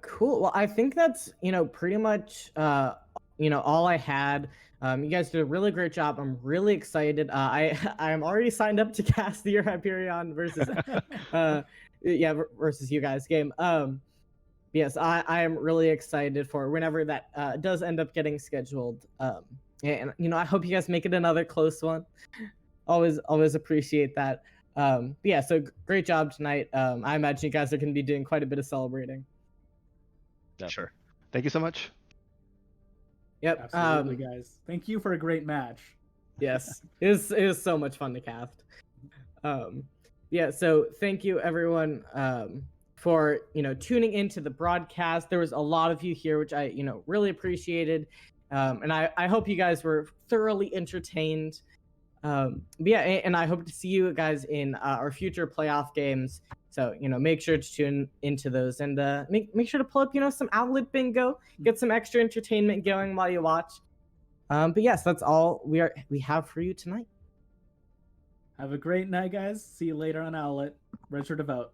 Cool. Well, I think that's, pretty much, all I had. You guys did a really great job. I'm really excited. I'm already signed up to cast the Hyperion versus, versus you guys game. Yes, I am really excited for whenever that does end up getting scheduled. And I hope you guys make it another close one. Always appreciate that. Yeah, so great job tonight. I imagine you guys are going to be doing quite a bit of celebrating. Definitely. Sure. Thank you so much. Yep. Absolutely, guys. Thank you for a great match. Yes, it was so much fun to cast. Yeah, so thank you everyone for tuning into the broadcast. There was a lot of you here, which I really appreciated, and I hope you guys were thoroughly entertained. But yeah, and I hope to see you guys in our future playoff games. So make sure to tune into those, and make sure to pull up some Owlet bingo, get some extra entertainment going while you watch. But yes, that's all we have for you tonight. Have a great night, guys. See you later on Owlet. Register to vote.